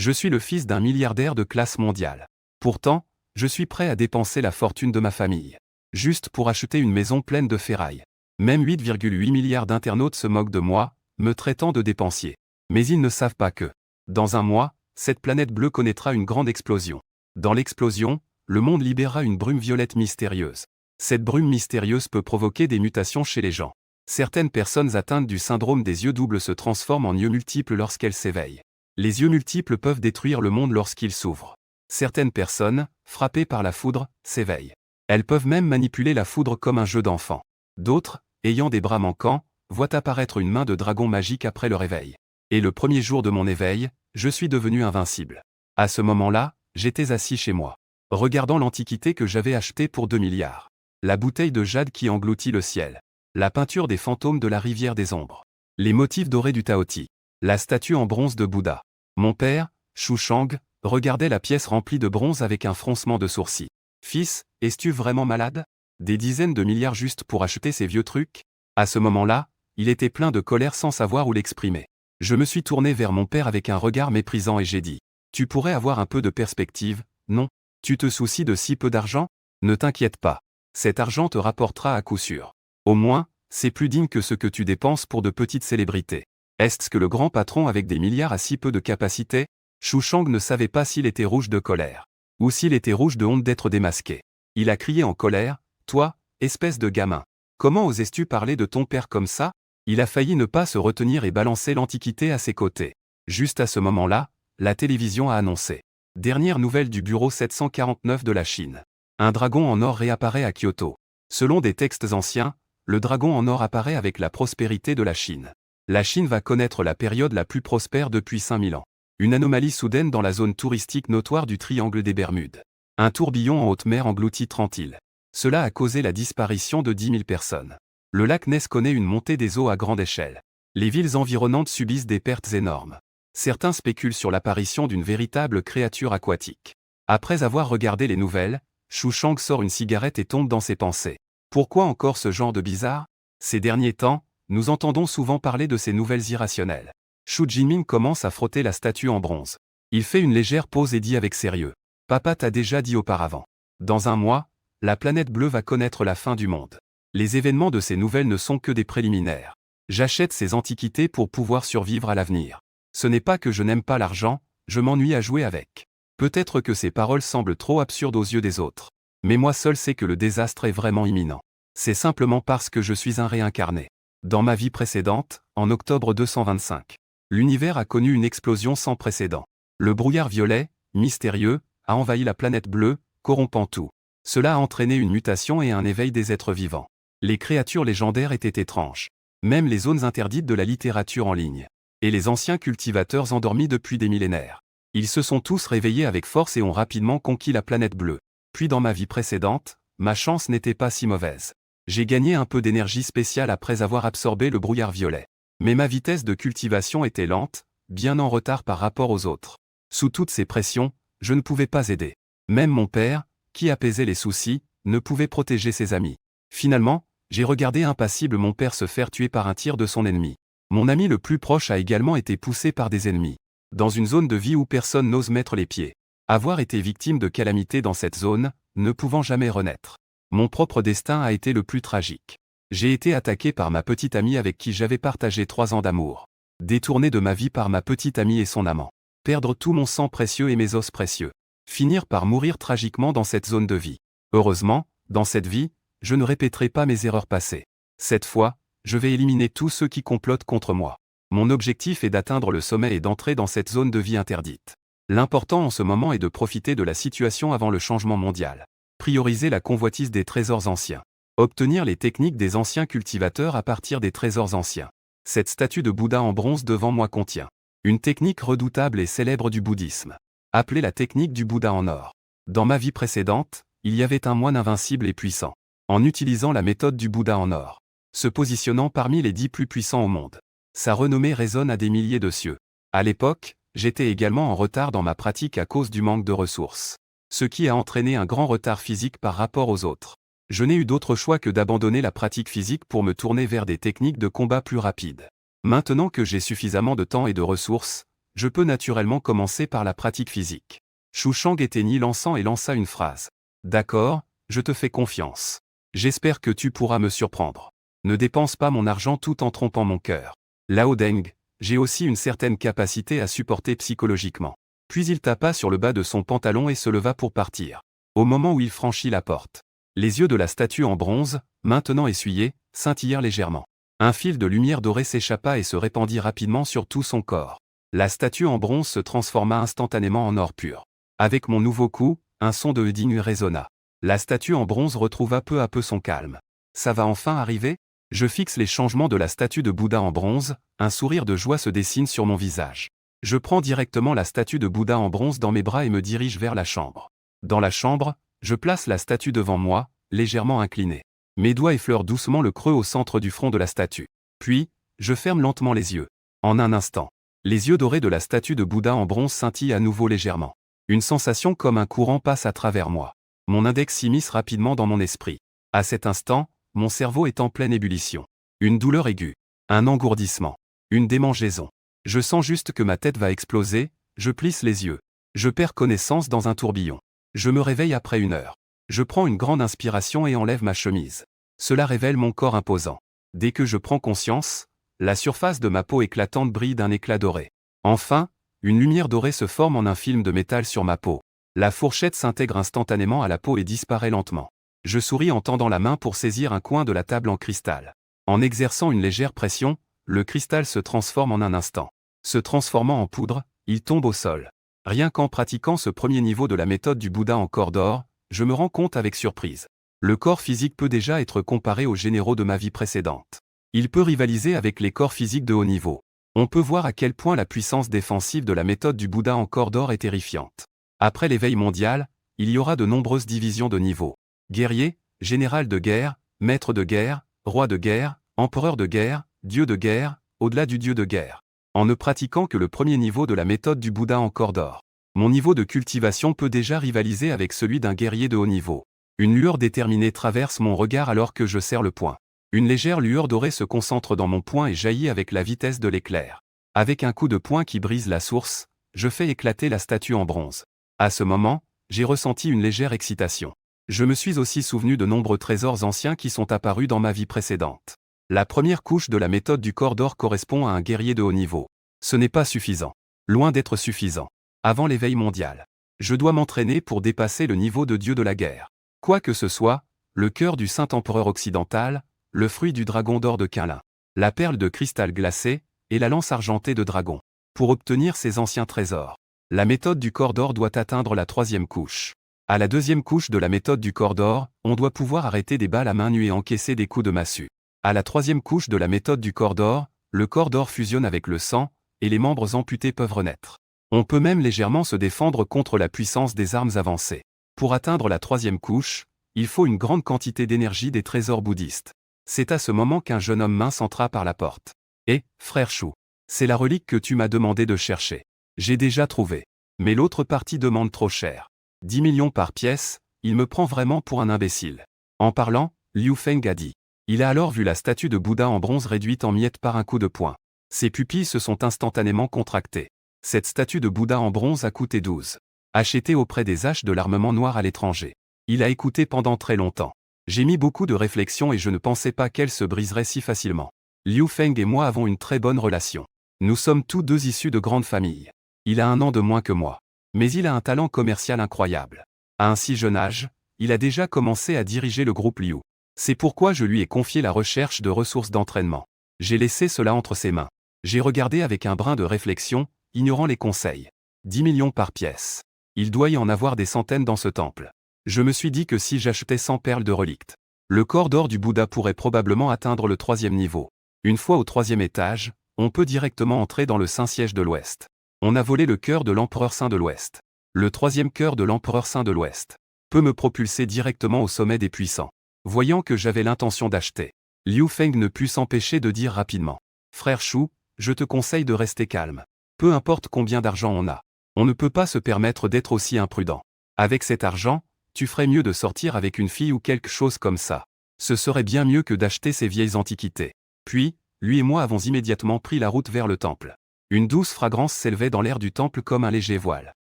Je suis le fils d'un milliardaire de classe mondiale. Pourtant, je suis prêt à dépenser la fortune de ma famille. Juste pour acheter une maison pleine de ferraille. Même 8,8 milliards d'internautes se moquent de moi, me traitant de dépensier. Mais ils ne savent pas que, dans un mois, cette planète bleue connaîtra une grande explosion. Dans l'explosion, le monde libérera une brume violette mystérieuse. Cette brume mystérieuse peut provoquer des mutations chez les gens. Certaines personnes atteintes du syndrome des yeux doubles se transforment en yeux multiples lorsqu'elles s'éveillent. Les yeux multiples peuvent détruire le monde lorsqu'ils s'ouvrent. Certaines personnes, frappées par la foudre, s'éveillent. Elles peuvent même manipuler la foudre comme un jeu d'enfant. D'autres, ayant des bras manquants, voient apparaître une main de dragon magique après le réveil. Et le premier jour de mon éveil, je suis devenu invincible. À ce moment-là, j'étais assis chez moi, regardant l'antiquité que j'avais achetée pour 2 milliards. La bouteille de jade qui engloutit le ciel. La peinture des fantômes de la rivière des ombres. Les motifs dorés du Taoti. La statue en bronze de Bouddha. Mon père, Shu Shang, regardait la pièce remplie de bronze avec un froncement de sourcils. « Fils, es-tu vraiment malade? Des dizaines de milliards juste pour acheter ces vieux trucs ?» À ce moment-là, il était plein de colère sans savoir où l'exprimer. Je me suis tourné vers mon père avec un regard méprisant et j'ai dit « Tu pourrais avoir un peu de perspective, non? Tu te soucies de si peu d'argent? Ne t'inquiète pas. Cet argent te rapportera à coup sûr. Au moins, c'est plus digne que ce que tu dépenses pour de petites célébrités. » Est-ce que le grand patron avec des milliards a si peu de capacité? Shu Shang ne savait pas s'il était rouge de colère, ou s'il était rouge de honte d'être démasqué. Il a crié en colère, « Toi, espèce de gamin, comment osais-tu parler de ton père comme ça ?» Il a failli ne pas se retenir et balancer l'antiquité à ses côtés. Juste à ce moment-là, la télévision a annoncé. Dernière nouvelle du bureau 749 de la Chine. Un dragon en or réapparaît à Kyoto. Selon des textes anciens, le dragon en or apparaît avec la prospérité de la Chine. La Chine va connaître la période la plus prospère depuis 5000 ans. Une anomalie soudaine dans la zone touristique notoire du triangle des Bermudes. Un tourbillon en haute mer engloutit 30 îles. Cela a causé la disparition de 10 000 personnes. Le lac Ness connaît une montée des eaux à grande échelle. Les villes environnantes subissent des pertes énormes. Certains spéculent sur l'apparition d'une véritable créature aquatique. Après avoir regardé les nouvelles, Shu Shang sort une cigarette et tombe dans ses pensées. Pourquoi encore ce genre de bizarre? Ces derniers temps, nous entendons souvent parler de ces nouvelles irrationnelles. Xu Jinping commence à frotter la statue en bronze. Il fait une légère pause et dit avec sérieux. Papa t'a déjà dit auparavant. Dans un mois, la planète bleue va connaître la fin du monde. Les événements de ces nouvelles ne sont que des préliminaires. J'achète ces antiquités pour pouvoir survivre à l'avenir. Ce n'est pas que je n'aime pas l'argent, je m'ennuie à jouer avec. Peut-être que ces paroles semblent trop absurdes aux yeux des autres. Mais moi seul sais que le désastre est vraiment imminent. C'est simplement parce que je suis un réincarné. Dans ma vie précédente, en octobre 225, l'univers a connu une explosion sans précédent. Le brouillard violet, mystérieux, a envahi la planète bleue, corrompant tout. Cela a entraîné une mutation et un éveil des êtres vivants. Les créatures légendaires étaient étranges. Même les zones interdites de la littérature en ligne. Et les anciens cultivateurs endormis depuis des millénaires. Ils se sont tous réveillés avec force et ont rapidement conquis la planète bleue. Puis dans ma vie précédente, ma chance n'était pas si mauvaise. J'ai gagné un peu d'énergie spéciale après avoir absorbé le brouillard violet. Mais ma vitesse de cultivation était lente, bien en retard par rapport aux autres. Sous toutes ces pressions, je ne pouvais pas aider. Même mon père, qui apaisait les soucis, ne pouvait protéger ses amis. Finalement, j'ai regardé impassible mon père se faire tuer par un tir de son ennemi. Mon ami le plus proche a également été poussé par des ennemis. Dans une zone de vie où personne n'ose mettre les pieds. Avoir été victime de calamités dans cette zone, ne pouvant jamais renaître. Mon propre destin a été le plus tragique. J'ai été attaqué par ma petite amie avec qui j'avais partagé 3 ans d'amour. Détourné de ma vie par ma petite amie et son amant. Perdre tout mon sang précieux et mes os précieux. Finir par mourir tragiquement dans cette zone de vie. Heureusement, dans cette vie, je ne répéterai pas mes erreurs passées. Cette fois, je vais éliminer tous ceux qui complotent contre moi. Mon objectif est d'atteindre le sommet et d'entrer dans cette zone de vie interdite. L'important en ce moment est de profiter de la situation avant le changement mondial. Prioriser la convoitise des trésors anciens. Obtenir les techniques des anciens cultivateurs à partir des trésors anciens. Cette statue de Bouddha en bronze devant moi contient une technique redoutable et célèbre du bouddhisme, appelée la technique du Bouddha en or. Dans ma vie précédente, il y avait un moine invincible et puissant, en utilisant la méthode du Bouddha en or, se positionnant parmi les 10 plus puissants au monde. Sa renommée résonne à des milliers de cieux. À l'époque, j'étais également en retard dans ma pratique à cause du manque de ressources, ce qui a entraîné un grand retard physique par rapport aux autres. Je n'ai eu d'autre choix que d'abandonner la pratique physique pour me tourner vers des techniques de combat plus rapides. Maintenant que j'ai suffisamment de temps et de ressources, je peux naturellement commencer par la pratique physique. Shu Shang éteignit l'encens et lança une phrase. D'accord, je te fais confiance. J'espère que tu pourras me surprendre. Ne dépense pas mon argent tout en trompant mon cœur. Lao Deng, j'ai aussi une certaine capacité à supporter psychologiquement. Puis il tapa sur le bas de son pantalon et se leva pour partir. Au moment où il franchit la porte, les yeux de la statue en bronze, maintenant essuyés, scintillèrent légèrement. Un fil de lumière dorée s'échappa et se répandit rapidement sur tout son corps. La statue en bronze se transforma instantanément en or pur. Avec mon nouveau coup, un son de digne résonna. La statue en bronze retrouva peu à peu son calme. Ça va enfin arriver? Je fixe les changements de la statue de Bouddha en bronze, un sourire de joie se dessine sur mon visage. Je prends directement la statue de Bouddha en bronze dans mes bras et me dirige vers la chambre. Dans la chambre, je place la statue devant moi, légèrement inclinée. Mes doigts effleurent doucement le creux au centre du front de la statue. Puis, je ferme lentement les yeux. En un instant, les yeux dorés de la statue de Bouddha en bronze scintillent à nouveau légèrement. Une sensation comme un courant passe à travers moi. Mon index s'immisce rapidement dans mon esprit. À cet instant, mon cerveau est en pleine ébullition. Une douleur aiguë, un engourdissement, une démangeaison. Je sens juste que ma tête va exploser, je plisse les yeux. Je perds connaissance dans un tourbillon. Je me réveille après 1 heure. Je prends une grande inspiration et enlève ma chemise. Cela révèle mon corps imposant. Dès que je prends conscience, la surface de ma peau éclatante brille d'un éclat doré. Enfin, une lumière dorée se forme en un film de métal sur ma peau. La fourchette s'intègre instantanément à la peau et disparaît lentement. Je souris en tendant la main pour saisir un coin de la table en cristal. En exerçant une légère pression, le cristal se transforme en un instant. Se transformant en poudre, il tombe au sol. Rien qu'en pratiquant ce premier niveau de la méthode du Bouddha en corps d'or, je me rends compte avec surprise. Le corps physique peut déjà être comparé aux généraux de ma vie précédente. Il peut rivaliser avec les corps physiques de haut niveau. On peut voir à quel point la puissance défensive de la méthode du Bouddha en corps d'or est terrifiante. Après l'éveil mondial, il y aura de nombreuses divisions de niveaux. Guerrier, général de guerre, maître de guerre, roi de guerre, empereur de guerre, dieu de guerre, au-delà du dieu de guerre. En ne pratiquant que le premier niveau de la méthode du Bouddha en corps d'or, mon niveau de cultivation peut déjà rivaliser avec celui d'un guerrier de haut niveau. Une lueur déterminée traverse mon regard alors que je serre le poing. Une légère lueur dorée se concentre dans mon poing et jaillit avec la vitesse de l'éclair. Avec un coup de poing qui brise la source, je fais éclater la statue en bronze. À ce moment, j'ai ressenti une légère excitation. Je me suis aussi souvenu de nombreux trésors anciens qui sont apparus dans ma vie précédente. La première couche de la méthode du corps d'or correspond à un guerrier de haut niveau. Ce n'est pas suffisant. Loin d'être suffisant. Avant l'éveil mondial, je dois m'entraîner pour dépasser le niveau de dieu de la guerre. Quoi que ce soit, le cœur du saint empereur occidental, le fruit du dragon d'or de Kunlun, la perle de cristal glacé, et la lance argentée de dragon. Pour obtenir ces anciens trésors, la méthode du corps d'or doit atteindre la 3e couche. À la 2e couche de la méthode du corps d'or, on doit pouvoir arrêter des balles à main nue et encaisser des coups de massue. À la 3e couche de la méthode du corps d'or, le corps d'or fusionne avec le sang, et les membres amputés peuvent renaître. On peut même légèrement se défendre contre la puissance des armes avancées. Pour atteindre la 3e couche, il faut une grande quantité d'énergie des trésors bouddhistes. C'est à ce moment qu'un jeune homme mince entra par la porte. « Eh, frère Shu, c'est la relique que tu m'as demandé de chercher. J'ai déjà trouvé. Mais l'autre partie demande trop cher. 10 millions par pièce, il me prend vraiment pour un imbécile. » En parlant, Liu Feng a dit. Il a alors vu la statue de Bouddha en bronze réduite en miettes par un coup de poing. Ses pupilles se sont instantanément contractées. Cette statue de Bouddha en bronze a coûté 12. Achetée auprès des H de l'armement noir à l'étranger. Il a écouté pendant très longtemps. J'ai mis beaucoup de réflexion et je ne pensais pas qu'elle se briserait si facilement. Liu Feng et moi avons une très bonne relation. Nous sommes tous deux issus de grandes familles. Il a 1 an de moins que moi. Mais il a un talent commercial incroyable. À un si jeune âge, il a déjà commencé à diriger le groupe Liu. C'est pourquoi je lui ai confié la recherche de ressources d'entraînement. J'ai laissé cela entre ses mains. J'ai regardé avec un brin de réflexion, ignorant les conseils. 10 millions par pièce. Il doit y en avoir des centaines dans ce temple. Je me suis dit que si j'achetais 100 perles de reliques, le corps d'or du Bouddha pourrait probablement atteindre le 3e niveau. Une fois au 3e étage, on peut directement entrer dans le Saint-Siège de l'Ouest. On a volé le cœur de l'Empereur Saint de l'Ouest. Le 3e cœur de l'Empereur Saint de l'Ouest peut me propulser directement au sommet des puissants. Voyant que j'avais l'intention d'acheter, Liu Feng ne put s'empêcher de dire rapidement. « Frère Shu, je te conseille de rester calme. Peu importe combien d'argent on a. On ne peut pas se permettre d'être aussi imprudent. Avec cet argent, tu ferais mieux de sortir avec une fille ou quelque chose comme ça. Ce serait bien mieux que d'acheter ces vieilles antiquités. » Puis, lui et moi avons immédiatement pris la route vers le temple. Une douce fragrance s'élevait dans l'air du temple comme un léger voile.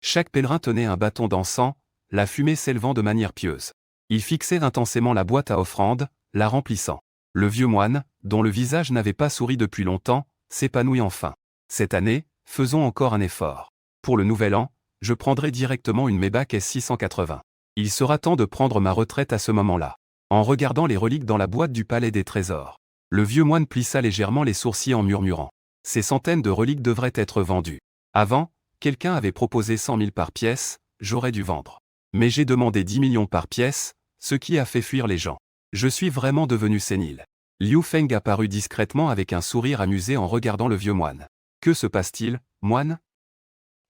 Chaque pèlerin tenait un bâton d'encens, la fumée s'élevant de manière pieuse. Il fixait intensément la boîte à offrandes, la remplissant. Le vieux moine, dont le visage n'avait pas souri depuis longtemps, s'épanouit enfin. Cette année, faisons encore un effort. Pour le nouvel an, je prendrai directement une Maybach S680. Il sera temps de prendre ma retraite à ce moment-là. En regardant les reliques dans la boîte du palais des trésors, le vieux moine plissa légèrement les sourcils en murmurant. Ces centaines de reliques devraient être vendues. Avant, quelqu'un avait proposé 100 000 par pièce, j'aurais dû vendre. Mais j'ai demandé 10 millions par pièce, ce qui a fait fuir les gens. Je suis vraiment devenu sénile. Liu Feng apparut discrètement avec un sourire amusé en regardant le vieux moine. Que se passe-t-il, moine?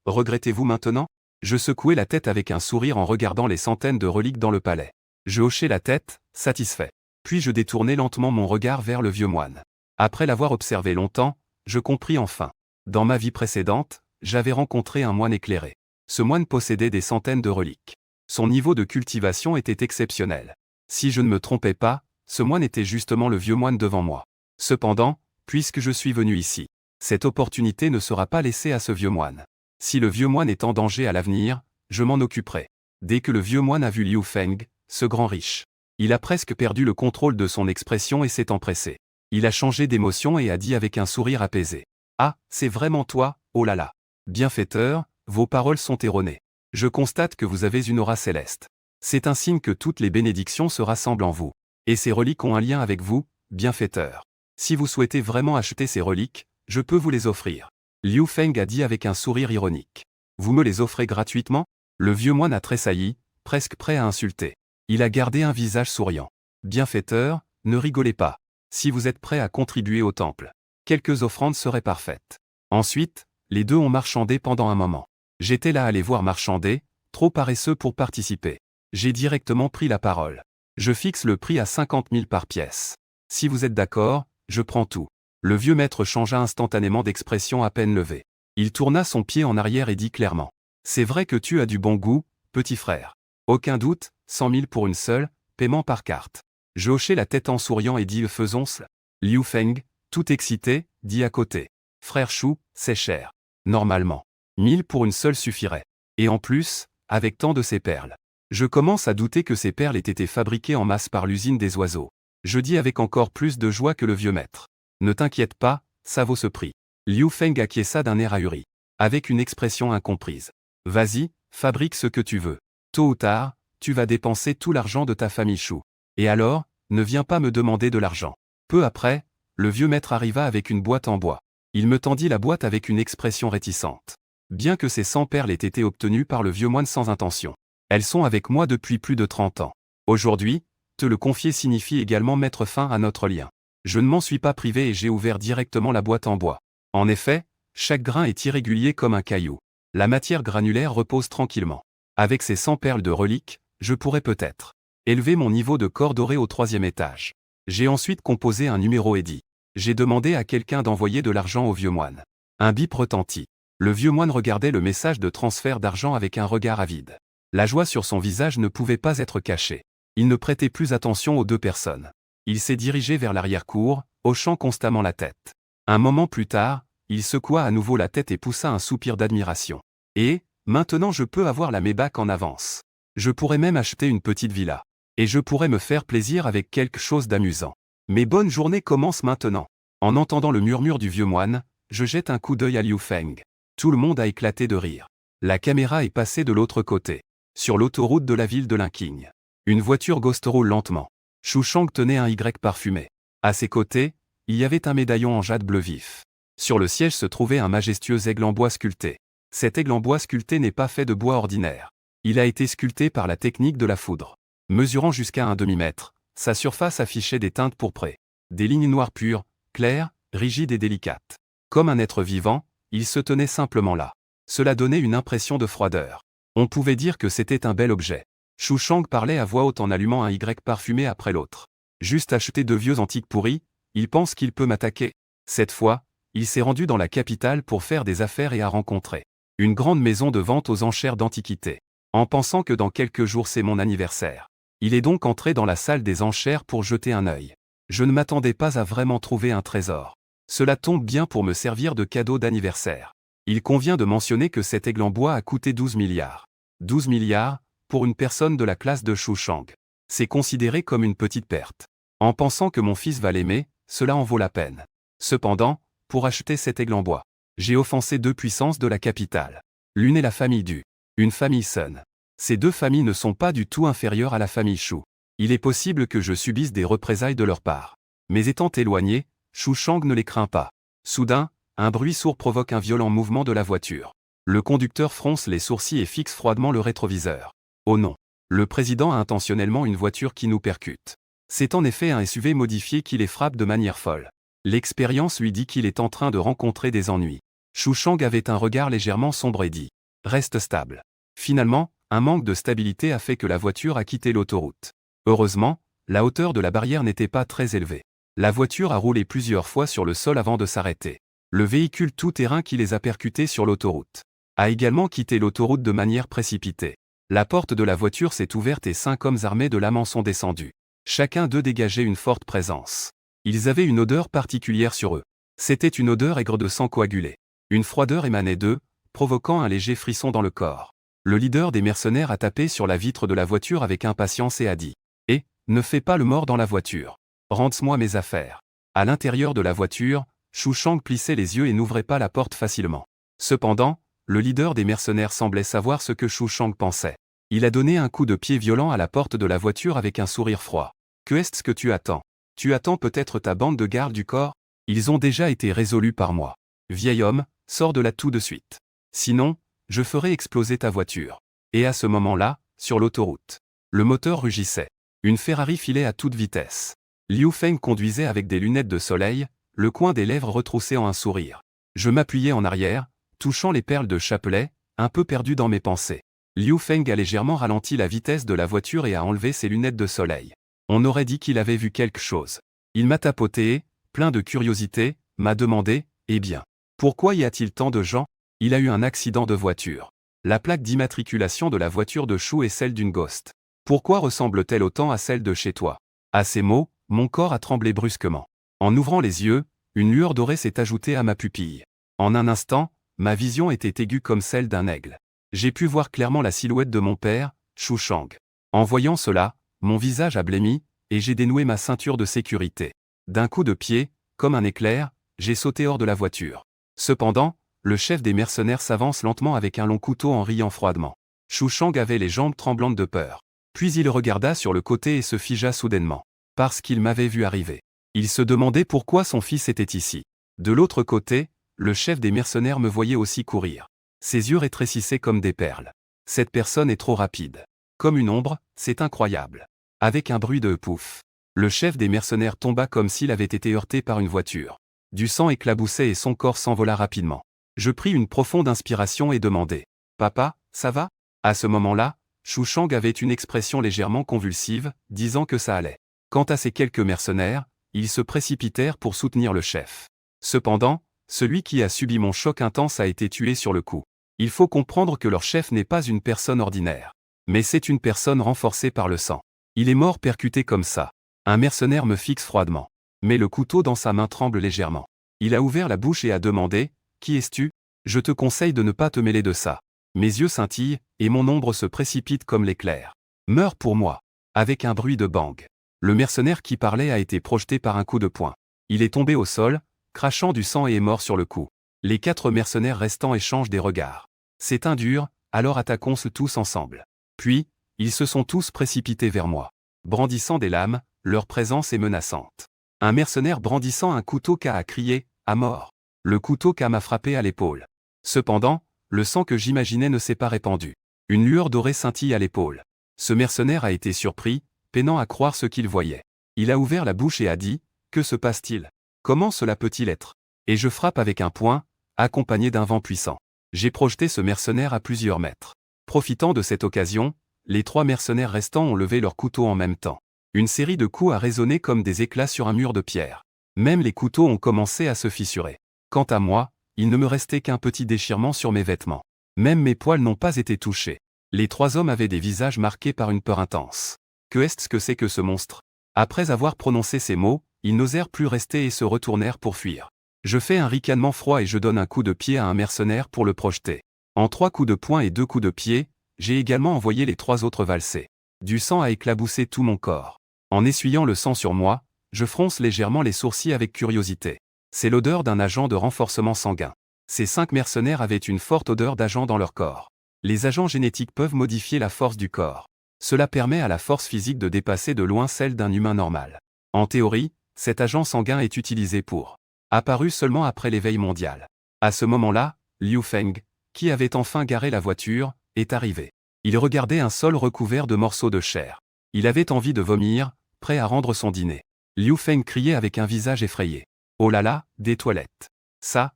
Regrettez-vous maintenant? Je secouai la tête avec un sourire en regardant les centaines de reliques dans le palais. Je hochai la tête, satisfait. Puis je détournai lentement mon regard vers le vieux moine. Après l'avoir observé longtemps, je compris enfin. Dans ma vie précédente, j'avais rencontré un moine éclairé. Ce moine possédait des centaines de reliques. Son niveau de cultivation était exceptionnel. Si je ne me trompais pas, ce moine était justement le vieux moine devant moi. Cependant, puisque je suis venu ici, cette opportunité ne sera pas laissée à ce vieux moine. Si le vieux moine est en danger à l'avenir, je m'en occuperai. Dès que le vieux moine a vu Liu Feng, ce grand riche, il a presque perdu le contrôle de son expression et s'est empressé. Il a changé d'émotion et a dit avec un sourire apaisé. « Ah, c'est vraiment toi, oh là là. Bienfaiteur, vos paroles sont erronées. Je constate que vous avez une aura céleste. C'est un signe que toutes les bénédictions se rassemblent en vous. Et ces reliques ont un lien avec vous, bienfaiteur. Si vous souhaitez vraiment acheter ces reliques, je peux vous les offrir. » Liu Feng a dit avec un sourire ironique. « Vous me les offrez gratuitement ?» Le vieux moine a tressailli, presque prêt à insulter. Il a gardé un visage souriant. « Bienfaiteur, ne rigolez pas. Si vous êtes prêt à contribuer au temple, quelques offrandes seraient parfaites. » Ensuite, les deux ont marchandé pendant un moment. J'étais là à les voir marchander, trop paresseux pour participer. J'ai directement pris la parole. Je fixe le prix à 50 000 par pièce. Si vous êtes d'accord, je prends tout. Le vieux maître changea instantanément d'expression à peine levée. Il tourna son pied en arrière et dit clairement. « C'est vrai que tu as du bon goût, petit frère. Aucun doute, 100 000 pour une seule, paiement par carte. » Je hochai la tête en souriant et dis « Faisons-le. » Liu Feng, tout excité, dit à côté. « Frère Chou, c'est cher. Normalement, 1000 pour une seule suffirait. Et en plus, avec tant de ces perles. Je commence à douter que ces perles aient été fabriquées en masse par l'usine des oiseaux. » Je dis avec encore plus de joie que le vieux maître. « Ne t'inquiète pas, ça vaut ce prix. » Liu Feng acquiesça d'un air ahuri, avec une expression incomprise. « Vas-y, fabrique ce que tu veux. Tôt ou tard, tu vas dépenser tout l'argent de ta famille Chou. Et alors, ne viens pas me demander de l'argent. » Peu après, le vieux maître arriva avec une boîte en bois. Il me tendit la boîte avec une expression réticente. Bien que ces 100 perles aient été obtenues par le vieux moine sans intention. Elles sont avec moi depuis plus de 30 ans. Aujourd'hui, te le confier signifie également mettre fin à notre lien. Je ne m'en suis pas privé et j'ai ouvert directement la boîte en bois. En effet, chaque grain est irrégulier comme un caillou. La matière granulaire repose tranquillement. Avec ces 100 perles de reliques, je pourrais peut-être élever mon niveau de corps doré au 3e étage. J'ai ensuite composé un numéro et dit. J'ai demandé à quelqu'un d'envoyer de l'argent au vieux moine. Un bip retentit. Le vieux moine regardait le message de transfert d'argent avec un regard avide. La joie sur son visage ne pouvait pas être cachée. Il ne prêtait plus attention aux deux personnes. Il s'est dirigé vers l'arrière-cour, hochant constamment la tête. Un moment plus tard, il secoua à nouveau la tête et poussa un soupir d'admiration. Et, maintenant je peux avoir la Maybach en avance. Je pourrais même acheter une petite villa. Et je pourrais me faire plaisir avec quelque chose d'amusant. Mes bonnes journées commencent maintenant. En entendant le murmure du vieux moine, je jette un coup d'œil à Liu Feng. Tout le monde a éclaté de rire. La caméra est passée de l'autre côté. Sur l'autoroute de la ville de Linqing. Une voiture ghost roule lentement. Shu Shang tenait un Y parfumé. À ses côtés, il y avait un médaillon en jade bleu vif. Sur le siège se trouvait un majestueux aigle en bois sculpté. Cet aigle en bois sculpté n'est pas fait de bois ordinaire. Il a été sculpté par la technique de la foudre. Mesurant jusqu'à un demi-mètre, sa surface affichait des teintes pourprées. Des lignes noires pures, claires, rigides et délicates. Comme un être vivant, il se tenait simplement là. Cela donnait une impression de froideur. On pouvait dire que c'était un bel objet. Shu Shang parlait à voix haute en allumant un Y parfumé après l'autre. Juste acheter de vieux antiques pourris, il pense qu'il peut m'attaquer. Cette fois, il s'est rendu dans la capitale pour faire des affaires et a rencontré une grande maison de vente aux enchères d'antiquités. En pensant que dans quelques jours c'est mon anniversaire. Il est donc entré dans la salle des enchères pour jeter un œil. Je ne m'attendais pas à vraiment trouver un trésor. Cela tombe bien pour me servir de cadeau d'anniversaire. Il convient de mentionner que cet aigle en bois a coûté 12 milliards. 12 milliards, pour une personne de la classe de Xu Shang. C'est considéré comme une petite perte. En pensant que mon fils va l'aimer, cela en vaut la peine. Cependant, pour acheter cet aigle en bois, j'ai offensé deux puissances de la capitale. L'une est la famille Du, une famille Sun. Ces deux familles ne sont pas du tout inférieures à la famille Shu. Il est possible que je subisse des représailles de leur part. Mais étant éloigné, Xu Shang ne les craint pas. Soudain, un bruit sourd provoque un violent mouvement de la voiture. Le conducteur fronce les sourcils et fixe froidement le rétroviseur. Oh non! Le président a intentionnellement une voiture qui nous percute. C'est en effet un SUV modifié qui les frappe de manière folle. L'expérience lui dit qu'il est en train de rencontrer des ennuis. Xu Shang avait un regard légèrement sombre et dit « Reste stable ». Finalement, un manque de stabilité a fait que la voiture a quitté l'autoroute. Heureusement, la hauteur de la barrière n'était pas très élevée. La voiture a roulé plusieurs fois sur le sol avant de s'arrêter. Le véhicule tout-terrain qui les a percutés sur l'autoroute a également quitté l'autoroute de manière précipitée. La porte de la voiture s'est ouverte et 5 hommes armés de lames en sont descendus. Chacun d'eux dégageait une forte présence. Ils avaient une odeur particulière sur eux. C'était une odeur aigre de sang coagulé. Une froideur émanait d'eux, provoquant un léger frisson dans le corps. Le leader des mercenaires a tapé sur la vitre de la voiture avec impatience et a dit « Eh, ne fais pas le mort dans la voiture. Rends-moi mes affaires. » À l'intérieur de la voiture, Xu Shang plissait les yeux et n'ouvrait pas la porte facilement. Cependant, le leader des mercenaires semblait savoir ce que Xu Shang pensait. Il a donné un coup de pied violent à la porte de la voiture avec un sourire froid. « Que est-ce que tu attends? Tu attends peut-être ta bande de gardes du corps? Ils ont déjà été résolus par moi. Vieil homme, sors de là tout de suite. Sinon, je ferai exploser ta voiture. » Et à ce moment-là, sur l'autoroute, le moteur rugissait. Une Ferrari filait à toute vitesse. Liu Feng conduisait avec des lunettes de soleil, le coin des lèvres retroussé en un sourire. Je m'appuyais en arrière, touchant les perles de chapelet, un peu perdu dans mes pensées. Liu Feng a légèrement ralenti la vitesse de la voiture et a enlevé ses lunettes de soleil. On aurait dit qu'il avait vu quelque chose. Il m'a tapoté et, plein de curiosité, m'a demandé « Eh bien, pourquoi y a-t-il tant de gens ?» Il a eu un accident de voiture. La plaque d'immatriculation de la voiture de Chou est celle d'une Ghost. Pourquoi ressemble-t-elle autant à celle de chez toi? À ces mots, mon corps a tremblé brusquement. En ouvrant les yeux, une lueur dorée s'est ajoutée à ma pupille. En un instant, ma vision était aiguë comme celle d'un aigle. J'ai pu voir clairement la silhouette de mon père, Xu Shang. En voyant cela, mon visage a blêmi, et j'ai dénoué ma ceinture de sécurité. D'un coup de pied, comme un éclair, j'ai sauté hors de la voiture. Cependant, le chef des mercenaires s'avance lentement avec un long couteau en riant froidement. Xu Shang avait les jambes tremblantes de peur. Puis il regarda sur le côté et se figea soudainement. Parce qu'il m'avait vu arriver. Il se demandait pourquoi son fils était ici. De l'autre côté, le chef des mercenaires me voyait aussi courir. Ses yeux rétrécissaient comme des perles. Cette personne est trop rapide. Comme une ombre, c'est incroyable. Avec un bruit de pouf. Le chef des mercenaires tomba comme s'il avait été heurté par une voiture. Du sang éclaboussait et son corps s'envola rapidement. Je pris une profonde inspiration et demandai « Papa, ça va ?» À ce moment-là, Xu Shang avait une expression légèrement convulsive, disant que ça allait. Quant à ces quelques mercenaires, ils se précipitèrent pour soutenir le chef. Cependant, celui qui a subi mon choc intense a été tué sur le coup. Il faut comprendre que leur chef n'est pas une personne ordinaire. Mais c'est une personne renforcée par le sang. Il est mort percuté comme ça. Un mercenaire me fixe froidement. Mais le couteau dans sa main tremble légèrement. Il a ouvert la bouche et a demandé « Qui es-tu ? Je te conseille de ne pas te mêler de ça. » Mes yeux scintillent, et mon ombre se précipite comme l'éclair. « Meurs pour moi !» Avec un bruit de bang. Le mercenaire qui parlait a été projeté par un coup de poing. Il est tombé au sol, crachant du sang et est mort sur le coup. Les 4 mercenaires restants échangent des regards. C'est dur, alors attaquons-se tous ensemble. Puis, ils se sont tous précipités vers moi. Brandissant des lames, leur présence est menaçante. Un mercenaire brandissant un couteau a crié « À mort !» Le couteau m'a frappé à l'épaule. Cependant, le sang que j'imaginais ne s'est pas répandu. Une lueur dorée scintille à l'épaule. Ce mercenaire a été surpris, peinant à croire ce qu'il voyait. Il a ouvert la bouche et a dit « Que se passe-t-il? Comment cela peut-il être ?» Et je frappe avec un poing, accompagné d'un vent puissant. J'ai projeté ce mercenaire à plusieurs mètres. Profitant de cette occasion, les 3 mercenaires restants ont levé leurs couteaux en même temps. Une série de coups a résonné comme des éclats sur un mur de pierre. Même les couteaux ont commencé à se fissurer. Quant à moi, il ne me restait qu'un petit déchirement sur mes vêtements. Même mes poils n'ont pas été touchés. Les 3 hommes avaient des visages marqués par une peur intense. Que est-ce que c'est que ce monstre? Après avoir prononcé ces mots, ils n'osèrent plus rester et se retournèrent pour fuir. Je fais un ricanement froid et je donne un coup de pied à un mercenaire pour le projeter. En 3 coups de poing et 2 coups de pied, j'ai également envoyé les 3 autres valser. Du sang a éclaboussé tout mon corps. En essuyant le sang sur moi, je fronce légèrement les sourcils avec curiosité. C'est l'odeur d'un agent de renforcement sanguin. Ces 5 mercenaires avaient une forte odeur d'agent dans leur corps. Les agents génétiques peuvent modifier la force du corps. Cela permet à la force physique de dépasser de loin celle d'un humain normal. En théorie, cet agent sanguin est utilisé pour apparu seulement après l'éveil mondial. À ce moment-là, Liu Feng, qui avait enfin garé la voiture, est arrivé. Il regardait un sol recouvert de morceaux de chair. Il avait envie de vomir, prêt à rendre son dîner. Liu Feng criait avec un visage effrayé. Oh là là, des toilettes. Ça,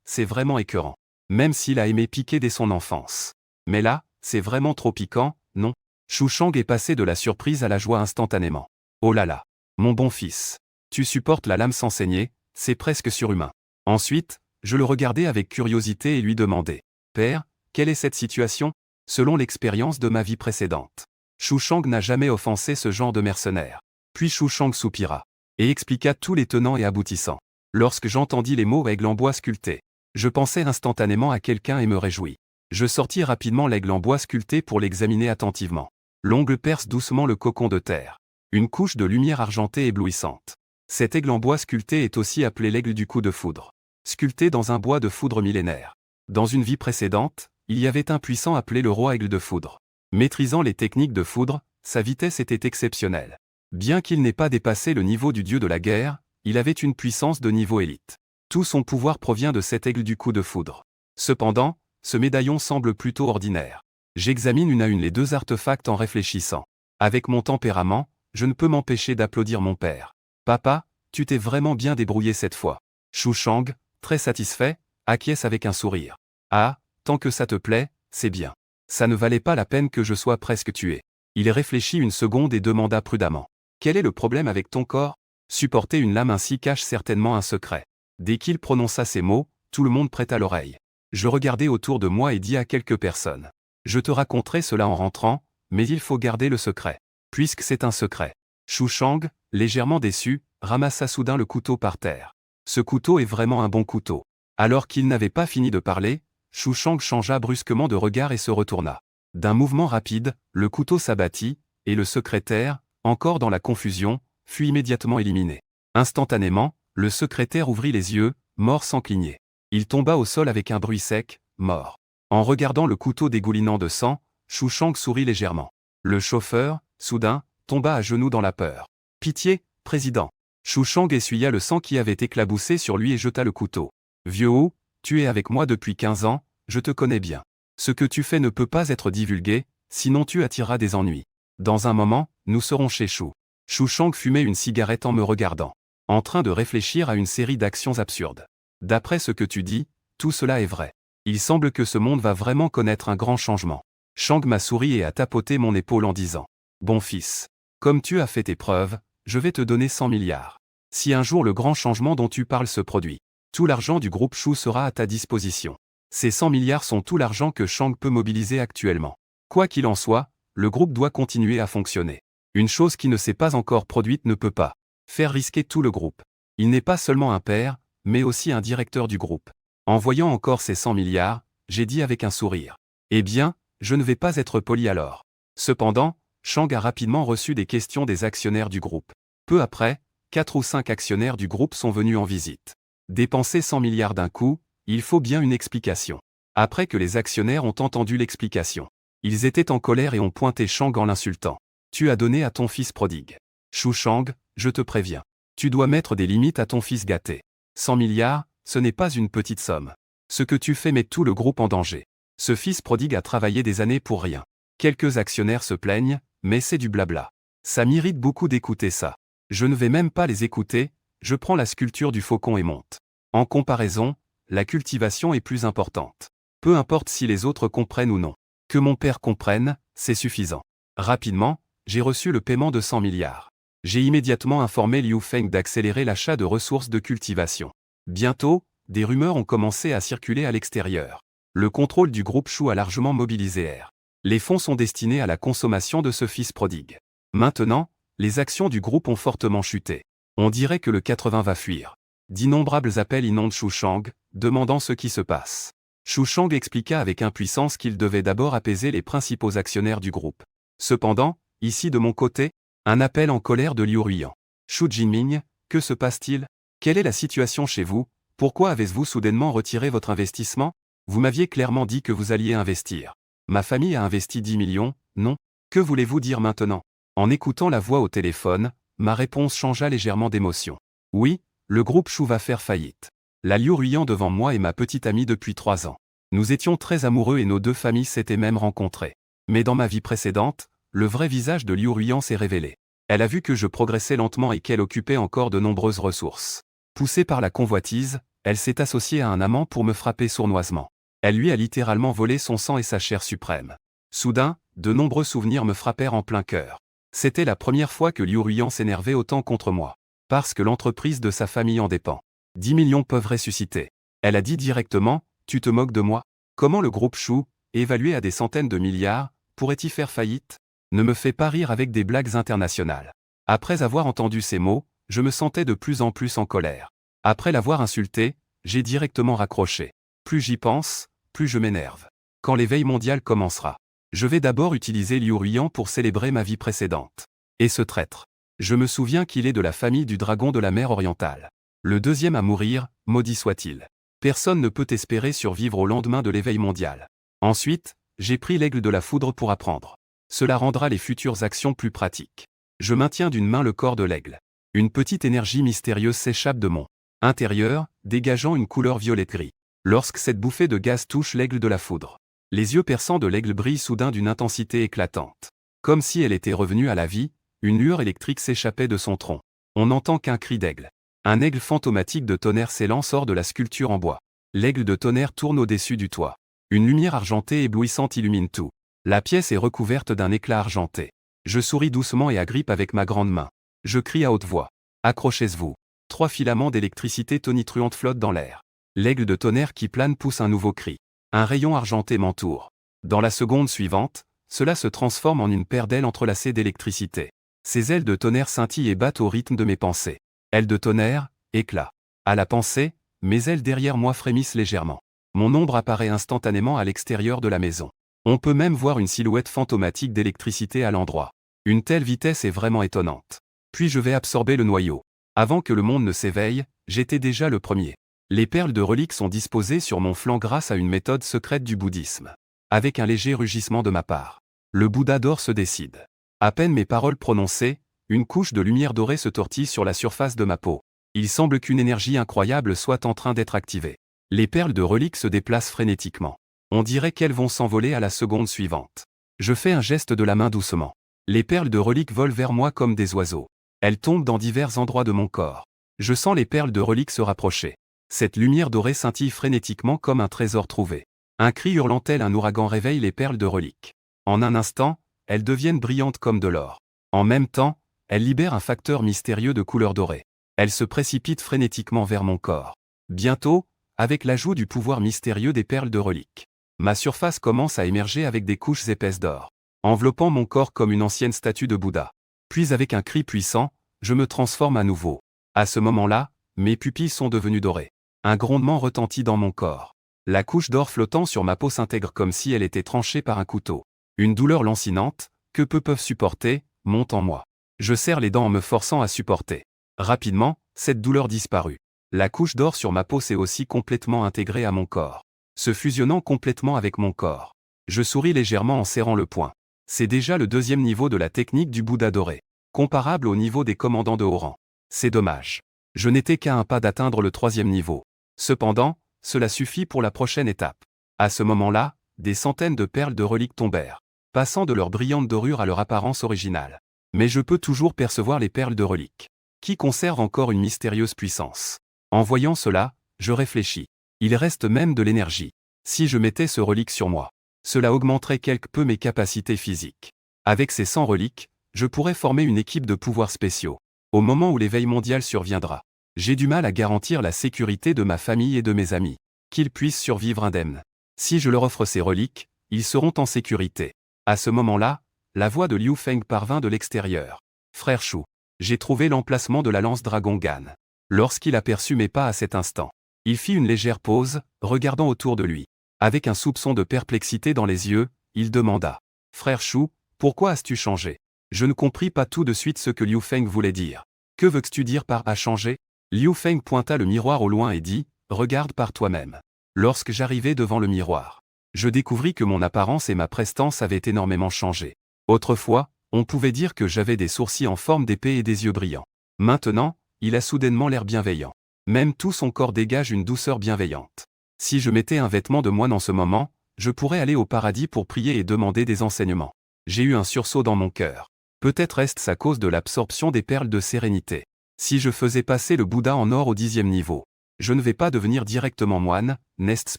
c'est vraiment écœurant. Même s'il a aimé piquer dès son enfance. Mais là, c'est vraiment trop piquant, non? Shu Shang est passé de la surprise à la joie instantanément. Oh là là. Mon bon fils. Tu supportes la lame s'enseigner, c'est presque surhumain. Ensuite, je le regardais avec curiosité et lui demandais. Père, quelle est cette situation? Selon l'expérience de ma vie précédente. Shu Shang n'a jamais offensé ce genre de mercenaire. Puis Shu Shang soupira. Et expliqua tous les tenants et aboutissants. Lorsque j'entendis les mots aigle en bois sculpté, je pensais instantanément à quelqu'un et me réjouis. Je sortis rapidement l'aigle en bois sculpté pour l'examiner attentivement. L'ongle perce doucement le cocon de terre. Une couche de lumière argentée éblouissante. Cet aigle en bois sculpté est aussi appelé l'aigle du coup de foudre. Sculpté dans un bois de foudre millénaire. Dans une vie précédente, il y avait un puissant appelé le roi aigle de foudre. Maîtrisant les techniques de foudre, sa vitesse était exceptionnelle. Bien qu'il n'ait pas dépassé le niveau du dieu de la guerre, il avait une puissance de niveau élite. Tout son pouvoir provient de cet aigle du coup de foudre. Cependant, ce médaillon semble plutôt ordinaire. J'examine une à une les 2 artefacts en réfléchissant. Avec mon tempérament, je ne peux m'empêcher d'applaudir mon père. Papa, tu t'es vraiment bien débrouillé cette fois. Shu Shang, très satisfait, acquiesce avec un sourire. Ah, tant que ça te plaît, c'est bien. Ça ne valait pas la peine que je sois presque tué. Il réfléchit une seconde et demanda prudemment. Quel est le problème avec ton corps? Supporter une lame ainsi cache certainement un secret. Dès qu'il prononça ces mots, tout le monde prêta l'oreille. Je regardai autour de moi et dis à quelques personnes. Je te raconterai cela en rentrant, mais il faut garder le secret. Puisque c'est un secret. Shu Shang, légèrement déçu, ramassa soudain le couteau par terre. Ce couteau est vraiment un bon couteau. Alors qu'il n'avait pas fini de parler, Shu Shang changea brusquement de regard et se retourna. D'un mouvement rapide, le couteau s'abattit, et le secrétaire, encore dans la confusion, fut immédiatement éliminé. Instantanément, le secrétaire ouvrit les yeux, mort sans cligner. Il tomba au sol avec un bruit sec, mort. En regardant le couteau dégoulinant de sang, Shu Shang sourit légèrement. Le chauffeur, soudain, tomba à genoux dans la peur. Pitié, président. Shu Shang essuya le sang qui avait éclaboussé sur lui et jeta le couteau. Vieux Wu, tu es avec moi depuis 15 ans, je te connais bien. Ce que tu fais ne peut pas être divulgué, sinon tu attireras des ennuis. Dans un moment, nous serons chez Shu. Shu Shang fumait une cigarette en me regardant. En train de réfléchir à une série d'actions absurdes. D'après ce que tu dis, tout cela est vrai. Il semble que ce monde va vraiment connaître un grand changement. Shang m'a souri et a tapoté mon épaule en disant. Bon fils. Comme tu as fait tes preuves, je vais te donner 100 milliards. Si un jour le grand changement dont tu parles se produit, tout l'argent du groupe Shu sera à ta disposition. Ces 100 milliards sont tout l'argent que Shang peut mobiliser actuellement. Quoi qu'il en soit, le groupe doit continuer à fonctionner. Une chose qui ne s'est pas encore produite ne peut pas faire risquer tout le groupe. Il n'est pas seulement un père, mais aussi un directeur du groupe. En voyant encore ces 100 milliards, j'ai dit avec un sourire. Eh bien, je ne vais pas être poli alors. Cependant, Shang a rapidement reçu des questions des actionnaires du groupe. Peu après, 4 ou 5 actionnaires du groupe sont venus en visite. Dépenser 100 milliards d'un coup, il faut bien une explication. Après que les actionnaires ont entendu l'explication, ils étaient en colère et ont pointé Shang en l'insultant. Tu as donné à ton fils prodigue. Shu Shang, je te préviens. Tu dois mettre des limites à ton fils gâté. 100 milliards, ce n'est pas une petite somme. Ce que tu fais met tout le groupe en danger. Ce fils prodigue a travaillé des années pour rien. Quelques actionnaires se plaignent, mais c'est du blabla. Ça m'irrite beaucoup d'écouter ça. Je ne vais même pas les écouter, je prends la sculpture du faucon et monte. En comparaison, la cultivation est plus importante. Peu importe si les autres comprennent ou non. Que mon père comprenne, c'est suffisant. Rapidement, j'ai reçu le paiement de 100 milliards. J'ai immédiatement informé Liu Feng d'accélérer l'achat de ressources de cultivation. Bientôt, des rumeurs ont commencé à circuler à l'extérieur. Le contrôle du groupe Shu a largement mobilisé R. Les fonds sont destinés à la consommation de ce fils prodigue. Maintenant, les actions du groupe ont fortement chuté. On dirait que le 80 va fuir. D'innombrables appels inondent Shu Shang, demandant ce qui se passe. Shu Shang expliqua avec impuissance qu'il devait d'abord apaiser les principaux actionnaires du groupe. Cependant, ici de mon côté, un appel en colère de Liu Ruiyan. Shu Jinming, que se passe-t-il? Quelle est la situation chez vous? Pourquoi avez-vous soudainement retiré votre investissement? Vous m'aviez clairement dit que vous alliez investir. Ma famille a investi 10 millions, non? Que voulez-vous dire maintenant? En écoutant la voix au téléphone, ma réponse changea légèrement d'émotion. Oui, le groupe Shu va faire faillite. La Liu Ruiyan devant moi est ma petite amie depuis 3 ans. Nous étions très amoureux et nos deux familles s'étaient même rencontrées. Mais dans ma vie précédente, le vrai visage de Liu Ruiyan s'est révélé. Elle a vu que je progressais lentement et qu'elle occupait encore de nombreuses ressources. Poussée par la convoitise, elle s'est associée à un amant pour me frapper sournoisement. Elle lui a littéralement volé son sang et sa chair suprême. Soudain, de nombreux souvenirs me frappèrent en plein cœur. C'était la première fois que Liu Ruiyan s'énervait autant contre moi. Parce que l'entreprise de sa famille en dépend. 10 millions peuvent ressusciter. Elle a dit directement, tu te moques de moi? Comment le groupe Shu, évalué à des centaines de milliards, pourrait-il faire faillite? Ne me fais pas rire avec des blagues internationales. Après avoir entendu ces mots, je me sentais de plus en plus en colère. Après l'avoir insulté, j'ai directement raccroché. Plus j'y pense, plus je m'énerve. Quand l'éveil mondial commencera, je vais d'abord utiliser Liu Ruiyan pour célébrer ma vie précédente. Et ce traître. Je me souviens qu'il est de la famille du dragon de la mer orientale. Le deuxième à mourir, maudit soit-il. Personne ne peut espérer survivre au lendemain de l'éveil mondial. Ensuite, j'ai pris l'aigle de la foudre pour apprendre. Cela rendra les futures actions plus pratiques. Je maintiens d'une main le corps de l'aigle. Une petite énergie mystérieuse s'échappe de mon intérieur, dégageant une couleur violette-gris. Lorsque cette bouffée de gaz touche l'aigle de la foudre, les yeux perçants de l'aigle brillent soudain d'une intensité éclatante. Comme si elle était revenue à la vie, une lueur électrique s'échappait de son tronc. On n'entend qu'un cri d'aigle. Un aigle fantomatique de tonnerre s'élan sort de la sculpture en bois. L'aigle de tonnerre tourne au-dessus du toit. Une lumière argentée éblouissante illumine tout. La pièce est recouverte d'un éclat argenté. Je souris doucement et agrippe avec ma grande main. Je crie à haute voix. Accrochez-vous. 3 filaments d'électricité tonitruante flottent dans l'air. L'aigle de tonnerre qui plane pousse un nouveau cri. Un rayon argenté m'entoure. Dans la seconde suivante, cela se transforme en une paire d'ailes entrelacées d'électricité. Ces ailes de tonnerre scintillent et battent au rythme de mes pensées. Ailes de tonnerre, éclat. À la pensée, mes ailes derrière moi frémissent légèrement. Mon ombre apparaît instantanément à l'extérieur de la maison. On peut même voir une silhouette fantomatique d'électricité à l'endroit. Une telle vitesse est vraiment étonnante. Puis je vais absorber le noyau. Avant que le monde ne s'éveille, j'étais déjà le premier. Les perles de reliques sont disposées sur mon flanc grâce à une méthode secrète du bouddhisme. Avec un léger rugissement de ma part, le Bouddha d'or se décide. À peine mes paroles prononcées, une couche de lumière dorée se tortille sur la surface de ma peau. Il semble qu'une énergie incroyable soit en train d'être activée. Les perles de reliques se déplacent frénétiquement. On dirait qu'elles vont s'envoler à la seconde suivante. Je fais un geste de la main doucement. Les perles de reliques volent vers moi comme des oiseaux. Elles tombent dans divers endroits de mon corps. Je sens les perles de reliques se rapprocher. Cette lumière dorée scintille frénétiquement comme un trésor trouvé. Un cri hurlant tel un ouragan réveille les perles de reliques. En un instant, elles deviennent brillantes comme de l'or. En même temps, elles libèrent un facteur mystérieux de couleur dorée. Elles se précipitent frénétiquement vers mon corps. Bientôt, avec l'ajout du pouvoir mystérieux des perles de reliques, ma surface commence à émerger avec des couches épaisses d'or, enveloppant mon corps comme une ancienne statue de Bouddha. Puis avec un cri puissant, je me transforme à nouveau. À ce moment-là, mes pupilles sont devenues dorées. Un grondement retentit dans mon corps. La couche d'or flottant sur ma peau s'intègre comme si elle était tranchée par un couteau. Une douleur lancinante, que peu peuvent supporter, monte en moi. Je serre les dents en me forçant à supporter. Rapidement, cette douleur disparut. La couche d'or sur ma peau s'est aussi complètement intégrée à mon corps, se fusionnant complètement avec mon corps. Je souris légèrement en serrant le poing. C'est déjà le deuxième niveau de la technique du Bouddha doré, comparable au niveau des commandants de haut rang. C'est dommage. Je n'étais qu'à un pas d'atteindre le troisième niveau. Cependant, cela suffit pour la prochaine étape. À ce moment-là, des centaines de perles de reliques tombèrent, passant de leur brillante dorure à leur apparence originale. Mais je peux toujours percevoir les perles de reliques, qui conservent encore une mystérieuse puissance. En voyant cela, je réfléchis. Il reste même de l'énergie. Si je mettais ce relique sur moi, cela augmenterait quelque peu mes capacités physiques. Avec ces 100 reliques, je pourrais former une équipe de pouvoirs spéciaux. Au moment où l'éveil mondial surviendra, j'ai du mal à garantir la sécurité de ma famille et de mes amis, qu'ils puissent survivre indemnes. Si je leur offre ces reliques, ils seront en sécurité. À ce moment-là, la voix de Liu Feng parvint de l'extérieur. Frère Shu, j'ai trouvé l'emplacement de la lance Dragon Gan. lorsqu'il aperçut mes pas à cet instant. Il fit une légère pause, regardant autour de lui. Avec un soupçon de perplexité dans les yeux, il demanda. « Frère Shu, pourquoi as-tu changé ?» Je ne compris pas tout de suite ce que Liu Feng voulait dire. « Que veux-tu dire par « a changé » Liu Feng pointa le miroir au loin et dit « Regarde par toi-même. » Lorsque j'arrivai devant le miroir, je découvris que mon apparence et ma prestance avaient énormément changé. Autrefois, on pouvait dire que j'avais des sourcils en forme d'épée et des yeux brillants. Maintenant, il a soudainement l'air bienveillant. Même tout son corps dégage une douceur bienveillante. Si je mettais un vêtement de moine en ce moment, je pourrais aller au paradis pour prier et demander des enseignements. J'ai eu un sursaut dans mon cœur. Peut-être est-ce à cause de l'absorption des perles de sérénité. Si je faisais passer le Bouddha en or au 10e niveau, je ne vais pas devenir directement moine, n'est-ce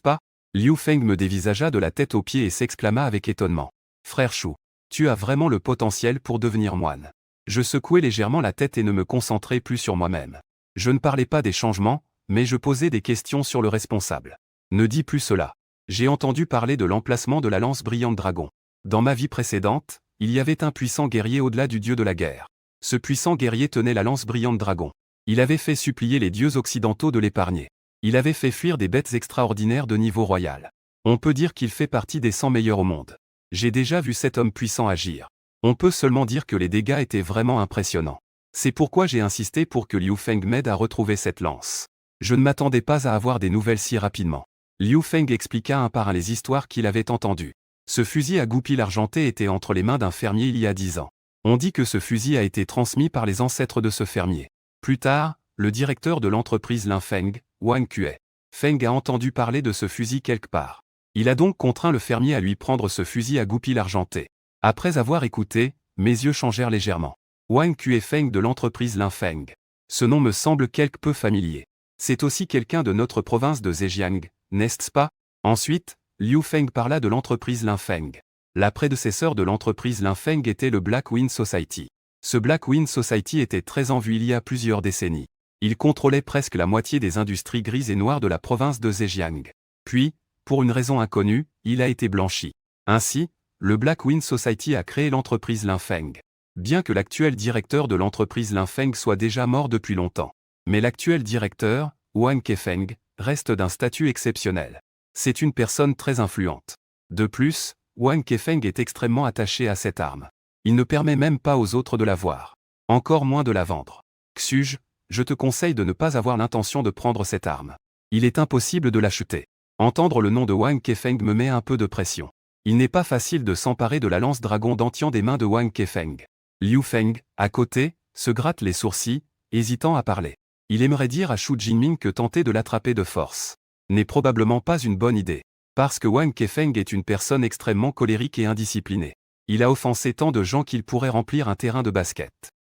pas? Liu Feng me dévisagea de la tête aux pieds et s'exclama avec étonnement. Frère Shu, tu as vraiment le potentiel pour devenir moine. Je secouai légèrement la tête et ne me concentrai plus sur moi-même. Je ne parlais pas des changements, mais je posais des questions sur le responsable. Ne dis plus cela. J'ai entendu parler de l'emplacement de la lance brillante dragon. Dans ma vie précédente, il y avait un puissant guerrier au-delà du dieu de la guerre. Ce puissant guerrier tenait la lance brillante dragon. Il avait fait supplier les dieux occidentaux de l'épargner. Il avait fait fuir des bêtes extraordinaires de niveau royal. On peut dire qu'il fait partie des 100 meilleurs au monde. J'ai déjà vu cet homme puissant agir. On peut seulement dire que les dégâts étaient vraiment impressionnants. C'est pourquoi j'ai insisté pour que Liu Feng m'aide à retrouver cette lance. Je ne m'attendais pas à avoir des nouvelles si rapidement. Liu Feng expliqua un par un les histoires qu'il avait entendues. Ce fusil à goupil argenté était entre les mains d'un fermier il y a 10 ans. On dit que ce fusil a été transmis par les ancêtres de ce fermier. Plus tard, le directeur de l'entreprise Lin Feng, Wang Kue Feng a entendu parler de ce fusil quelque part. Il a donc contraint le fermier à lui prendre ce fusil à goupil argenté. Après avoir écouté, mes yeux changèrent légèrement. Wang Kue Feng de l'entreprise Lin Feng. Ce nom me semble quelque peu familier. C'est aussi quelqu'un de notre province de Zhejiang, n'est-ce pas? Ensuite, Liu Feng parla de l'entreprise Lin Feng. La prédécesseur de l'entreprise Lin Feng était le Black Wind Society. Ce Black Wind Society était très en vue il y a plusieurs décennies. Il contrôlait presque la moitié des industries grises et noires de la province de Zhejiang. Puis, pour une raison inconnue, il a été blanchi. Ainsi, le Black Wind Society a créé l'entreprise Lin Feng. Bien que l'actuel directeur de l'entreprise Lin Feng soit déjà mort depuis longtemps. Mais l'actuel directeur, Wang Kefeng, reste d'un statut exceptionnel. C'est une personne très influente. De plus, Wang Kefeng est extrêmement attaché à cette arme. Il ne permet même pas aux autres de la voir. Encore moins de la vendre. Xuj, je te conseille de ne pas avoir l'intention de prendre cette arme. Il est impossible de l'acheter. Entendre le nom de Wang Kefeng me met un peu de pression. Il n'est pas facile de s'emparer de la lance dragon d'Antian des mains de Wang Kefeng. Liu Feng, à côté, se gratte les sourcils, hésitant à parler. Il aimerait dire à Shu Jinming que tenter de l'attraper de force n'est probablement pas une bonne idée. Parce que Wang Kefeng est une personne extrêmement colérique et indisciplinée. Il a offensé tant de gens qu'il pourrait remplir un terrain de basket.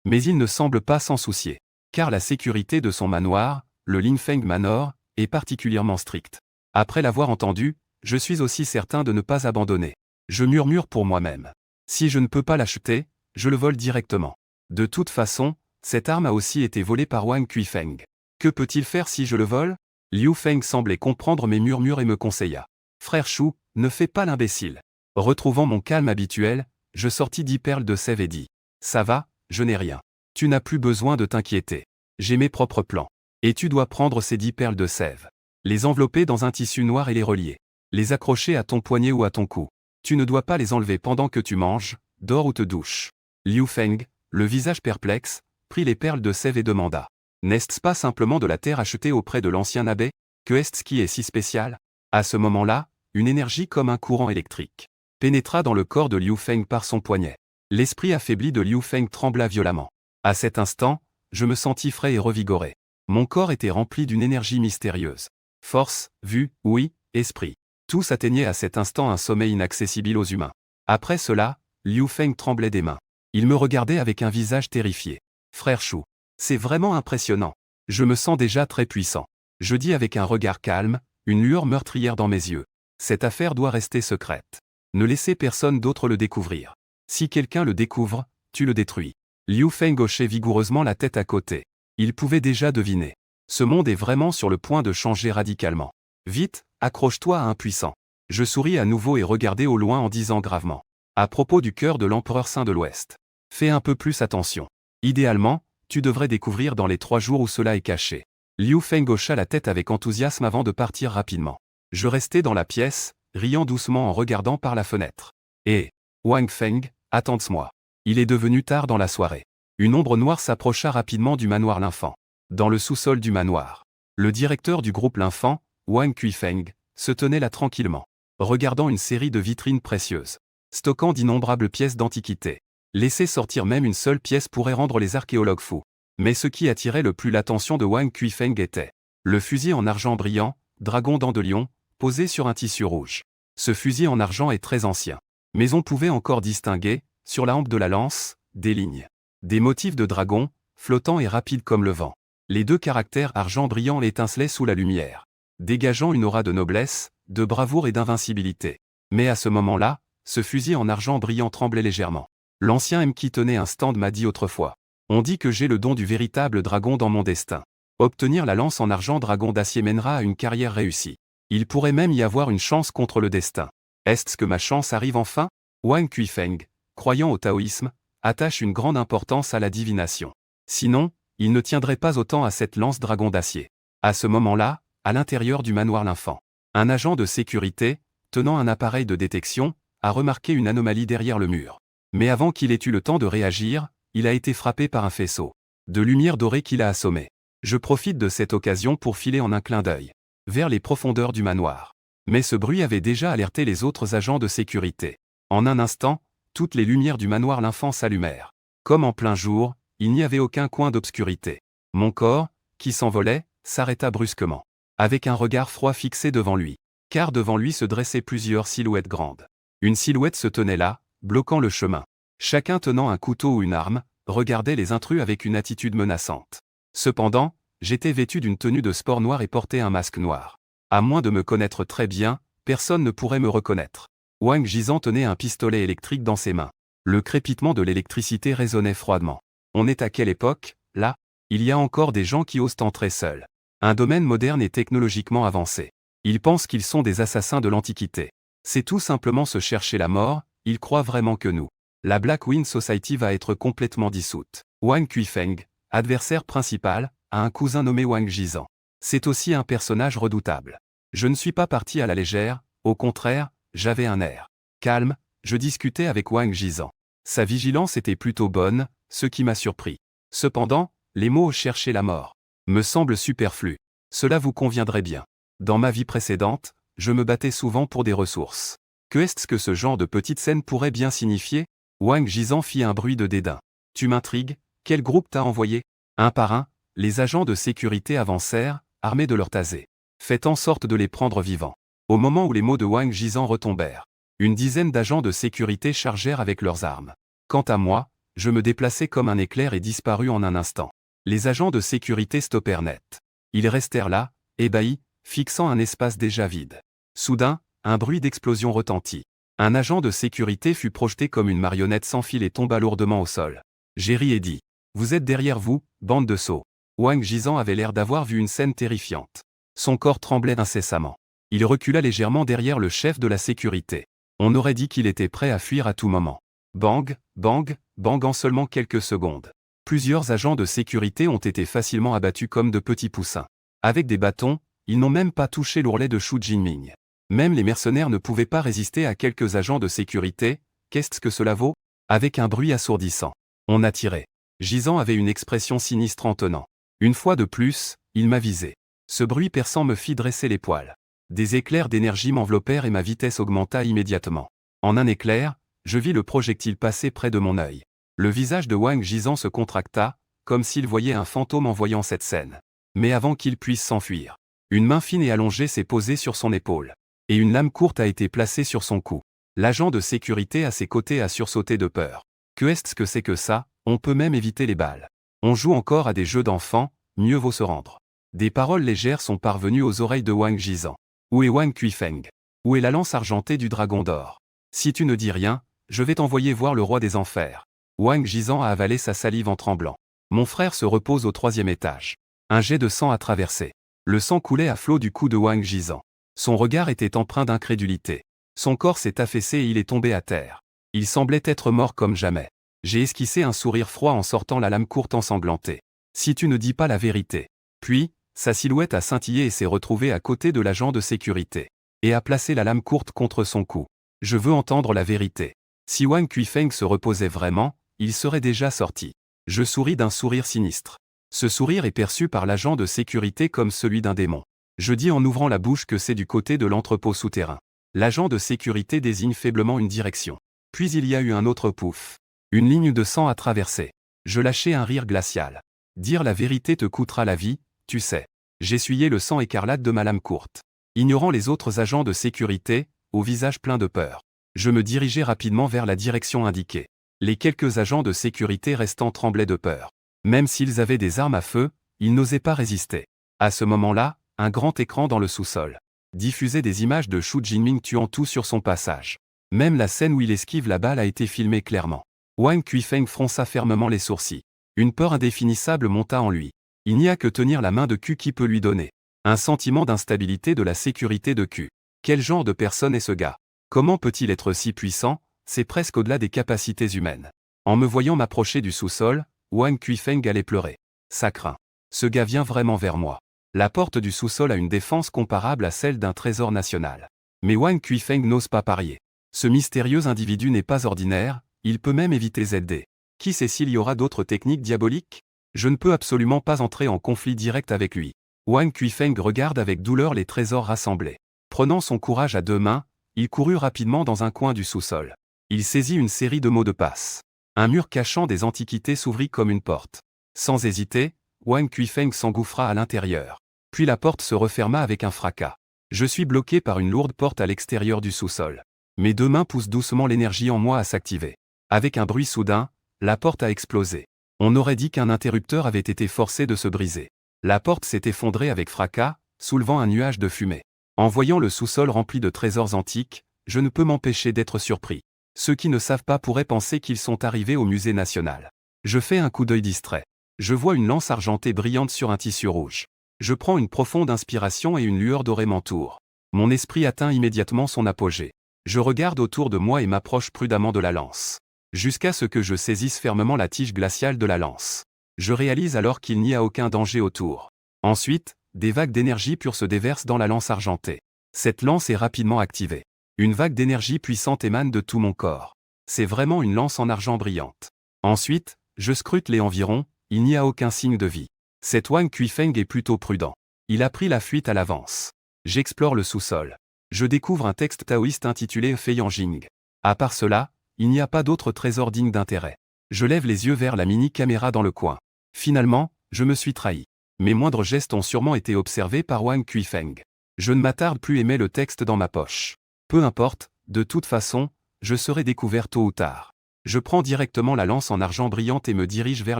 Mais il ne semble pas s'en soucier. Car la sécurité de son manoir, le Linfeng Manor, est particulièrement stricte. Après l'avoir entendu, je suis aussi certain de ne pas abandonner. Je murmure pour moi-même. Si je ne peux pas l'acheter, je le vole directement. De toute façon, cette arme a aussi été volée par Wang Kuifeng. Que peut-il faire si je le vole? Liu Feng semblait comprendre mes murmures et me conseilla. Frère Shu, ne fais pas l'imbécile. Retrouvant mon calme habituel, je sortis 10 perles de sève et dis. Ça va, je n'ai rien. Tu n'as plus besoin de t'inquiéter. J'ai mes propres plans. Et tu dois prendre ces 10 perles de sève. Les envelopper dans un tissu noir et les relier. Les accrocher à ton poignet ou à ton cou. Tu ne dois pas les enlever pendant que tu manges, dors ou te douches. Liu Feng, le visage perplexe, prit les perles de sève et demanda. N'est-ce pas simplement de la terre achetée auprès de l'ancien abbé? Que est-ce qui est si spécial? À ce moment-là, une énergie comme un courant électrique pénétra dans le corps de Liu Feng par son poignet. L'esprit affaibli de Liu Feng trembla violemment. À cet instant, je me sentis frais et revigoré. Mon corps était rempli d'une énergie mystérieuse. Force, vue, oui, esprit. Tous atteignaient à cet instant un sommeil inaccessible aux humains. Après cela, Liu Feng tremblait des mains. Il me regardait avec un visage terrifié. Frère Shu, c'est vraiment impressionnant. Je me sens déjà très puissant. Je dis avec un regard calme, une lueur meurtrière dans mes yeux. Cette affaire doit rester secrète. Ne laissez personne d'autre le découvrir. Si quelqu'un le découvre, tu le détruis. Liu Feng hochait vigoureusement la tête à côté. Il pouvait déjà deviner. Ce monde est vraiment sur le point de changer radicalement. Vite, accroche-toi à un puissant. Je souris à nouveau et regardai au loin en disant gravement. À propos du cœur de l'empereur saint de l'Ouest. Fais un peu plus attention. Idéalement, Tu devrais découvrir dans les 3 jours où cela est caché. Liu Feng hocha la tête avec enthousiasme avant de partir rapidement. Je restais dans la pièce, riant doucement en regardant par la fenêtre. Et Wang Feng, attends-moi. Il est devenu tard dans la soirée. Une ombre noire s'approcha rapidement du manoir L'Infant. Dans le sous-sol du manoir, le directeur du groupe L'Infant, Wang Kuifeng, se tenait là tranquillement, regardant une série de vitrines précieuses, stockant d'innombrables pièces d'antiquité. Laisser sortir même une seule pièce pourrait rendre les archéologues fous. Mais ce qui attirait le plus l'attention de Wang Kuifeng était le fusil en argent brillant, dragon dent de lion, posé sur un tissu rouge. Ce fusil en argent est très ancien. Mais on pouvait encore distinguer, sur la hampe de la lance, des lignes. Des motifs de dragon, flottants et rapides comme le vent. Les 2 caractères argent brillant étincelaient sous la lumière, dégageant une aura de noblesse, de bravoure et d'invincibilité. Mais à ce moment-là, ce fusil en argent brillant tremblait légèrement. L'ancien M qui tenait un stand m'a dit autrefois. On dit que j'ai le don du véritable dragon dans mon destin. Obtenir la lance en argent dragon d'acier mènera à une carrière réussie. Il pourrait même y avoir une chance contre le destin. Est-ce que ma chance arrive enfin? Wang Kuifeng, croyant au taoïsme, attache une grande importance à la divination. Sinon, il ne tiendrait pas autant à cette lance dragon d'acier. À ce moment-là, à l'intérieur du manoir L'Infant, un agent de sécurité, tenant un appareil de détection, a remarqué une anomalie derrière le mur. Mais avant qu'il ait eu le temps de réagir, il a été frappé par un faisceau de lumière dorée qui l'a assommé. Je profite de cette occasion pour filer en un clin d'œil vers les profondeurs du manoir. Mais ce bruit avait déjà alerté les autres agents de sécurité. En un instant, toutes les lumières du manoir L'Infant s'allumèrent. Comme en plein jour, il n'y avait aucun coin d'obscurité. Mon corps, qui s'envolait, s'arrêta brusquement, avec un regard froid fixé devant lui. Car devant lui se dressaient plusieurs silhouettes grandes. Une silhouette se tenait là, bloquant le chemin. Chacun tenant un couteau ou une arme, regardait les intrus avec une attitude menaçante. Cependant, j'étais vêtu d'une tenue de sport noire et portais un masque noir. À moins de me connaître très bien, personne ne pourrait me reconnaître. Wang Jizan tenait un pistolet électrique dans ses mains. Le crépitement de l'électricité résonnait froidement. On est à quelle époque, là? Il y a encore des gens qui osent entrer seuls. Un domaine moderne et technologiquement avancé. Ils pensent qu'ils sont des assassins de l'Antiquité. C'est tout simplement se chercher la mort, ils croient vraiment que nous. La Black Wind Society va être complètement dissoute. Wang Kuifeng, adversaire principal, a un cousin nommé Wang Jizan. C'est aussi un personnage redoutable. Je ne suis pas parti à la légère, au contraire, j'avais un air calme, je discutais avec Wang Jizan. Sa vigilance était plutôt bonne, ce qui m'a surpris. Cependant, les mots « chercher la mort » me semblent superflus. Cela vous conviendrait bien. Dans ma vie précédente, je me battais souvent pour des ressources. Que est-ce que ce genre de petite scène pourrait bien signifier? Wang Jizan fit un bruit de dédain. Tu m'intrigues, quel groupe t'a envoyé? Un par un, les agents de sécurité avancèrent, armés de leurs tasers. Faites en sorte de les prendre vivants. Au moment où les mots de Wang Jizan retombèrent, une dizaine d'agents de sécurité chargèrent avec leurs armes. Quant à moi, je me déplaçai comme un éclair et disparus en un instant. Les agents de sécurité stoppèrent net. Ils restèrent là, ébahis, fixant un espace déjà vide. Soudain, un bruit d'explosion retentit. Un agent de sécurité fut projeté comme une marionnette sans fil et tomba lourdement au sol. J'ai ri et dit. Vous êtes derrière vous, bande de sots. Wang Jizan avait l'air d'avoir vu une scène terrifiante. Son corps tremblait incessamment. Il recula légèrement derrière le chef de la sécurité. On aurait dit qu'il était prêt à fuir à tout moment. Bang, bang, bang en seulement quelques secondes. Plusieurs agents de sécurité ont été facilement abattus comme de petits poussins. Avec des bâtons, ils n'ont même pas touché l'ourlet de Xu Jinming. Même les mercenaires ne pouvaient pas résister à quelques agents de sécurité. Qu'est-ce que cela vaut? Avec un bruit assourdissant. On a tiré. Jizan avait une expression sinistre en tenant. Une fois de plus, il m'a visé. Ce bruit perçant me fit dresser les poils. Des éclairs d'énergie m'enveloppèrent et ma vitesse augmenta immédiatement. En un éclair, je vis le projectile passer près de mon œil. Le visage de Wang Jizan se contracta, comme s'il voyait un fantôme en voyant cette scène. Mais avant qu'il puisse s'enfuir, une main fine et allongée s'est posée sur son épaule. Et une lame courte a été placée sur son cou. L'agent de sécurité à ses côtés a sursauté de peur. Que est-ce que c'est que ça? On peut même éviter les balles. On joue encore à des jeux d'enfants, mieux vaut se rendre. Des paroles légères sont parvenues aux oreilles de Wang Jizan. Où est Wang Kuifeng? Où est la lance argentée du dragon d'or? Si tu ne dis rien, je vais t'envoyer voir le roi des enfers. Wang Jizan a avalé sa salive en tremblant. Mon frère se repose au 3e étage. Un jet de sang a traversé. Le sang coulait à flot du cou de Wang Jizan. Son regard était empreint d'incrédulité. Son corps s'est affaissé et il est tombé à terre. Il semblait être mort comme jamais. J'ai esquissé un sourire froid en sortant la lame courte ensanglantée. Si tu ne dis pas la vérité. Puis, sa silhouette a scintillé et s'est retrouvée à côté de l'agent de sécurité. Et a placé la lame courte contre son cou. Je veux entendre la vérité. Si Wang Kuifeng se reposait vraiment, il serait déjà sorti. Je souris d'un sourire sinistre. Ce sourire est perçu par l'agent de sécurité comme celui d'un démon. Je dis en ouvrant la bouche que c'est du côté de l'entrepôt souterrain. L'agent de sécurité désigne faiblement une direction. Puis il y a eu un autre pouf. Une ligne de sang a traversé. Je lâchai un rire glacial. Dire la vérité te coûtera la vie, tu sais. J'essuyai le sang écarlate de ma lame courte. Ignorant les autres agents de sécurité, au visage plein de peur. Je me dirigeai rapidement vers la direction indiquée. Les quelques agents de sécurité restants tremblaient de peur. Même s'ils avaient des armes à feu, ils n'osaient pas résister. À ce moment-là, un grand écran dans le sous-sol diffusait des images de Xu Jinming tuant tout sur son passage. Même la scène où il esquive la balle a été filmée clairement. Wang Kuifeng fronça fermement les sourcils. Une peur indéfinissable monta en lui. Il n'y a que tenir la main de Q qui peut lui donner un sentiment d'instabilité de la sécurité de Q. Quel genre de personne est ce gars? Comment peut-il être si puissant? C'est presque au-delà des capacités humaines. En me voyant m'approcher du sous-sol, Wang Kuifeng allait pleurer. Ça craint. Ce gars vient vraiment vers moi. La porte du sous-sol a une défense comparable à celle d'un trésor national. Mais Wang Kuifeng n'ose pas parier. Ce mystérieux individu n'est pas ordinaire, il peut même éviter ZD. Qui sait s'il y aura d'autres techniques diaboliques? Je ne peux absolument pas entrer en conflit direct avec lui. Wang Kuifeng regarde avec douleur les trésors rassemblés. Prenant son courage à deux mains, il courut rapidement dans un coin du sous-sol. Il saisit une série de mots de passe. Un mur cachant des antiquités s'ouvrit comme une porte. Sans hésiter, Wang Kuifeng s'engouffra à l'intérieur. Puis la porte se referma avec un fracas. Je suis bloqué par une lourde porte à l'extérieur du sous-sol. Mes deux mains poussent doucement l'énergie en moi à s'activer. Avec un bruit soudain, la porte a explosé. On aurait dit qu'un interrupteur avait été forcé de se briser. La porte s'est effondrée avec fracas, soulevant un nuage de fumée. En voyant le sous-sol rempli de trésors antiques, je ne peux m'empêcher d'être surpris. Ceux qui ne savent pas pourraient penser qu'ils sont arrivés au musée national. Je fais un coup d'œil distrait. Je vois une lance argentée brillante sur un tissu rouge. Je prends une profonde inspiration et une lueur dorée m'entoure. Mon esprit atteint immédiatement son apogée. Je regarde autour de moi et m'approche prudemment de la lance. Jusqu'à ce que je saisisse fermement la tige glaciale de la lance. Je réalise alors qu'il n'y a aucun danger autour. Ensuite, des vagues d'énergie pure se déversent dans la lance argentée. Cette lance est rapidement activée. Une vague d'énergie puissante émane de tout mon corps. C'est vraiment une lance en argent brillante. Ensuite, je scrute les environs, il n'y a aucun signe de vie. Cet Wang Kuifeng est plutôt prudent. Il a pris la fuite à l'avance. J'explore le sous-sol. Je découvre un texte taoïste intitulé Feiyan Jing. À part cela, il n'y a pas d'autre trésor digne d'intérêt. Je lève les yeux vers la mini-caméra dans le coin. Finalement, je me suis trahi. Mes moindres gestes ont sûrement été observés par Wang Kuifeng. Je ne m'attarde plus et mets le texte dans ma poche. Peu importe, de toute façon, je serai découvert tôt ou tard. Je prends directement la lance en argent brillante et me dirige vers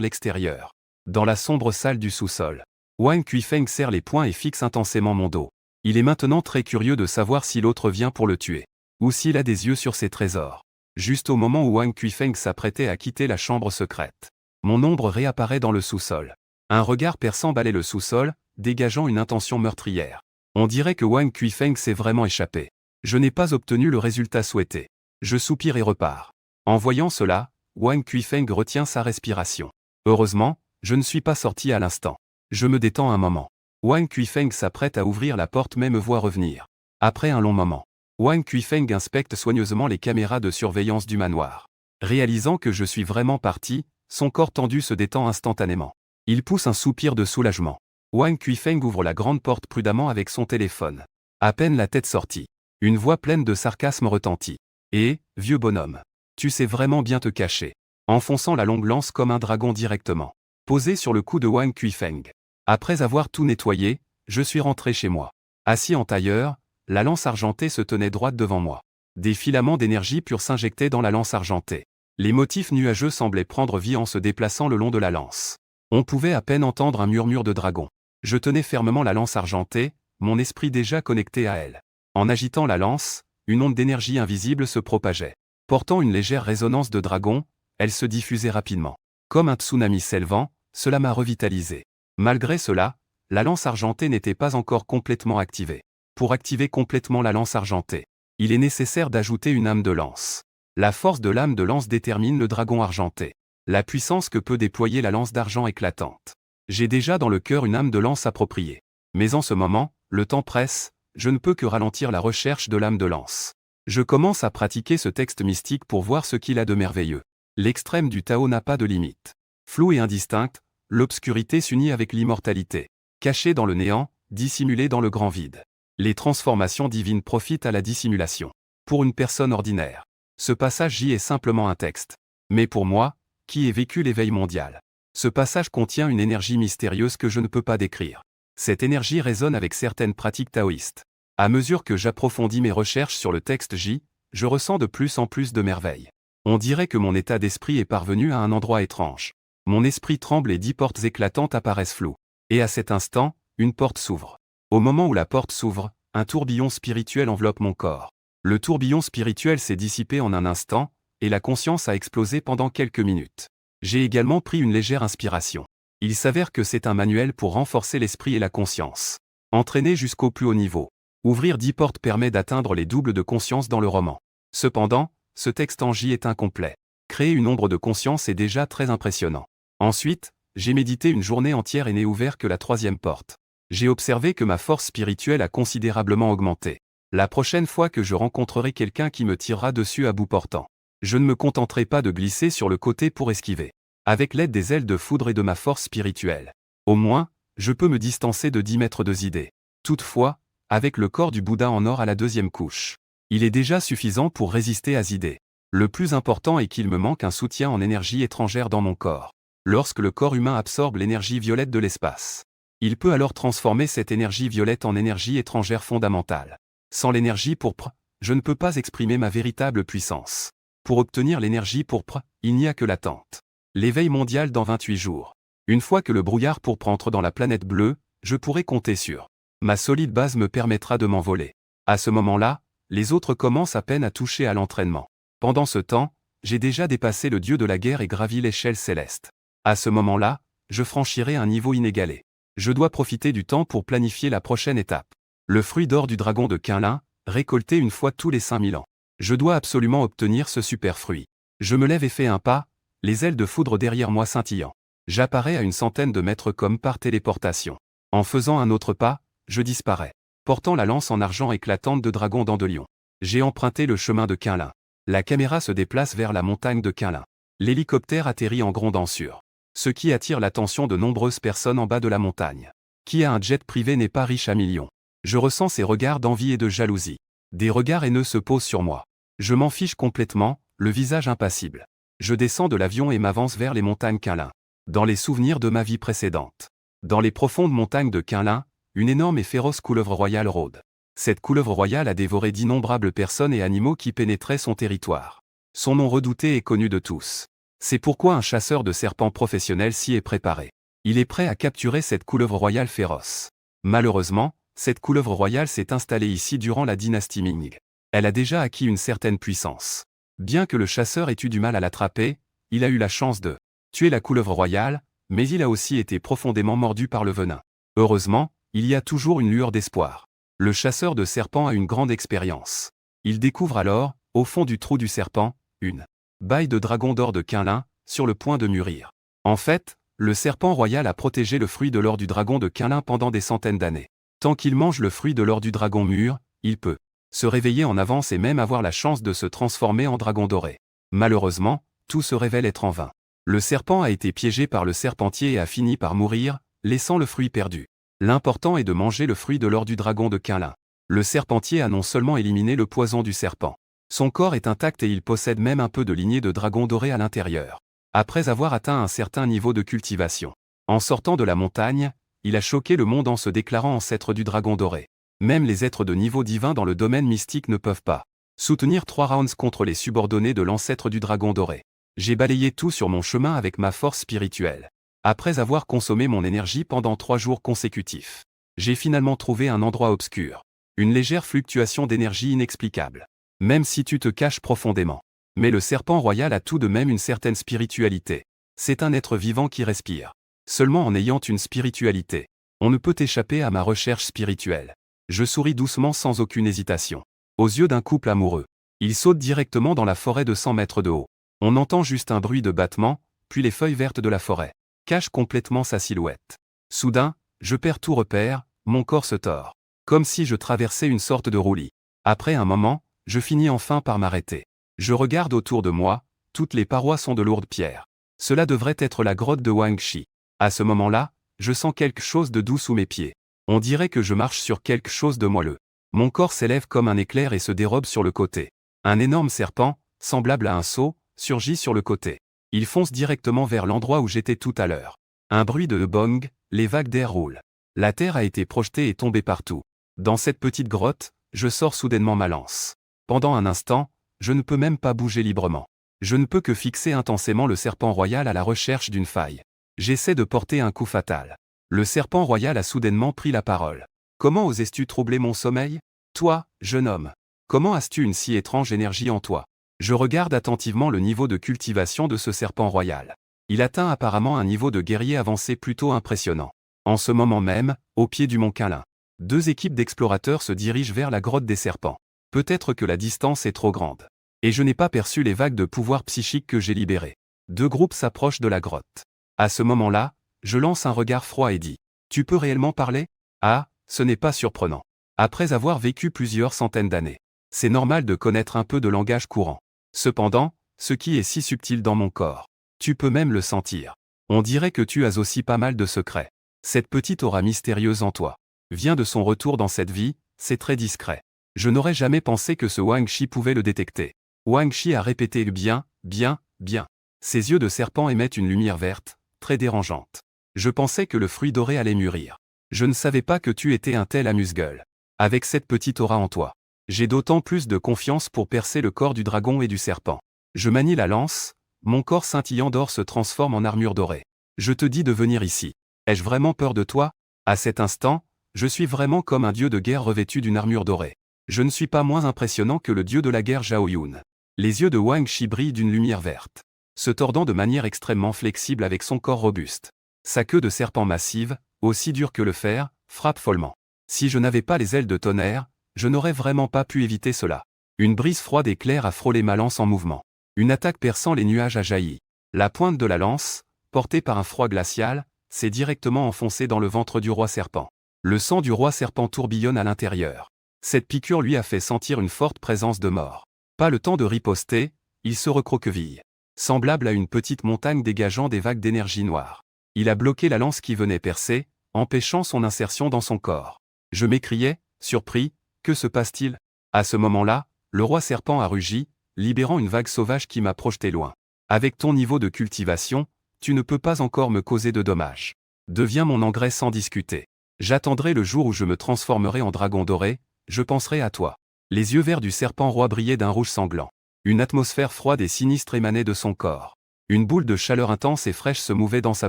l'extérieur. Dans la sombre salle du sous-sol. Wang Kuifeng serre les poings et fixe intensément mon dos. Il est maintenant très curieux de savoir si l'autre vient pour le tuer. Ou s'il a des yeux sur ses trésors. Juste au moment où Wang Kuifeng s'apprêtait à quitter la chambre secrète. Mon ombre réapparaît dans le sous-sol. Un regard perçant balaie le sous-sol, dégageant une intention meurtrière. On dirait que Wang Kuifeng s'est vraiment échappé. Je n'ai pas obtenu le résultat souhaité. Je soupire et repars. En voyant cela, Wang Kuifeng retient sa respiration. Heureusement, je ne suis pas sorti à l'instant. Je me détends un moment. Wang Kuifeng s'apprête à ouvrir la porte mais me voit revenir. Après un long moment. Wang Kuifeng inspecte soigneusement les caméras de surveillance du manoir. Réalisant que je suis vraiment parti, son corps tendu se détend instantanément. Il pousse un soupir de soulagement. Wang Kuifeng ouvre la grande porte prudemment avec son téléphone. À peine la tête sortie. Une voix pleine de sarcasme retentit. « Eh, vieux bonhomme. Tu sais vraiment bien te cacher. » Enfonçant la longue lance comme un dragon directement. Posé sur le cou de Wang Kuifeng. Après avoir tout nettoyé, je suis rentré chez moi. Assis en tailleur, la lance argentée se tenait droite devant moi. Des filaments d'énergie pure s'injectaient dans la lance argentée. Les motifs nuageux semblaient prendre vie en se déplaçant le long de la lance. On pouvait à peine entendre un murmure de dragon. Je tenais fermement la lance argentée, mon esprit déjà connecté à elle. En agitant la lance, une onde d'énergie invisible se propageait. Portant une légère résonance de dragon, elle se diffusait rapidement. Comme un tsunami s'élevant, cela m'a revitalisé. Malgré cela, la lance argentée n'était pas encore complètement activée. Pour activer complètement la lance argentée, il est nécessaire d'ajouter une âme de lance. La force de l'âme de lance détermine le dragon argenté. La puissance que peut déployer la lance d'argent éclatante. J'ai déjà dans le cœur une âme de lance appropriée. Mais en ce moment, le temps presse, je ne peux que ralentir la recherche de l'âme de lance. Je commence à pratiquer ce texte mystique pour voir ce qu'il a de merveilleux. L'extrême du Tao n'a pas de limite. Floue et indistincte, l'obscurité s'unit avec l'immortalité. Cachée dans le néant, dissimulée dans le grand vide. Les transformations divines profitent à la dissimulation. Pour une personne ordinaire, ce passage J est simplement un texte. Mais pour moi, qui ai vécu l'éveil mondial, ce passage contient une énergie mystérieuse que je ne peux pas décrire. Cette énergie résonne avec certaines pratiques taoïstes. À mesure que j'approfondis mes recherches sur le texte J, je ressens de plus en plus de merveilles. On dirait que mon état d'esprit est parvenu à un endroit étrange. Mon esprit tremble et 10 portes éclatantes apparaissent floues. Et à cet instant, une porte s'ouvre. Au moment où la porte s'ouvre, un tourbillon spirituel enveloppe mon corps. Le tourbillon spirituel s'est dissipé en un instant, et la conscience a explosé pendant quelques minutes. J'ai également pris une légère inspiration. Il s'avère que c'est un manuel pour renforcer l'esprit et la conscience. Entraîner jusqu'au plus haut niveau. Ouvrir 10 portes permet d'atteindre les doubles de conscience dans le roman. Cependant, ce texte en J est incomplet. Créer une ombre de conscience est déjà très impressionnant. Ensuite, j'ai médité une journée entière et n'ai ouvert que la 3e porte. J'ai observé que ma force spirituelle a considérablement augmenté. La prochaine fois que je rencontrerai quelqu'un qui me tirera dessus à bout portant, je ne me contenterai pas de glisser sur le côté pour esquiver. Avec l'aide des ailes de foudre et de ma force spirituelle, au moins, je peux me distancer de 10 mètres de Zidé. Toutefois, avec le corps du Bouddha en or à la 2e couche, il est déjà suffisant pour résister à Zidé. Le plus important est qu'il me manque un soutien en énergie étrangère dans mon corps. Lorsque le corps humain absorbe l'énergie violette de l'espace, il peut alors transformer cette énergie violette en énergie étrangère fondamentale. Sans l'énergie pourpre, je ne peux pas exprimer ma véritable puissance. Pour obtenir l'énergie pourpre, il n'y a que l'attente. L'éveil mondial dans 28 jours. Une fois que le brouillard pourpre entre dans la planète bleue, je pourrai compter sur. Ma solide base me permettra de m'envoler. À ce moment-là, les autres commencent à peine à toucher à l'entraînement. Pendant ce temps, j'ai déjà dépassé le dieu de la guerre et gravi l'échelle céleste. À ce moment-là, je franchirai un niveau inégalé. Je dois profiter du temps pour planifier la prochaine étape. Le fruit d'or du dragon de Quinlin, récolté une fois tous les 5000 ans. Je dois absolument obtenir ce super fruit. Je me lève et fais un pas, les ailes de foudre derrière moi scintillant. J'apparais à une centaine de mètres comme par téléportation. En faisant un autre pas, je disparais. Portant la lance en argent éclatante de dragon d'Andelion. J'ai emprunté le chemin de Quinlin. La caméra se déplace vers la montagne de Quinlin. L'hélicoptère atterrit en grondant sur. Ce qui attire l'attention de nombreuses personnes en bas de la montagne. Qui a un jet privé n'est pas riche à millions. Je ressens ces regards d'envie et de jalousie. Des regards haineux se posent sur moi. Je m'en fiche complètement, le visage impassible. Je descends de l'avion et m'avance vers les montagnes Quinlin. Dans les souvenirs de ma vie précédente. Dans les profondes montagnes de Quinlin, une énorme et féroce couleuvre royale rôde. Cette couleuvre royale a dévoré d'innombrables personnes et animaux qui pénétraient son territoire. Son nom redouté est connu de tous. C'est pourquoi un chasseur de serpents professionnel s'y est préparé. Il est prêt à capturer cette couleuvre royale féroce. Malheureusement, cette couleuvre royale s'est installée ici durant la dynastie Ming. Elle a déjà acquis une certaine puissance. Bien que le chasseur ait eu du mal à l'attraper, il a eu la chance de tuer la couleuvre royale, mais il a aussi été profondément mordu par le venin. Heureusement, il y a toujours une lueur d'espoir. Le chasseur de serpents a une grande expérience. Il découvre alors, au fond du trou du serpent, une baille de dragon d'or de Quinlin, sur le point de mûrir. En fait, le serpent royal a protégé le fruit de l'or du dragon de Quinlin pendant des centaines d'années. Tant qu'il mange le fruit de l'or du dragon mûr, il peut se réveiller en avance et même avoir la chance de se transformer en dragon doré. Malheureusement, tout se révèle être en vain. Le serpent a été piégé par le serpentier et a fini par mourir, laissant le fruit perdu. L'important est de manger le fruit de l'or du dragon de Quinlin. Le serpentier a non seulement éliminé le poison du serpent. Son corps est intact et il possède même un peu de lignée de dragon doré à l'intérieur. Après avoir atteint un certain niveau de cultivation. En sortant de la montagne, il a choqué le monde en se déclarant ancêtre du dragon doré. Même les êtres de niveau divin dans le domaine mystique ne peuvent pas soutenir 3 rounds contre les subordonnés de l'ancêtre du dragon doré. J'ai balayé tout sur mon chemin avec ma force spirituelle. Après avoir consommé mon énergie pendant 3 jours consécutifs, j'ai finalement trouvé un endroit obscur. Une légère fluctuation d'énergie inexplicable. Même si tu te caches profondément. Mais le serpent royal a tout de même une certaine spiritualité. C'est un être vivant qui respire. Seulement en ayant une spiritualité, on ne peut échapper à ma recherche spirituelle. Je souris doucement sans aucune hésitation. Aux yeux d'un couple amoureux. Ils sautent directement dans la forêt de 100 mètres de haut. On entend juste un bruit de battement, puis les feuilles vertes de la forêt cache complètement sa silhouette. Soudain, je perds tout repère, mon corps se tord. Comme si je traversais une sorte de roulis. Après un moment, je finis enfin par m'arrêter. Je regarde autour de moi, toutes les parois sont de lourdes pierres. Cela devrait être la grotte de Huangshi. À ce moment-là, je sens quelque chose de doux sous mes pieds. On dirait que je marche sur quelque chose de moelleux. Mon corps s'élève comme un éclair et se dérobe sur le côté. Un énorme serpent, semblable à un seau, surgit sur le côté. Il fonce directement vers l'endroit où j'étais tout à l'heure. Un bruit de bong, les vagues d'air roulent. La terre a été projetée et tombée partout. Dans cette petite grotte, je sors soudainement ma lance. Pendant un instant, je ne peux même pas bouger librement. Je ne peux que fixer intensément le serpent royal à la recherche d'une faille. J'essaie de porter un coup fatal. Le serpent royal a soudainement pris la parole. Comment osais-tu troubler mon sommeil? Toi, jeune homme. Comment as-tu une si étrange énergie en toi? Je regarde attentivement le niveau de cultivation de ce serpent royal. Il atteint apparemment un niveau de guerrier avancé plutôt impressionnant. En ce moment même, au pied du mont Qinlin, 2 équipes d'explorateurs se dirigent vers la grotte des serpents. Peut-être que la distance est trop grande. Et je n'ai pas perçu les vagues de pouvoir psychique que j'ai libérées. 2 groupes s'approchent de la grotte. À ce moment-là, je lance un regard froid et dis: Tu peux réellement parler? Ah, ce n'est pas surprenant. Après avoir vécu plusieurs centaines d'années, c'est normal de connaître un peu de langage courant. Cependant, ce qui est si subtil dans mon corps, tu peux même le sentir. On dirait que tu as aussi pas mal de secrets. Cette petite aura mystérieuse en toi vient de son retour dans cette vie, c'est très discret. Je n'aurais jamais pensé que ce Huangshi pouvait le détecter. Huangshi a répété bien, bien, bien. Ses yeux de serpent émettent une lumière verte, très dérangeante. Je pensais que le fruit doré allait mûrir. Je ne savais pas que tu étais un tel amuse-gueule. Avec cette petite aura en toi, j'ai d'autant plus de confiance pour percer le corps du dragon et du serpent. Je manie la lance, mon corps scintillant d'or se transforme en armure dorée. Je te dis de venir ici. Ai-je vraiment peur de toi? À cet instant, je suis vraiment comme un dieu de guerre revêtu d'une armure dorée. Je ne suis pas moins impressionnant que le dieu de la guerre Zhao Yun. Les yeux de Huangshi brillent d'une lumière verte, se tordant de manière extrêmement flexible avec son corps robuste. Sa queue de serpent massive, aussi dure que le fer, frappe follement. Si je n'avais pas les ailes de tonnerre, je n'aurais vraiment pas pu éviter cela. Une brise froide et claire a frôlé ma lance en mouvement. Une attaque perçant les nuages a jailli. La pointe de la lance, portée par un froid glacial, s'est directement enfoncée dans le ventre du roi serpent. Le sang du roi serpent tourbillonne à l'intérieur. Cette piqûre lui a fait sentir une forte présence de mort. Pas le temps de riposter, il se recroqueville. Semblable à une petite montagne dégageant des vagues d'énergie noire. Il a bloqué la lance qui venait percer, empêchant son insertion dans son corps. Je m'écriai, surpris, que se passe-t-il? À ce moment-là, le roi serpent a rugi, libérant une vague sauvage qui m'a projeté loin. Avec ton niveau de cultivation, tu ne peux pas encore me causer de dommages. Deviens mon engrais sans discuter. J'attendrai le jour où je me transformerai en dragon doré, je penserai à toi. Les yeux verts du serpent roi brillaient d'un rouge sanglant. Une atmosphère froide et sinistre émanait de son corps. Une boule de chaleur intense et fraîche se mouvait dans sa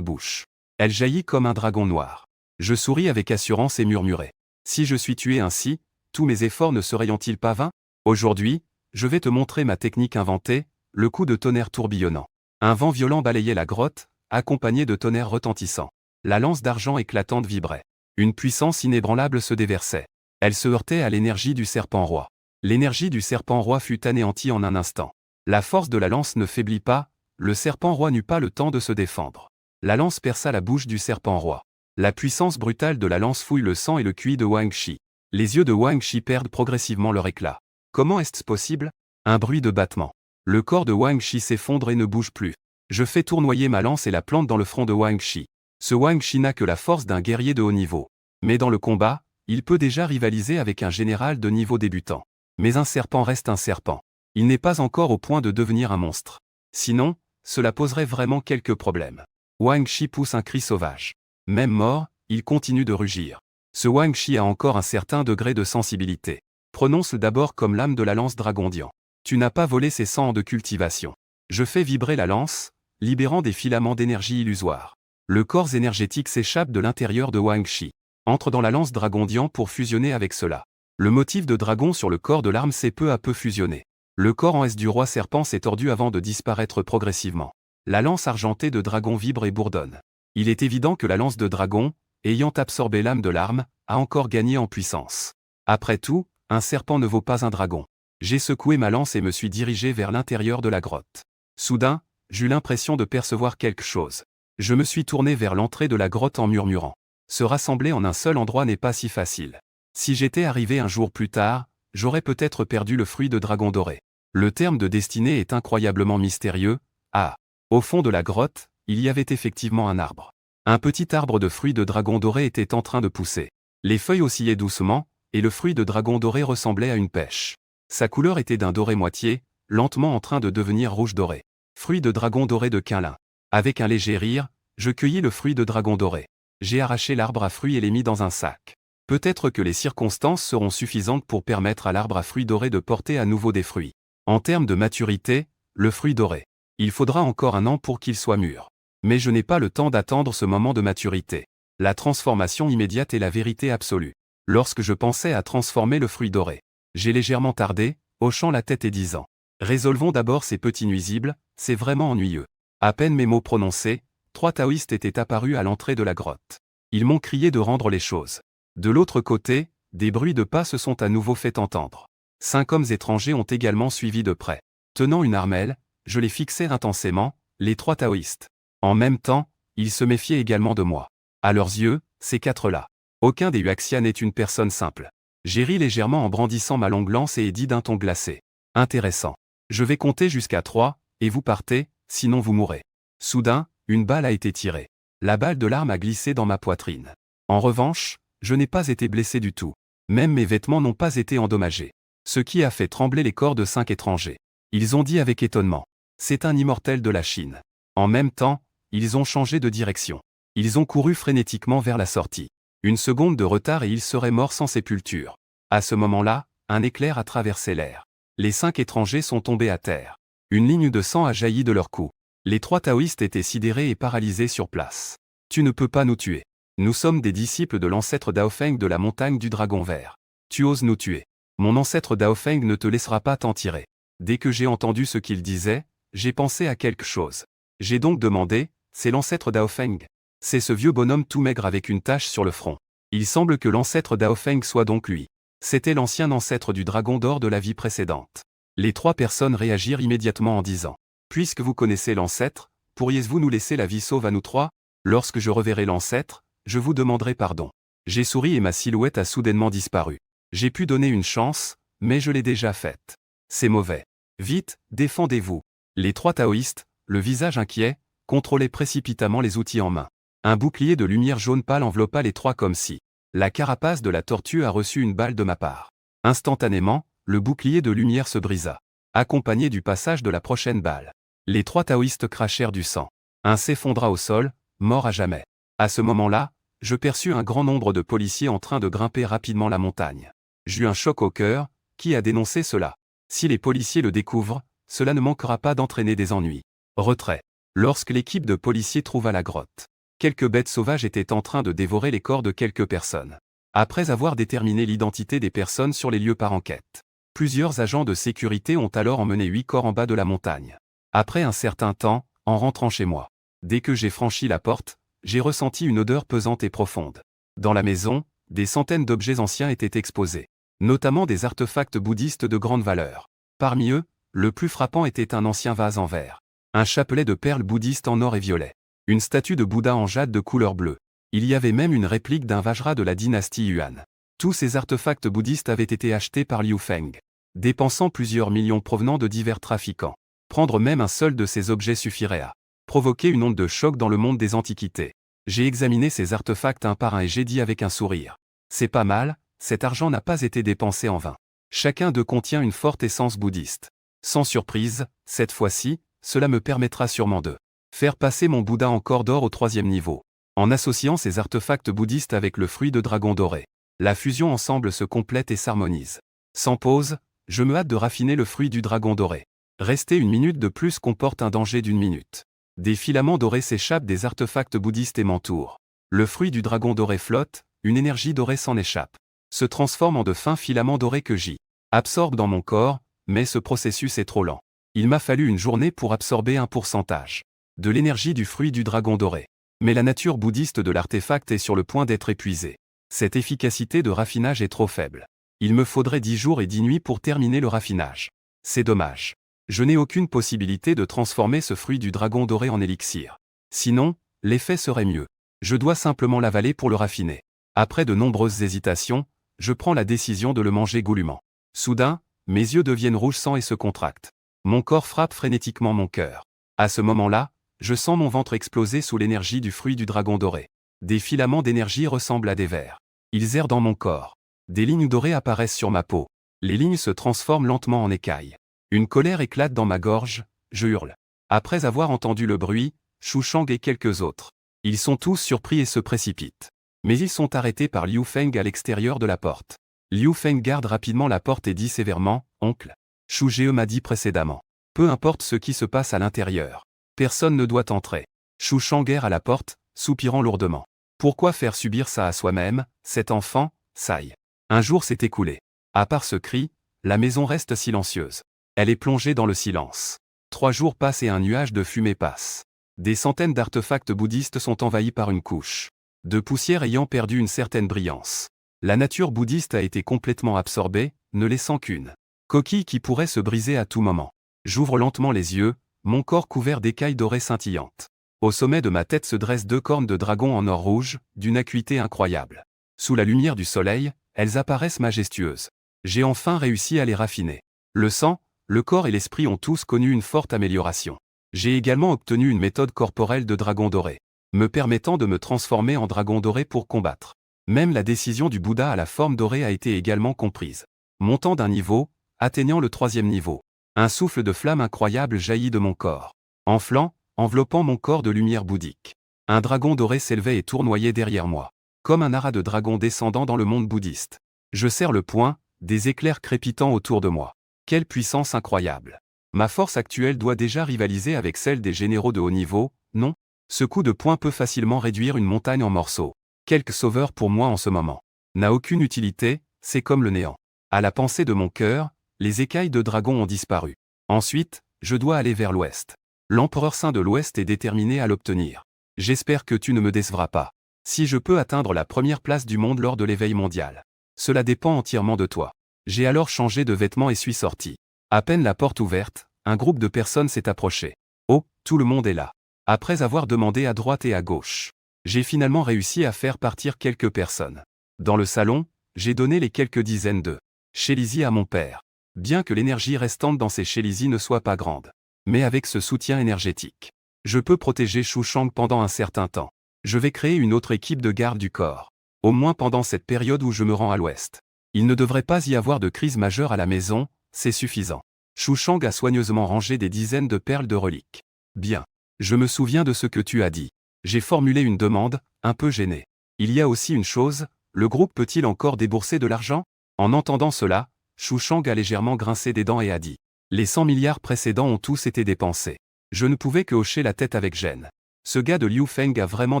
bouche. Elle jaillit comme un dragon noir. Je souris avec assurance et murmurai: Si je suis tué ainsi, tous mes efforts ne seraient-ils pas vains? Aujourd'hui, je vais te montrer ma technique inventée, le coup de tonnerre tourbillonnant. Un vent violent balayait la grotte, accompagné de tonnerres retentissants. La lance d'argent éclatante vibrait. Une puissance inébranlable se déversait. Elle se heurtait à l'énergie du serpent roi. L'énergie du serpent roi fut anéantie en un instant. La force de la lance ne faiblit pas, le serpent roi n'eut pas le temps de se défendre. La lance perça la bouche du serpent roi. La puissance brutale de la lance fouille le sang et le cuit de Huangshi. Les yeux de Huangshi perdent progressivement leur éclat. Comment est-ce possible? Un bruit de battement. Le corps de Huangshi s'effondre et ne bouge plus. Je fais tournoyer ma lance et la plante dans le front de Huangshi. Ce Huangshi n'a que la force d'un guerrier de haut niveau. Mais dans le combat, il peut déjà rivaliser avec un général de niveau débutant. Mais un serpent reste un serpent. Il n'est pas encore au point de devenir un monstre. Sinon, cela poserait vraiment quelques problèmes. Huangshi pousse un cri sauvage. Même mort, il continue de rugir. Ce Huangshi a encore un certain degré de sensibilité. Prononce-le d'abord comme l'âme de la lance dragondian. Tu n'as pas volé ses 100 ans de cultivation. Je fais vibrer la lance, libérant des filaments d'énergie illusoires. Le corps énergétique s'échappe de l'intérieur de Huangshi. Entre dans la lance dragondian pour fusionner avec cela. Le motif de dragon sur le corps de l'arme s'est peu à peu fusionné. Le corps en S du roi serpent s'est tordu avant de disparaître progressivement. La lance argentée de dragon vibre et bourdonne. Il est évident que la lance de dragon, ayant absorbé l'âme de l'arme, a encore gagné en puissance. Après tout, un serpent ne vaut pas un dragon. J'ai secoué ma lance et me suis dirigé vers l'intérieur de la grotte. Soudain, j'eus l'impression de percevoir quelque chose. Je me suis tourné vers l'entrée de la grotte en murmurant. Se rassembler en un seul endroit n'est pas si facile. Si j'étais arrivé un jour plus tard, j'aurais peut-être perdu le fruit de dragon doré. Le terme de destinée est incroyablement mystérieux. Ah! Au fond de la grotte, il y avait effectivement un arbre. Un petit arbre de fruits de dragon doré était en train de pousser. Les feuilles oscillaient doucement, et le fruit de dragon doré ressemblait à une pêche. Sa couleur était d'un doré moitié, lentement en train de devenir rouge doré. Fruit de dragon doré de Quinlin. Avec un léger rire, je cueillis le fruit de dragon doré. J'ai arraché l'arbre à fruits et l'ai mis dans un sac. Peut-être que les circonstances seront suffisantes pour permettre à l'arbre à fruits dorés de porter à nouveau des fruits. En termes de maturité, le fruit doré. Il faudra encore un an pour qu'il soit mûr. Mais je n'ai pas le temps d'attendre ce moment de maturité. La transformation immédiate est la vérité absolue. Lorsque je pensais à transformer le fruit doré, j'ai légèrement tardé, hochant la tête et disant: résolvons d'abord ces petits nuisibles, c'est vraiment ennuyeux. À peine mes mots prononcés, 3 taoïstes étaient apparus à l'entrée de la grotte. Ils m'ont crié de rendre les choses. De l'autre côté, des bruits de pas se sont à nouveau fait entendre. 5 hommes étrangers ont également suivi de près. Tenant une armelle, je les fixais intensément, les 3 taoïstes. En même temps, ils se méfiaient également de moi. À leurs yeux, ces 4-là. Aucun des Huaxian n'est une personne simple. J'ai ri légèrement en brandissant ma longue lance et ai dit d'un ton glacé: intéressant. Je vais compter jusqu'à 3, et vous partez, sinon vous mourrez. Soudain, une balle a été tirée. La balle de l'arme a glissé dans ma poitrine. En revanche, je n'ai pas été blessé du tout. Même mes vêtements n'ont pas été endommagés. Ce qui a fait trembler les corps de 5 étrangers. Ils ont dit avec étonnement: c'est un immortel de la Chine. En même temps, ils ont changé de direction. Ils ont couru frénétiquement vers la sortie. Une seconde de retard et ils seraient morts sans sépulture. À ce moment-là, un éclair a traversé l'air. Les 5 étrangers sont tombés à terre. Une ligne de sang a jailli de leur cou. Les 3 taoïstes étaient sidérés et paralysés sur place. Tu ne peux pas nous tuer. Nous sommes des disciples de l'ancêtre Daofeng de la montagne du dragon vert. Tu oses nous tuer. Mon ancêtre Daofeng ne te laissera pas t'en tirer. Dès que j'ai entendu ce qu'il disait, j'ai pensé à quelque chose. J'ai donc demandé: c'est l'ancêtre Daofeng? C'est ce vieux bonhomme tout maigre avec une tache sur le front. Il semble que l'ancêtre Daofeng soit donc lui. C'était l'ancien ancêtre du dragon d'or de la vie précédente. Les 3 personnes réagirent immédiatement en disant: puisque vous connaissez l'ancêtre, pourriez-vous nous laisser la vie sauve à nous 3? Lorsque je reverrai l'ancêtre, je vous demanderai pardon. J'ai souri et ma silhouette a soudainement disparu. J'ai pu donner une chance, mais je l'ai déjà faite. C'est mauvais. Vite, défendez-vous. Les 3 taoïstes, le visage inquiet, contrôlaient précipitamment les outils en main. Un bouclier de lumière jaune pâle enveloppa les 3 comme si la carapace de la tortue a reçu une balle de ma part. Instantanément, le bouclier de lumière se brisa, accompagné du passage de la prochaine balle. Les 3 taoïstes crachèrent du sang. Un s'effondra au sol, mort à jamais. À ce moment-là, je perçus un grand nombre de policiers en train de grimper rapidement la montagne. J'eus un choc au cœur. Qui a dénoncé cela? Si les policiers le découvrent, cela ne manquera pas d'entraîner des ennuis. Retrait. Lorsque l'équipe de policiers trouva la grotte, quelques bêtes sauvages étaient en train de dévorer les corps de quelques personnes. Après avoir déterminé l'identité des personnes sur les lieux par enquête, plusieurs agents de sécurité ont alors emmené 8 corps en bas de la montagne. Après un certain temps, en rentrant chez moi, dès que j'ai franchi la porte, j'ai ressenti une odeur pesante et profonde. Dans la maison, des centaines d'objets anciens étaient exposés, notamment des artefacts bouddhistes de grande valeur. Parmi eux, le plus frappant était un ancien vase en verre, un chapelet de perles bouddhistes en or et violet, une statue de Bouddha en jade de couleur bleue. Il y avait même une réplique d'un Vajra de la dynastie Yuan. Tous ces artefacts bouddhistes avaient été achetés par Liu Feng, dépensant plusieurs millions provenant de divers trafiquants. Prendre même un seul de ces objets suffirait à provoquer une onde de choc dans le monde des antiquités. J'ai examiné ces artefacts un par un et j'ai dit avec un sourire: c'est pas mal, cet argent n'a pas été dépensé en vain. Chacun d'eux contient une forte essence bouddhiste. Sans surprise, cette fois-ci, cela me permettra sûrement de faire passer mon Bouddha en corps d'or au 3e niveau. En associant ces artefacts bouddhistes avec le fruit de dragon doré, la fusion ensemble se complète et s'harmonise. Sans pause, je me hâte de raffiner le fruit du dragon doré. Rester une minute de plus comporte un danger d'1 minute. Des filaments dorés s'échappent des artefacts bouddhistes et m'entourent. Le fruit du dragon doré flotte, une énergie dorée s'en échappe, se transforme en de fins filaments dorés que j'y absorbe dans mon corps, mais ce processus est trop lent. Il m'a fallu une journée pour absorber un pourcentage de l'énergie du fruit du dragon doré. Mais la nature bouddhiste de l'artefact est sur le point d'être épuisée. Cette efficacité de raffinage est trop faible. Il me faudrait 10 jours et 10 nuits pour terminer le raffinage. C'est dommage. Je n'ai aucune possibilité de transformer ce fruit du dragon doré en élixir. Sinon, l'effet serait mieux. Je dois simplement l'avaler pour le raffiner. Après de nombreuses hésitations, je prends la décision de le manger goulûment. Soudain, mes yeux deviennent rouge sang et se contractent. Mon corps frappe frénétiquement mon cœur. À ce moment-là, je sens mon ventre exploser sous l'énergie du fruit du dragon doré. Des filaments d'énergie ressemblent à des vers. Ils errent dans mon corps. Des lignes dorées apparaissent sur ma peau. Les lignes se transforment lentement en écailles. Une colère éclate dans ma gorge, je hurle. Après avoir entendu le bruit, Shu Shang et quelques autres. Ils sont tous surpris et se précipitent. Mais ils sont arrêtés par Liu Feng à l'extérieur de la porte. Liu Feng garde rapidement la porte et dit sévèrement, « Oncle, Shu Ge m'a dit précédemment. Peu importe ce qui se passe à l'intérieur. Personne ne doit entrer. » Shu Shang erre à la porte, soupirant lourdement. Pourquoi faire subir ça à soi-même, cet enfant, Sai? Un jour s'est écoulé. À part ce cri, la maison reste silencieuse. Elle est plongée dans le silence. 3 jours passent et un nuage de fumée passe. Des centaines d'artefacts bouddhistes sont envahis par une couche de poussière ayant perdu une certaine brillance. La nature bouddhiste a été complètement absorbée, ne laissant qu'une coquille qui pourrait se briser à tout moment. J'ouvre lentement les yeux, mon corps couvert d'écailles dorées scintillantes. Au sommet de ma tête se dressent 2 cornes de dragon en or rouge, d'une acuité incroyable. Sous la lumière du soleil, elles apparaissent majestueuses. J'ai enfin réussi à les raffiner. Le sang, le corps et l'esprit ont tous connu une forte amélioration. J'ai également obtenu une méthode corporelle de dragon doré, me permettant de me transformer en dragon doré pour combattre. Même la décision du Bouddha à la forme dorée a été également comprise. Montant d'un niveau, atteignant le 3e niveau. Un souffle de flamme incroyable jaillit de mon corps, enflant, enveloppant mon corps de lumière bouddhique. Un dragon doré s'élevait et tournoyait derrière moi, comme un aras de dragon descendant dans le monde bouddhiste. Je serre le poing, des éclairs crépitant autour de moi. Quelle puissance incroyable! Ma force actuelle doit déjà rivaliser avec celle des généraux de haut niveau, non? Ce coup de poing peut facilement réduire une montagne en morceaux. Quelque sauveur pour moi en ce moment. N'a aucune utilité, c'est comme le néant. À la pensée de mon cœur, les écailles de dragon ont disparu. Ensuite, je dois aller vers l'ouest. L'empereur saint de l'ouest est déterminé à l'obtenir. J'espère que tu ne me décevras pas. Si je peux atteindre la première place du monde lors de l'éveil mondial. Cela dépend entièrement de toi. J'ai alors changé de vêtements et suis sorti. À peine la porte ouverte, un groupe de personnes s'est approché. Oh, tout le monde est là. Après avoir demandé à droite et à gauche, j'ai finalement réussi à faire partir quelques personnes. Dans le salon, j'ai donné les quelques dizaines de chélisis à mon père. Bien que l'énergie restante dans ces chélisis ne soit pas grande. Mais avec ce soutien énergétique, je peux protéger Shu Shang pendant un certain temps. Je vais créer une autre équipe de garde du corps. Au moins pendant cette période où je me rends à l'ouest. Il ne devrait pas y avoir de crise majeure à la maison, c'est suffisant. Shu Shang a soigneusement rangé des dizaines de perles de reliques. Bien. Je me souviens de ce que tu as dit. J'ai formulé une demande, un peu gênée. Il y a aussi une chose, le groupe peut-il encore débourser de l'argent? En entendant cela, Shu Shang a légèrement grincé des dents et a dit. Les 100 milliards précédents ont tous été dépensés. Je ne pouvais que hocher la tête avec gêne. Ce gars de Liu Feng a vraiment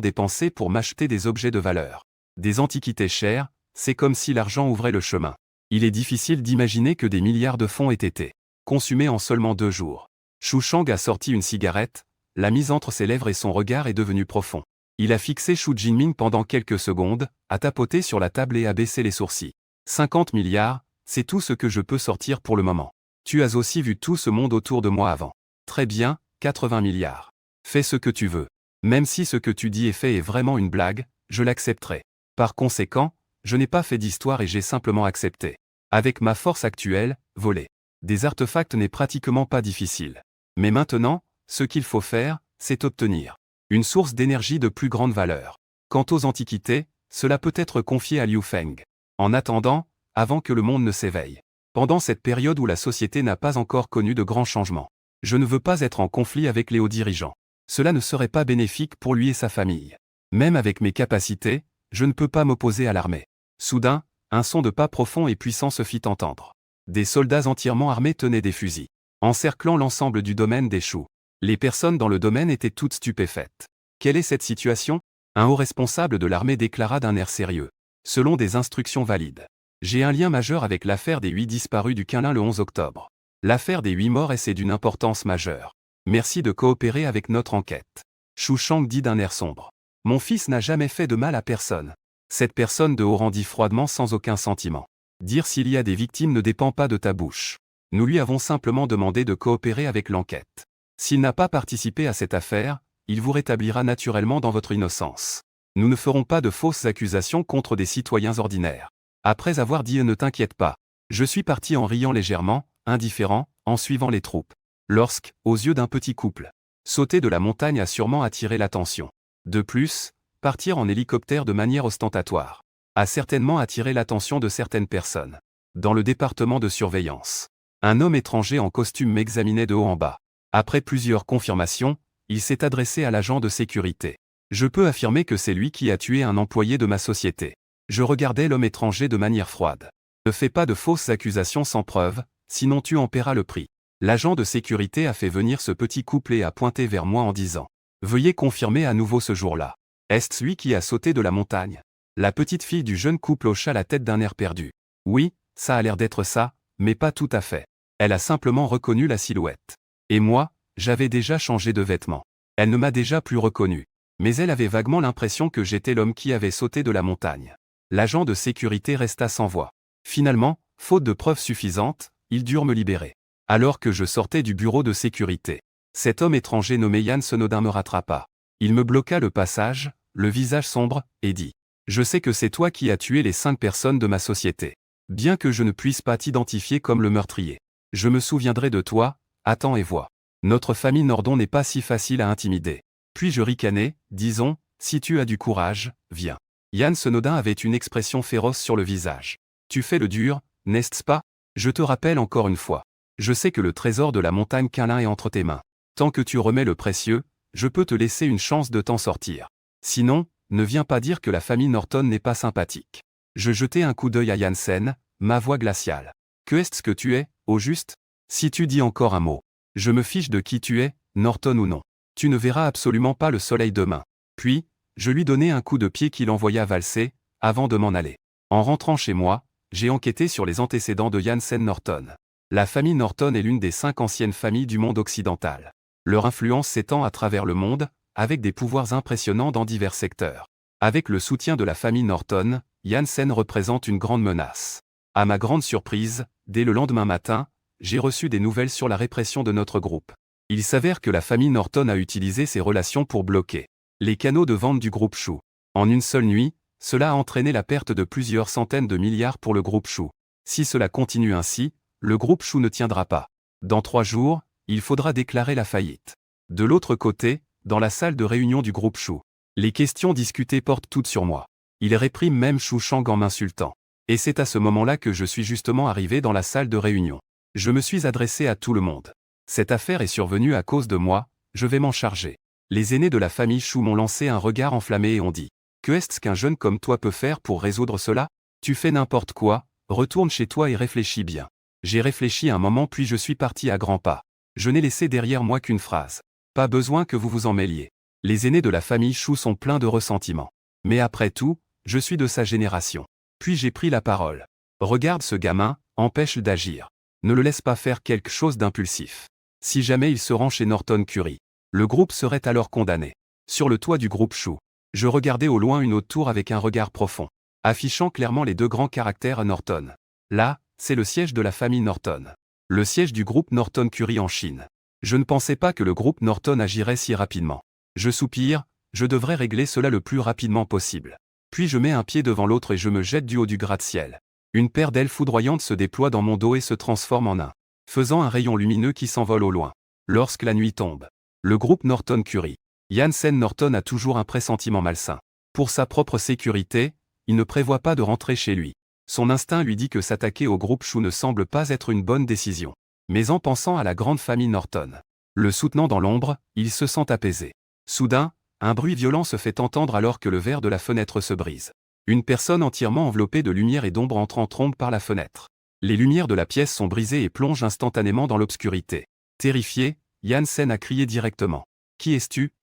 dépensé pour m'acheter des objets de valeur. Des antiquités chères, c'est comme si l'argent ouvrait le chemin. Il est difficile d'imaginer que des milliards de fonds aient été consumés en seulement 2 jours. Shu Shang a sorti une cigarette, l'a mise entre ses lèvres et son regard est devenu profond. Il a fixé Shu Jinming pendant quelques secondes, a tapoté sur la table et a baissé les sourcils. 50 milliards, c'est tout ce que je peux sortir pour le moment. Tu as aussi vu tout ce monde autour de moi avant. Très bien, 80 milliards. Fais ce que tu veux. Même si ce que tu dis et fais est vraiment une blague, je l'accepterai. Par conséquent, je n'ai pas fait d'histoire et j'ai simplement accepté. Avec ma force actuelle, voler des artefacts n'est pratiquement pas difficile. Mais maintenant, ce qu'il faut faire, c'est obtenir une source d'énergie de plus grande valeur. Quant aux antiquités, cela peut être confié à Liu Feng. En attendant, avant que le monde ne s'éveille. Pendant cette période où la société n'a pas encore connu de grands changements. Je ne veux pas être en conflit avec les hauts dirigeants. Cela ne serait pas bénéfique pour lui et sa famille. Même avec mes capacités, je ne peux pas m'opposer à l'armée. Soudain, un son de pas profond et puissant se fit entendre. Des soldats entièrement armés tenaient des fusils, encerclant l'ensemble du domaine des Shu. Les personnes dans le domaine étaient toutes stupéfaites. Quelle est cette situation? Un haut responsable de l'armée déclara d'un air sérieux. Selon des instructions valides. J'ai un lien majeur avec l'affaire des 8 disparus du Quinlin le 11 octobre. L'affaire des 8 morts et c'est d'une importance majeure. Merci de coopérer avec notre enquête. Shu Shang dit d'un air sombre. Mon fils n'a jamais fait de mal à personne. Cette personne de haut rang dit froidement sans aucun sentiment. Dire s'il y a des victimes ne dépend pas de ta bouche. Nous lui avons simplement demandé de coopérer avec l'enquête. S'il n'a pas participé à cette affaire, il vous rétablira naturellement dans votre innocence. Nous ne ferons pas de fausses accusations contre des citoyens ordinaires. Après avoir dit « Ne t'inquiète pas », je suis parti en riant légèrement, indifférent, en suivant les troupes. Lorsque, aux yeux d'un petit couple, sauter de la montagne a sûrement attiré l'attention. De plus, partir en hélicoptère de manière ostentatoire a certainement attiré l'attention de certaines personnes. Dans le département de surveillance, un homme étranger en costume m'examinait de haut en bas. Après plusieurs confirmations, il s'est adressé à l'agent de sécurité. Je peux affirmer que c'est lui qui a tué un employé de ma société. Je regardais l'homme étranger de manière froide. Ne fais pas de fausses accusations sans preuve, sinon tu en paieras le prix. L'agent de sécurité a fait venir ce petit couple et a pointé vers moi en disant « Veuillez confirmer à nouveau ce jour-là. Est-ce lui qui a sauté de la montagne ?» La petite fille du jeune couple hocha la tête d'un air perdu. Oui, ça a l'air d'être ça, mais pas tout à fait. Elle a simplement reconnu la silhouette. Et moi, j'avais déjà changé de vêtements. Elle ne m'a déjà plus reconnu. Mais elle avait vaguement l'impression que j'étais l'homme qui avait sauté de la montagne. L'agent de sécurité resta sans voix. Finalement, faute de preuves suffisantes, ils durent me libérer. Alors que je sortais du bureau de sécurité, cet homme étranger nommé Yann Snowden me rattrapa. Il me bloqua le passage, le visage sombre, et dit « Je sais que c'est toi qui as tué les 5 personnes de ma société. Bien que je ne puisse pas t'identifier comme le meurtrier. Je me souviendrai de toi, attends et vois. Notre famille Nordon n'est pas si facile à intimider. » Puis je ricanai, disons, si tu as du courage, viens. Yann Snowden avait une expression féroce sur le visage. Tu fais le dur, n'est-ce pas? Je te rappelle encore une fois. Je sais que le trésor de la montagne Câlin est entre tes mains. Tant que tu remets le précieux, je peux te laisser une chance de t'en sortir. Sinon, ne viens pas dire que la famille Norton n'est pas sympathique. Je jetai un coup d'œil à Janssen, ma voix glaciale. Que est-ce que tu es, au juste? Si tu dis encore un mot, je me fiche de qui tu es, Norton ou non. Tu ne verras absolument pas le soleil demain. Puis, je lui donnai un coup de pied qui l'envoya valser, avant de m'en aller. En rentrant chez moi, j'ai enquêté sur les antécédents de Janssen Norton. La famille Norton est l'une des 5 anciennes familles du monde occidental. Leur influence s'étend à travers le monde, avec des pouvoirs impressionnants dans divers secteurs. Avec le soutien de la famille Norton, Janssen représente une grande menace. À ma grande surprise, dès le lendemain matin, j'ai reçu des nouvelles sur la répression de notre groupe. Il s'avère que la famille Norton a utilisé ses relations pour bloquer les canaux de vente du groupe Chou. En une seule nuit, cela a entraîné la perte de plusieurs centaines de milliards pour le groupe Chou. Si cela continue ainsi, le groupe Chou ne tiendra pas. Dans 3 jours, il faudra déclarer la faillite. De l'autre côté, dans la salle de réunion du groupe Chou, les questions discutées portent toutes sur moi. Il réprime même Chou Chang en m'insultant. Et c'est à ce moment-là que je suis justement arrivé dans la salle de réunion. Je me suis adressé à tout le monde. Cette affaire est survenue à cause de moi, je vais m'en charger. Les aînés de la famille Chou m'ont lancé un regard enflammé et ont dit « Que est-ce qu'un jeune comme toi peut faire pour résoudre cela? Tu fais n'importe quoi, retourne chez toi et réfléchis bien. » J'ai réfléchi un moment puis je suis parti à grands pas. Je n'ai laissé derrière moi qu'une phrase. Pas besoin que vous vous en mêliez. Les aînés de la famille Chou sont pleins de ressentiment. Mais après tout, je suis de sa génération. Puis j'ai pris la parole. Regarde ce gamin, empêche-le d'agir. Ne le laisse pas faire quelque chose d'impulsif. Si jamais il se rend chez Norton Curie, le groupe serait alors condamné. Sur le toit du groupe Chou, je regardais au loin une autre tour avec un regard profond, affichant clairement les 2 grands caractères Norton. Là, c'est le siège de la famille Norton. Le siège du groupe Norton Curie en Chine. Je ne pensais pas que le groupe Norton agirait si rapidement. Je soupire, je devrais régler cela le plus rapidement possible. Puis je mets un pied devant l'autre et je me jette du haut du gratte-ciel. Une paire d'ailes foudroyantes se déploie dans mon dos et se transforme en faisant un rayon lumineux qui s'envole au loin. Lorsque la nuit tombe, le groupe Norton Curie. Janssen Norton a toujours un pressentiment malsain. Pour sa propre sécurité, il ne prévoit pas de rentrer chez lui. Son instinct lui dit que s'attaquer au groupe Chou ne semble pas être une bonne décision. Mais en pensant à la grande famille Norton, le soutenant dans l'ombre, il se sent apaisé. Soudain, un bruit violent se fait entendre alors que le verre de la fenêtre se brise. Une personne entièrement enveloppée de lumière et d'ombre entre en trombe par la fenêtre. Les lumières de la pièce sont brisées et plongent instantanément dans l'obscurité. Terrifié, Janssen a crié directement. « Qui es-tu ? »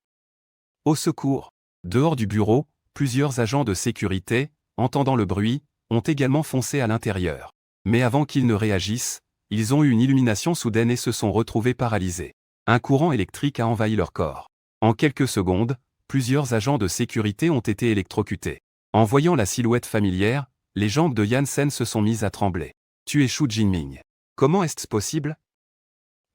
Au secours. Dehors du bureau, plusieurs agents de sécurité, entendant le bruit, ont également foncé à l'intérieur. Mais avant qu'ils ne réagissent, ils ont eu une illumination soudaine et se sont retrouvés paralysés. Un courant électrique a envahi leur corps. En quelques secondes, plusieurs agents de sécurité ont été électrocutés. En voyant la silhouette familière, les jambes de Janssen se sont mises à trembler. « Tu es Xu Jinming. Comment est-ce possible?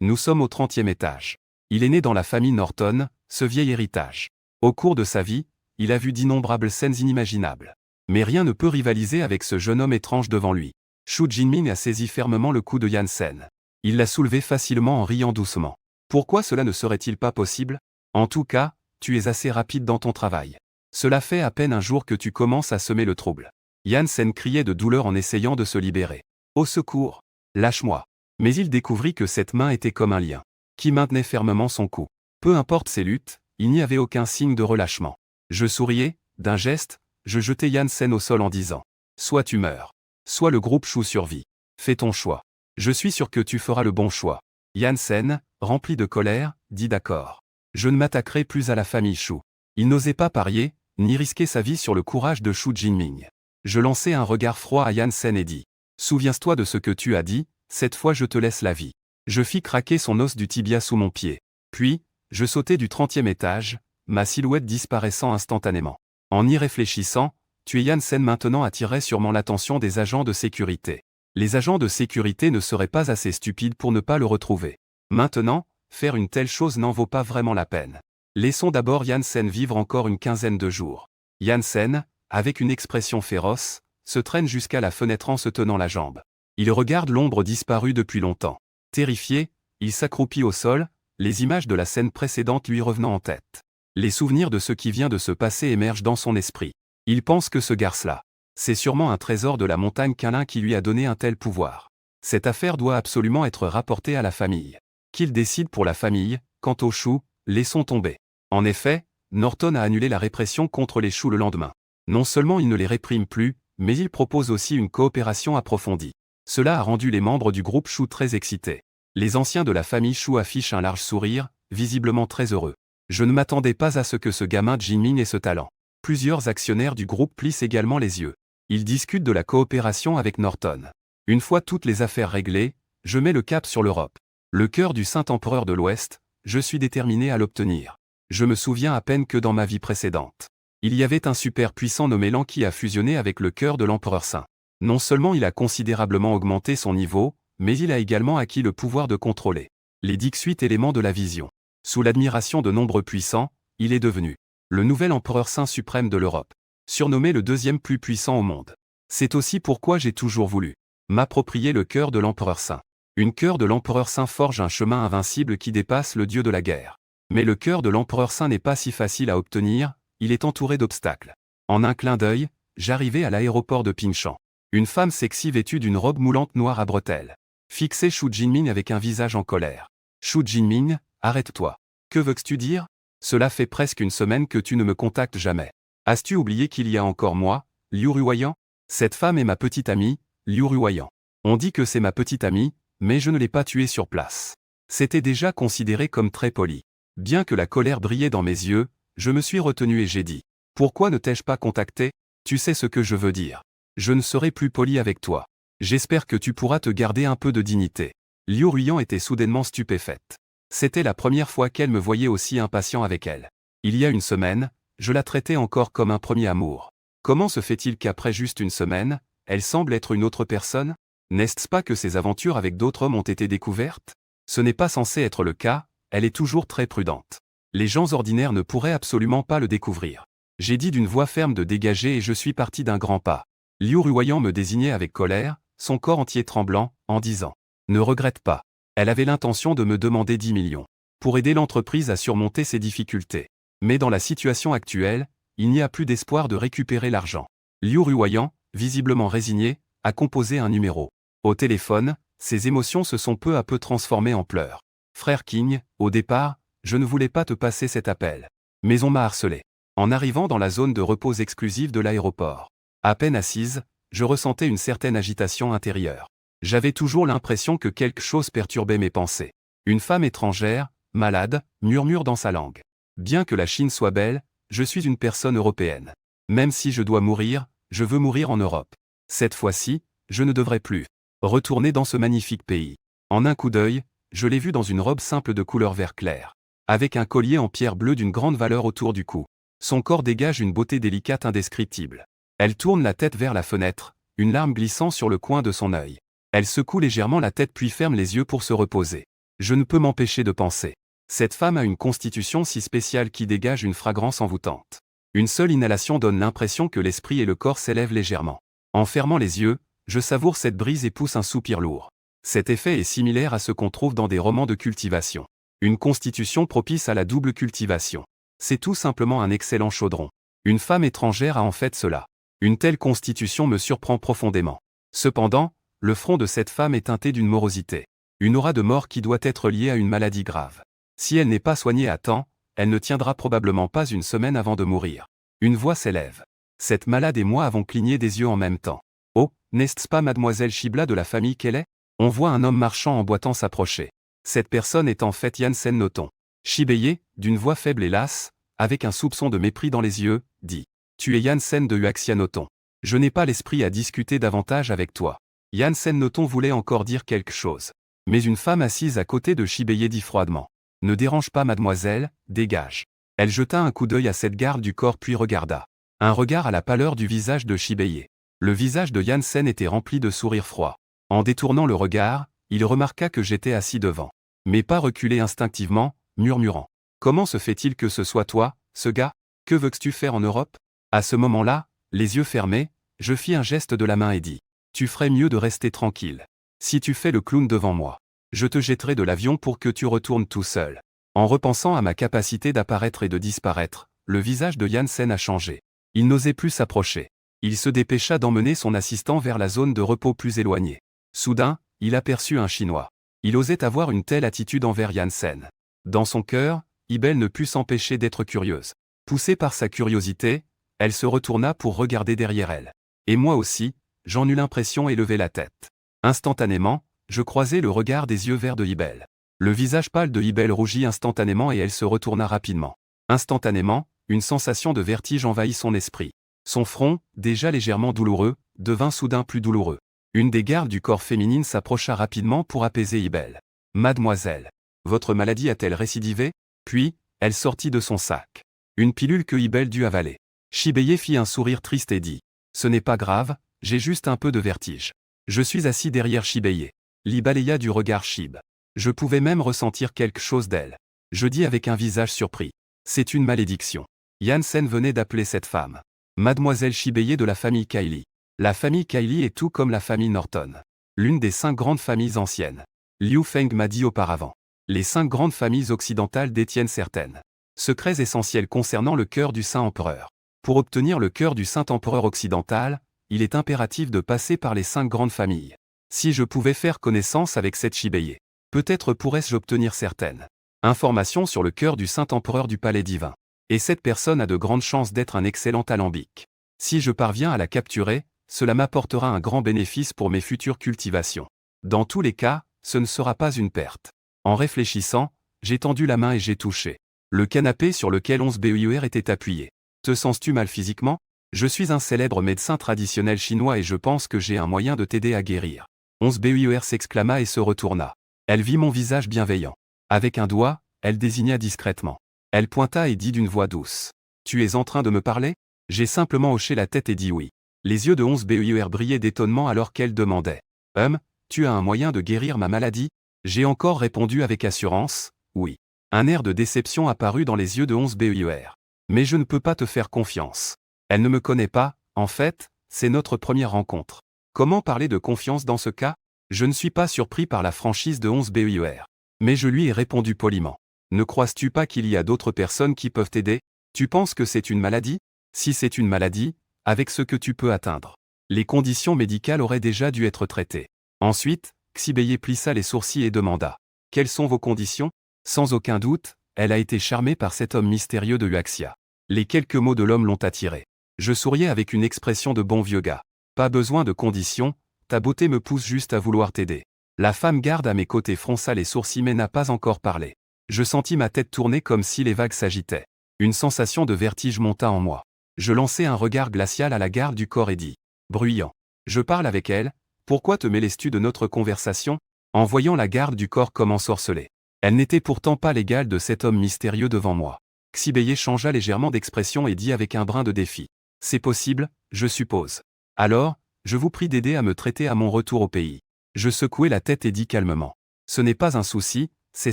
Nous sommes au 30e étage. Il est né dans la famille Norton, ce vieil héritage. Au cours de sa vie, il a vu d'innombrables scènes inimaginables. Mais rien ne peut rivaliser avec ce jeune homme étrange devant lui. Xu Jinming a saisi fermement le cou de Yansen. Il l'a soulevé facilement en riant doucement. Pourquoi cela ne serait-il pas possible? En tout cas, tu es assez rapide dans ton travail. Cela fait à peine un jour que tu commences à semer le trouble. Yansen criait de douleur en essayant de se libérer. Au secours! Lâche-moi! Mais il découvrit que cette main était comme un lien, qui maintenait fermement son cou. Peu importe ses luttes, il n'y avait aucun signe de relâchement. Je souriais, d'un geste, je jetai Yansen au sol en disant « Soit tu meurs, soit le groupe Shu survit. Fais ton choix. Je suis sûr que tu feras le bon choix. » Yansen, rempli de colère, dit d'accord. Je ne m'attaquerai plus à la famille Shu. Il n'osait pas parier, ni risquer sa vie sur le courage de Xu Jinming. Je lançai un regard froid à Yansen et dis « Souviens-toi de ce que tu as dit, cette fois je te laisse la vie. » Je fis craquer son os du tibia sous mon pied. Puis, je sautai du 30e étage, ma silhouette disparaissant instantanément. En y réfléchissant, tuer Yansen maintenant attirait sûrement l'attention des agents de sécurité. Les agents de sécurité ne seraient pas assez stupides pour ne pas le retrouver. Maintenant, faire une telle chose n'en vaut pas vraiment la peine. Laissons d'abord Yansen vivre encore une quinzaine de jours. Yansen, avec une expression féroce, se traîne jusqu'à la fenêtre en se tenant la jambe. Il regarde l'ombre disparue depuis longtemps. Terrifié, il s'accroupit au sol, les images de la scène précédente lui revenant en tête. Les souvenirs de ce qui vient de se passer émergent dans son esprit. Il pense que ce garce-là, c'est sûrement un trésor de la montagne Qinlin qui lui a donné un tel pouvoir. Cette affaire doit absolument être rapportée à la famille. Qu'il décide pour la famille, quant aux Shu, laissons tomber. En effet, Norton a annulé la répression contre les Shu le lendemain. Non seulement il ne les réprime plus, mais il propose aussi une coopération approfondie. Cela a rendu les membres du groupe Shu très excités. Les anciens de la famille Shu affichent un large sourire, visiblement très heureux. Je ne m'attendais pas à ce que ce gamin Jinming ait ce talent. Plusieurs actionnaires du groupe plissent également les yeux. Ils discutent de la coopération avec Norton. Une fois toutes les affaires réglées, je mets le cap sur l'Europe. Le cœur du Saint-Empereur de l'Ouest, je suis déterminé à l'obtenir. Je me souviens à peine que dans ma vie précédente, il y avait un super puissant nommé Lan qui a fusionné avec le cœur de l'Empereur Saint. Non seulement il a considérablement augmenté son niveau, mais il a également acquis le pouvoir de contrôler les 18 éléments de la vision. Sous l'admiration de nombreux puissants, il est devenu le nouvel empereur saint suprême de l'Europe, surnommé le deuxième plus puissant au monde. C'est aussi pourquoi j'ai toujours voulu m'approprier le cœur de l'empereur saint. Une cœur de l'empereur saint forge un chemin invincible qui dépasse le dieu de la guerre. Mais le cœur de l'empereur saint n'est pas si facile à obtenir, il est entouré d'obstacles. En un clin d'œil, j'arrivai à l'aéroport de Pingshan. Une femme sexy vêtue d'une robe moulante noire à bretelles fixait Xu Jinming avec un visage en colère. Xu Jinming, arrête-toi. Que veux-tu dire? Cela fait presque une semaine que tu ne me contactes jamais. As-tu oublié qu'il y a encore moi, Liu Ruoyan? Cette femme est ma petite amie, Liu Ruoyan. On dit que c'est ma petite amie, mais je ne l'ai pas tuée sur place. C'était déjà considéré comme très poli. Bien que la colère brillait dans mes yeux, je me suis retenu et j'ai dit « Pourquoi ne t'ai-je pas contacté? Tu sais ce que je veux dire. Je ne serai plus poli avec toi. J'espère que tu pourras te garder un peu de dignité. » Liu Ruoyan était soudainement stupéfaite. C'était la première fois qu'elle me voyait aussi impatient avec elle. Il y a une semaine, je la traitais encore comme un premier amour. Comment se fait-il qu'après juste une semaine, elle semble être une autre personne? N'est-ce pas que ses aventures avec d'autres hommes ont été découvertes? Ce n'est pas censé être le cas, elle est toujours très prudente. Les gens ordinaires ne pourraient absolument pas le découvrir. J'ai dit d'une voix ferme de dégager et je suis parti d'un grand pas. Liu Ruoyan me désignait avec colère, son corps entier tremblant, en disant « Ne regrette pas. » Elle avait l'intention de me demander 10 millions pour aider l'entreprise à surmonter ses difficultés. Mais dans la situation actuelle, il n'y a plus d'espoir de récupérer l'argent. Liu Ruoyan, visiblement résigné, a composé un numéro. Au téléphone, ses émotions se sont peu à peu transformées en pleurs. « Frère King, au départ, je ne voulais pas te passer cet appel. Mais on m'a harcelé. » En arrivant dans la zone de repos exclusive de l'aéroport, à peine assise, je ressentais une certaine agitation intérieure. J'avais toujours l'impression que quelque chose perturbait mes pensées. Une femme étrangère, malade, murmure dans sa langue. Bien que la Chine soit belle, je suis une personne européenne. Même si je dois mourir, je veux mourir en Europe. Cette fois-ci, je ne devrais plus retourner dans ce magnifique pays. En un coup d'œil, je l'ai vue dans une robe simple de couleur vert clair, avec un collier en pierre bleue d'une grande valeur autour du cou. Son corps dégage une beauté délicate indescriptible. Elle tourne la tête vers la fenêtre, une larme glissant sur le coin de son œil. Elle secoue légèrement la tête puis ferme les yeux pour se reposer. Je ne peux m'empêcher de penser Cette femme a une constitution si spéciale qui dégage une fragrance envoûtante. Une seule inhalation donne l'impression que l'esprit et le corps s'élèvent légèrement. En fermant les yeux, je savoure cette brise et pousse un soupir lourd. Cet effet est similaire à ce qu'on trouve dans des romans de cultivation. Une constitution propice à la double cultivation. C'est tout simplement un excellent chaudron. Une femme étrangère a en fait cela. Une telle constitution me surprend profondément. Cependant, le front de cette femme est teinté d'une morosité. Une aura de mort qui doit être liée à une maladie grave. Si elle n'est pas soignée à temps, elle ne tiendra probablement pas une semaine avant de mourir. Une voix s'élève. Cette malade et moi avons cligné des yeux en même temps. Oh, n'est-ce pas mademoiselle Chibla de la famille qu'elle est? On voit un homme marchant en boitant s'approcher. Cette personne est en fait Janssen Noton. Chibeye, d'une voix faible et lasse, avec un soupçon de mépris dans les yeux, dit « Tu es Janssen de Huaxia Noton. Je n'ai pas l'esprit à discuter davantage avec toi. » Janssen Noton voulait encore dire quelque chose. Mais une femme assise à côté de Chibeye dit froidement « Ne dérange pas mademoiselle, dégage. » Elle jeta un coup d'œil à cette garde du corps puis regarda. Un regard à la pâleur du visage de Chibeye. Le visage de Janssen était rempli de sourires froids. En détournant le regard, il remarqua que j'étais assis devant. Mes pas reculaient instinctivement, murmurant. « Comment se fait-il que ce soit toi, ce gars? Que veux-tu faire en Europe ?» À ce moment-là, les yeux fermés, je fis un geste de la main et dis « Tu ferais mieux de rester tranquille. Si tu fais le clown devant moi, je te jetterai de l'avion pour que tu retournes tout seul. » En repensant à ma capacité d'apparaître et de disparaître, le visage de Janssen a changé. Il n'osait plus s'approcher. Il se dépêcha d'emmener son assistant vers la zone de repos plus éloignée. Soudain, il aperçut un Chinois. Il osait avoir une telle attitude envers Janssen. Dans son cœur, Ibel ne put s'empêcher d'être curieuse. Poussée par sa curiosité, elle se retourna pour regarder derrière elle. Et moi aussi, j'en eus l'impression et levai la tête. Instantanément, je croisai le regard des yeux verts de Ibel. Le visage pâle de Ibel rougit instantanément et elle se retourna rapidement. Instantanément, une sensation de vertige envahit son esprit. Son front, déjà légèrement douloureux, devint soudain plus douloureux. Une des gardes du corps féminine s'approcha rapidement pour apaiser Ibel. « Mademoiselle, votre maladie a-t-elle récidivé ?» Puis, elle sortit de son sac une pilule que Ibel dut avaler. Chibeye fit un sourire triste et dit « Ce n'est pas grave, j'ai juste un peu de vertige. » Je suis assis derrière Chibeye. Li balaya du regard Chib. Je pouvais même ressentir quelque chose d'elle. Je dis avec un visage surpris. C'est une malédiction. Janssen venait d'appeler cette femme Mademoiselle Chibeye de la famille Kylie. La famille Kylie est tout comme la famille Norton. L'une des 5 grandes familles anciennes. Liu Feng m'a dit auparavant. Les 5 grandes familles occidentales détiennent certaines secrets essentiels concernant le cœur du Saint Empereur. Pour obtenir le cœur du Saint Empereur occidental, il est impératif de passer par les 5 grandes familles. Si je pouvais faire connaissance avec cette Chibeye, peut-être pourrais-je obtenir certaines informations sur le cœur du Saint Empereur du Palais divin. Et cette personne a de grandes chances d'être un excellent alambic. Si je parviens à la capturer, cela m'apportera un grand bénéfice pour mes futures cultivations. Dans tous les cas, ce ne sera pas une perte. En réfléchissant, j'ai tendu la main et j'ai touché le canapé sur lequel 11 BUR était appuyé. Te sens-tu mal physiquement? Je suis un célèbre médecin traditionnel chinois et je pense que j'ai un moyen de t'aider à guérir. 11 BUR s'exclama et se retourna. Elle vit mon visage bienveillant. Avec un doigt, elle désigna discrètement. Elle pointa et dit d'une voix douce. « Tu es en train de me parler ?» J'ai simplement hoché la tête et dit oui. Les yeux de 11 BUR brillaient d'étonnement alors qu'elle demandait. « Tu as un moyen de guérir ma maladie ?» J'ai encore répondu avec assurance, « Oui. » Un air de déception apparut dans les yeux de 11 BUR. « Mais je ne peux pas te faire confiance. Elle ne me connaît pas, en fait, c'est notre première rencontre. » Comment parler de confiance dans ce cas? Je ne suis pas surpris par la franchise de 11 BUR. Mais je lui ai répondu poliment. Ne crois-tu pas qu'il y a d'autres personnes qui peuvent t'aider? Tu penses que c'est une maladie? Si c'est une maladie, avec ce que tu peux atteindre. Les conditions médicales auraient déjà dû être traitées. Ensuite, Xibeye plissa les sourcils et demanda. Quelles sont vos conditions? Sans aucun doute, elle a été charmée par cet homme mystérieux de Huaxia. Les quelques mots de l'homme l'ont attirée. Je souriais avec une expression de bon vieux gars. Pas besoin de conditions, ta beauté me pousse juste à vouloir t'aider. La femme garde à mes côtés fronça les sourcils mais n'a pas encore parlé. Je sentis ma tête tourner comme si les vagues s'agitaient. Une sensation de vertige monta en moi. Je lançai un regard glacial à la garde du corps et dis. Bruyant. Je parle avec elle, pourquoi te mêles-tu de notre conversation? En voyant la garde du corps comme ensorcelée. Elle n'était pourtant pas l'égale de cet homme mystérieux devant moi. Xibeye changea légèrement d'expression et dit avec un brin de défi. C'est possible, je suppose. Alors, je vous prie d'aider à me traiter à mon retour au pays. Je secouai la tête et dis calmement. Ce n'est pas un souci, c'est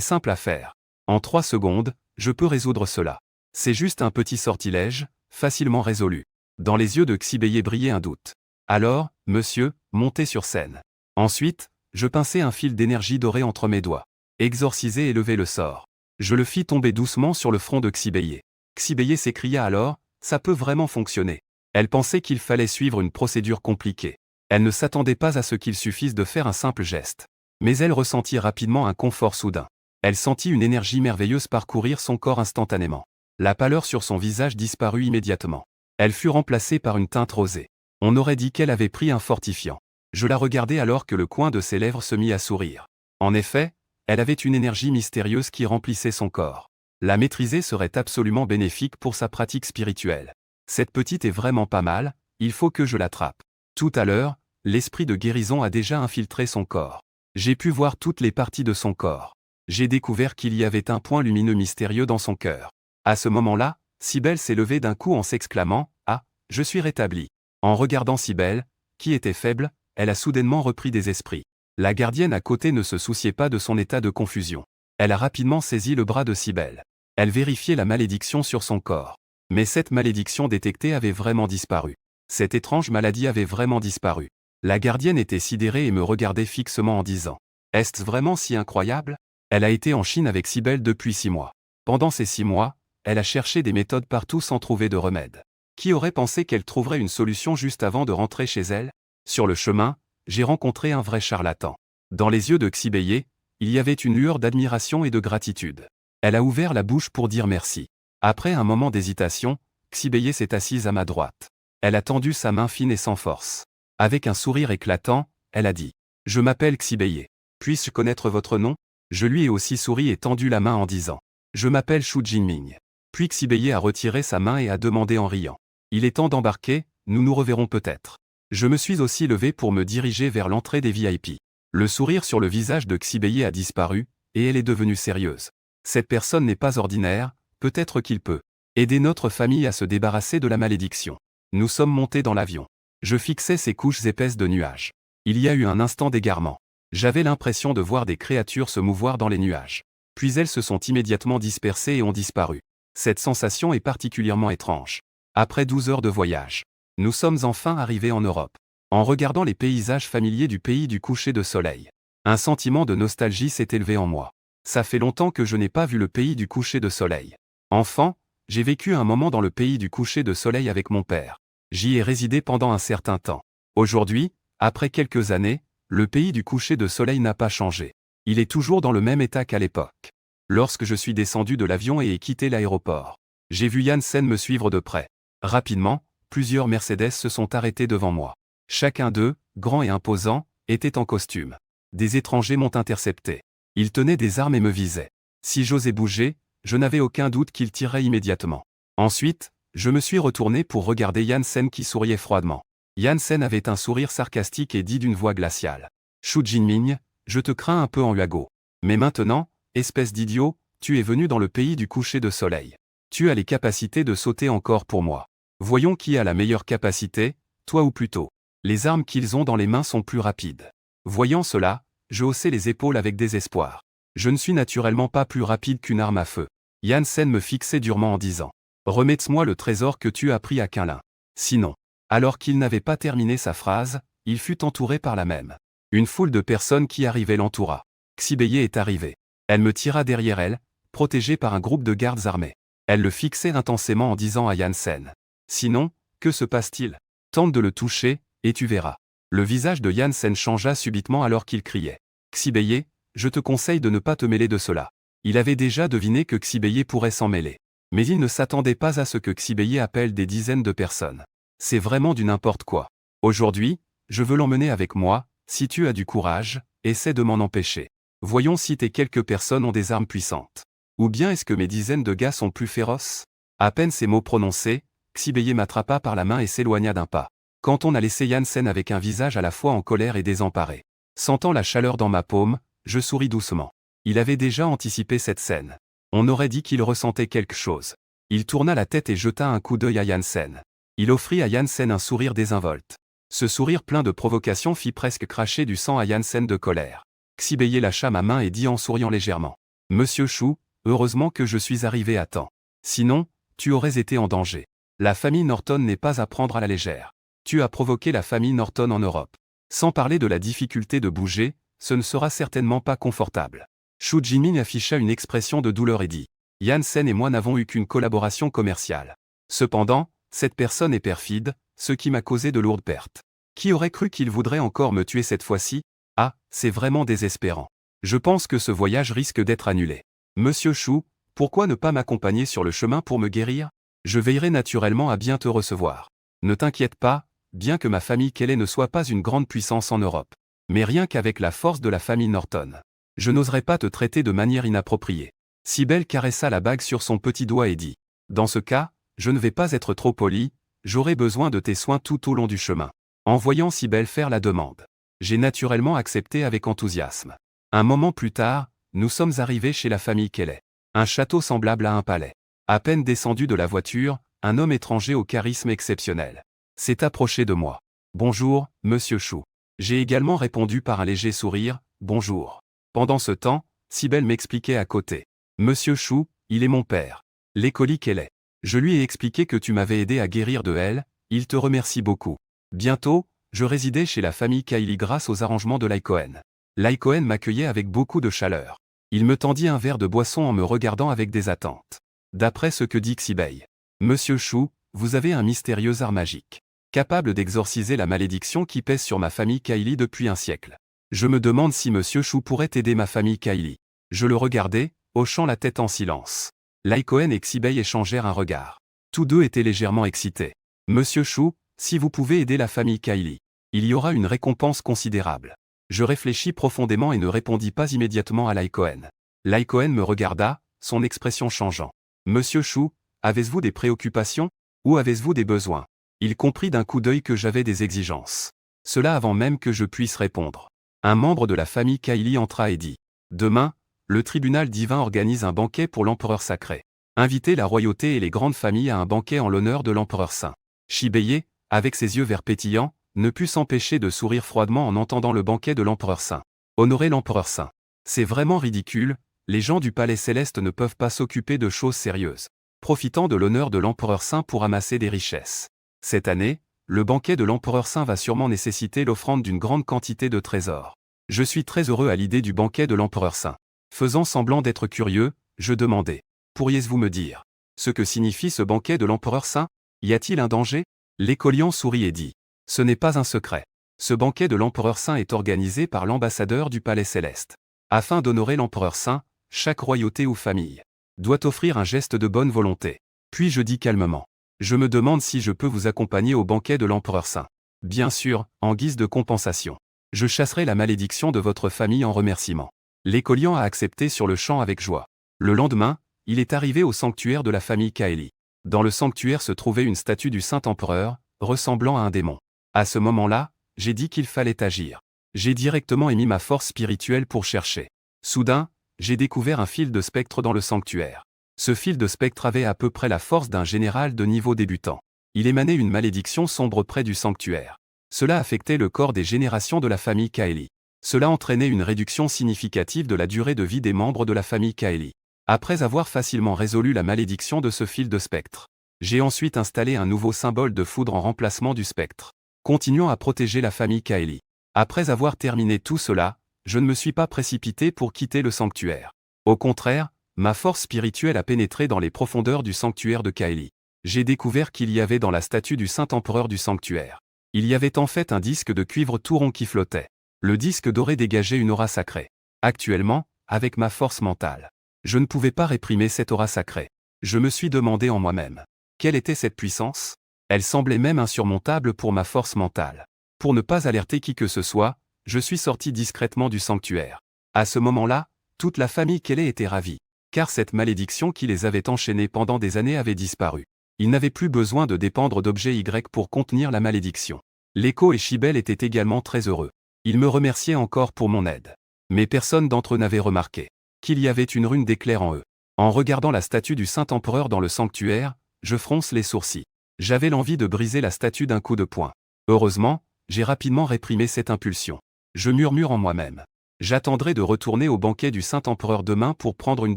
simple à faire. En 3 secondes, je peux résoudre cela. C'est juste un petit sortilège, facilement résolu. Dans les yeux de Xibeye brillait un doute. Alors, monsieur, montez sur scène. Ensuite, je pinçai un fil d'énergie dorée entre mes doigts. Exorcisez et levez le sort. Je le fis tomber doucement sur le front de Xibeye. Xibeye s'écria alors, ça peut vraiment fonctionner. Elle pensait qu'il fallait suivre une procédure compliquée. Elle ne s'attendait pas à ce qu'il suffise de faire un simple geste. Mais elle ressentit rapidement un confort soudain. Elle sentit une énergie merveilleuse parcourir son corps instantanément. La pâleur sur son visage disparut immédiatement. Elle fut remplacée par une teinte rosée. On aurait dit qu'elle avait pris un fortifiant. Je la regardai alors que le coin de ses lèvres se mit à sourire. En effet, elle avait une énergie mystérieuse qui remplissait son corps. La maîtriser serait absolument bénéfique pour sa pratique spirituelle. Cette petite est vraiment pas mal, il faut que je l'attrape. Tout à l'heure, l'esprit de guérison a déjà infiltré son corps. J'ai pu voir toutes les parties de son corps. J'ai découvert qu'il y avait un point lumineux mystérieux dans son cœur. À ce moment-là, Cybèle s'est levée d'un coup en s'exclamant « Ah, je suis rétablie ». En regardant Cybèle, qui était faible, elle a soudainement repris des esprits. La gardienne à côté ne se souciait pas de son état de confusion. Elle a rapidement saisi le bras de Cybèle. Elle vérifiait la malédiction sur son corps. Mais cette malédiction détectée avait vraiment disparu. Cette étrange maladie avait vraiment disparu. La gardienne était sidérée et me regardait fixement en disant « Est-ce vraiment si incroyable ?» Elle a été en Chine avec Cybèle depuis 6 mois. Pendant ces 6 mois, elle a cherché des méthodes partout sans trouver de remède. Qui aurait pensé qu'elle trouverait une solution juste avant de rentrer chez elle? Sur le chemin, j'ai rencontré un vrai charlatan. Dans les yeux de Xibeye, il y avait une lueur d'admiration et de gratitude. Elle a ouvert la bouche pour dire merci. Après un moment d'hésitation, Xibeye s'est assise à ma droite. Elle a tendu sa main fine et sans force. Avec un sourire éclatant, elle a dit « Je m'appelle Xibeye. Puis-je connaître votre nom ?» Je lui ai aussi souri et tendu la main en disant « Je m'appelle Shu Jinming. » Puis Xibeye a retiré sa main et a demandé en riant « Il est temps d'embarquer, nous nous reverrons peut-être. » Je me suis aussi levé pour me diriger vers l'entrée des VIP. Le sourire sur le visage de Xibeye a disparu, et elle est devenue sérieuse. Cette personne n'est pas ordinaire, peut-être qu'il peut aider notre famille à se débarrasser de la malédiction. Nous sommes montés dans l'avion. Je fixais ces couches épaisses de nuages. Il y a eu un instant d'égarement. J'avais l'impression de voir des créatures se mouvoir dans les nuages. Puis elles se sont immédiatement dispersées et ont disparu. Cette sensation est particulièrement étrange. Après 12 heures de voyage, nous sommes enfin arrivés en Europe. En regardant les paysages familiers du pays du coucher de soleil, un sentiment de nostalgie s'est élevé en moi. Ça fait longtemps que je n'ai pas vu le pays du coucher de soleil. Enfant, j'ai vécu un moment dans le pays du coucher de soleil avec mon père. J'y ai résidé pendant un certain temps. Aujourd'hui, après quelques années, le pays du coucher de soleil n'a pas changé. Il est toujours dans le même état qu'à l'époque. Lorsque je suis descendu de l'avion et ai quitté l'aéroport, j'ai vu Janssen me suivre de près. Rapidement, plusieurs Mercedes se sont arrêtés devant moi. Chacun d'eux, grand et imposant, était en costume. Des étrangers m'ont intercepté. Ils tenaient des armes et me visaient. Si j'osais bouger, je n'avais aucun doute qu'ils tireraient immédiatement. Ensuite, je me suis retourné pour regarder Janssen qui souriait froidement. Janssen avait un sourire sarcastique et dit d'une voix glaciale. « Shu Jinming, je te crains un peu en Huago. Mais maintenant, espèce d'idiot, tu es venu dans le pays du coucher de soleil. Tu as les capacités de sauter encore pour moi. Voyons qui a la meilleure capacité, toi ou plutôt. Les armes qu'ils ont dans les mains sont plus rapides. » Voyant cela, je haussai les épaules avec désespoir. Je ne suis naturellement pas plus rapide qu'une arme à feu. Janssen me fixait durement en disant « Remets-moi le trésor que tu as pris à Quinlin. Sinon. » Alors qu'il n'avait pas terminé sa phrase, il fut entouré par la même. Une foule de personnes qui arrivaient l'entoura. Xibeye est arrivée. Elle me tira derrière elle, protégée par un groupe de gardes armés. Elle le fixait intensément en disant à Janssen « Sinon, que se passe-t-il? Tente de le toucher, et tu verras. » Le visage de Janssen changea subitement alors qu'il criait « Xibeye, je te conseille de ne pas te mêler de cela. » Il avait déjà deviné que Xibeye pourrait s'en mêler. Mais il ne s'attendait pas à ce que Xibeye appelle des dizaines de personnes. C'est vraiment du n'importe quoi. Aujourd'hui, je veux l'emmener avec moi, si tu as du courage, essaie de m'en empêcher. Voyons si tes quelques personnes ont des armes puissantes. Ou bien est-ce que mes dizaines de gars sont plus féroces? À peine ces mots prononcés, Xibeye m'attrapa par la main et s'éloigna d'un pas. Quand on a laissé Janssen avec un visage à la fois en colère et désemparé. Sentant la chaleur dans ma paume, je souris doucement. Il avait déjà anticipé cette scène. On aurait dit qu'il ressentait quelque chose. Il tourna la tête et jeta un coup d'œil à Janssen. Il offrit à Janssen un sourire désinvolte. Ce sourire plein de provocation fit presque cracher du sang à Janssen de colère. Xibeye lâcha ma main et dit en souriant légèrement. « Monsieur Shu, heureusement que je suis arrivé à temps. Sinon, tu aurais été en danger. La famille Norton n'est pas à prendre à la légère. Tu as provoqué la famille Norton en Europe. Sans parler de la difficulté de bouger, ce ne sera certainement pas confortable. Xu Jinping afficha une expression de douleur et dit « Yann-Sen et moi n'avons eu qu'une collaboration commerciale. Cependant, cette personne est perfide, ce qui m'a causé de lourdes pertes. Qui aurait cru qu'il voudrait encore me tuer cette fois-ci? Ah, c'est vraiment désespérant. Je pense que ce voyage risque d'être annulé. Monsieur Xu, pourquoi ne pas m'accompagner sur le chemin pour me guérir? Je veillerai naturellement à bien te recevoir. Ne t'inquiète pas, bien que ma famille Kelley ne soit pas une grande puissance en Europe. Mais rien qu'avec la force de la famille Norton. Je n'oserais pas te traiter de manière inappropriée. » Cybèle caressa la bague sur son petit doigt et dit « Dans ce cas, je ne vais pas être trop poli, j'aurai besoin de tes soins tout au long du chemin. » En voyant Cybèle faire la demande, j'ai naturellement accepté avec enthousiasme. Un moment plus tard, nous sommes arrivés chez la famille Kelley. Un château semblable à un palais. À peine descendu de la voiture, un homme étranger au charisme exceptionnel s'est approché de moi. « Bonjour, monsieur Xu. » J'ai également répondu par un léger sourire, « Bonjour. » Pendant ce temps, Cybèle m'expliquait à côté. « Monsieur Xu, il est mon père. L'écolier Kelley. Je lui ai expliqué que tu m'avais aidé à guérir de elle, il te remercie beaucoup. Bientôt, je résidais chez la famille Kylie grâce aux arrangements de Lai Cohen. Lai Cohen m'accueillait avec beaucoup de chaleur. Il me tendit un verre de boisson en me regardant avec des attentes. D'après ce que dit Xibei, Monsieur Xu, vous avez un mystérieux art magique, capable d'exorciser la malédiction qui pèse sur ma famille Kylie depuis un siècle. Je me demande si Monsieur Xu pourrait aider ma famille Kylie. Je le regardais, hochant la tête en silence. Lai Cohen et Xibei échangèrent un regard. Tous deux étaient légèrement excités. Monsieur Xu, si vous pouvez aider la famille Kylie, il y aura une récompense considérable. Je réfléchis profondément et ne répondis pas immédiatement à Lai Cohen. Lai Cohen me regarda, son expression changeant. Monsieur Xu, avez-vous des préoccupations, ou avez-vous des besoins? Il comprit d'un coup d'œil que j'avais des exigences. Cela avant même que je puisse répondre. Un membre de la famille Kylie entra et dit « Demain, le tribunal divin organise un banquet pour l'empereur sacré. Invitez la royauté et les grandes familles à un banquet en l'honneur de l'empereur saint. » Shibeye, avec ses yeux verts pétillants, ne put s'empêcher de sourire froidement en entendant le banquet de l'empereur saint. Honorer l'empereur saint. C'est vraiment ridicule, les gens du palais céleste ne peuvent pas s'occuper de choses sérieuses, profitant de l'honneur de l'empereur saint pour amasser des richesses. Cette année, le banquet de l'empereur saint va sûrement nécessiter l'offrande d'une grande quantité de trésors. Je suis très heureux à l'idée du banquet de l'empereur saint. Faisant semblant d'être curieux, je demandai. Pourriez-vous me dire ce que signifie ce banquet de l'empereur saint? Y a-t-il un danger? L'écolian sourit et dit. Ce n'est pas un secret. Ce banquet de l'empereur saint est organisé par l'ambassadeur du palais céleste. Afin d'honorer l'empereur saint, chaque royauté ou famille doit offrir un geste de bonne volonté. Puis je dis calmement. Je me demande si je peux vous accompagner au banquet de l'empereur saint. Bien sûr, en guise de compensation. Je chasserai la malédiction de votre famille en remerciement. L'écolian a accepté sur le champ avec joie. Le lendemain, il est arrivé au sanctuaire de la famille Kaeli. Dans le sanctuaire se trouvait une statue du saint empereur, ressemblant à un démon. À ce moment-là, j'ai dit qu'il fallait agir. J'ai directement émis ma force spirituelle pour chercher. Soudain, j'ai découvert un fil de spectre dans le sanctuaire. Ce fil de spectre avait à peu près la force d'un général de niveau débutant. Il émanait une malédiction sombre près du sanctuaire. Cela affectait le corps des générations de la famille Kaeli. Cela entraînait une réduction significative de la durée de vie des membres de la famille Kaeli. Après avoir facilement résolu la malédiction de ce fil de spectre, j'ai ensuite installé un nouveau symbole de foudre en remplacement du spectre, continuant à protéger la famille Kaeli. Après avoir terminé tout cela, je ne me suis pas précipité pour quitter le sanctuaire. Au contraire, ma force spirituelle a pénétré dans les profondeurs du sanctuaire de Kaeli. J'ai découvert qu'il y avait dans la statue du saint empereur du sanctuaire. Il y avait en fait un disque de cuivre tout rond qui flottait. Le disque doré dégageait une aura sacrée. Actuellement, avec ma force mentale, je ne pouvais pas réprimer cette aura sacrée. Je me suis demandé en moi-même. Quelle était cette puissance? Elle semblait même insurmontable pour ma force mentale. Pour ne pas alerter qui que ce soit, je suis sorti discrètement du sanctuaire. À ce moment-là, toute la famille Kelley était ravie, car cette malédiction qui les avait enchaînés pendant des années avait disparu. Ils n'avaient plus besoin de dépendre d'objets Y pour contenir la malédiction. Léko et Shibel étaient également très heureux. Ils me remerciaient encore pour mon aide. Mais personne d'entre eux n'avait remarqué qu'il y avait une rune d'éclair en eux. En regardant la statue du saint empereur dans le sanctuaire, je fronce les sourcils. J'avais l'envie de briser la statue d'un coup de poing. Heureusement, j'ai rapidement réprimé cette impulsion. Je murmure en moi-même. J'attendrai de retourner au banquet du saint empereur demain pour prendre une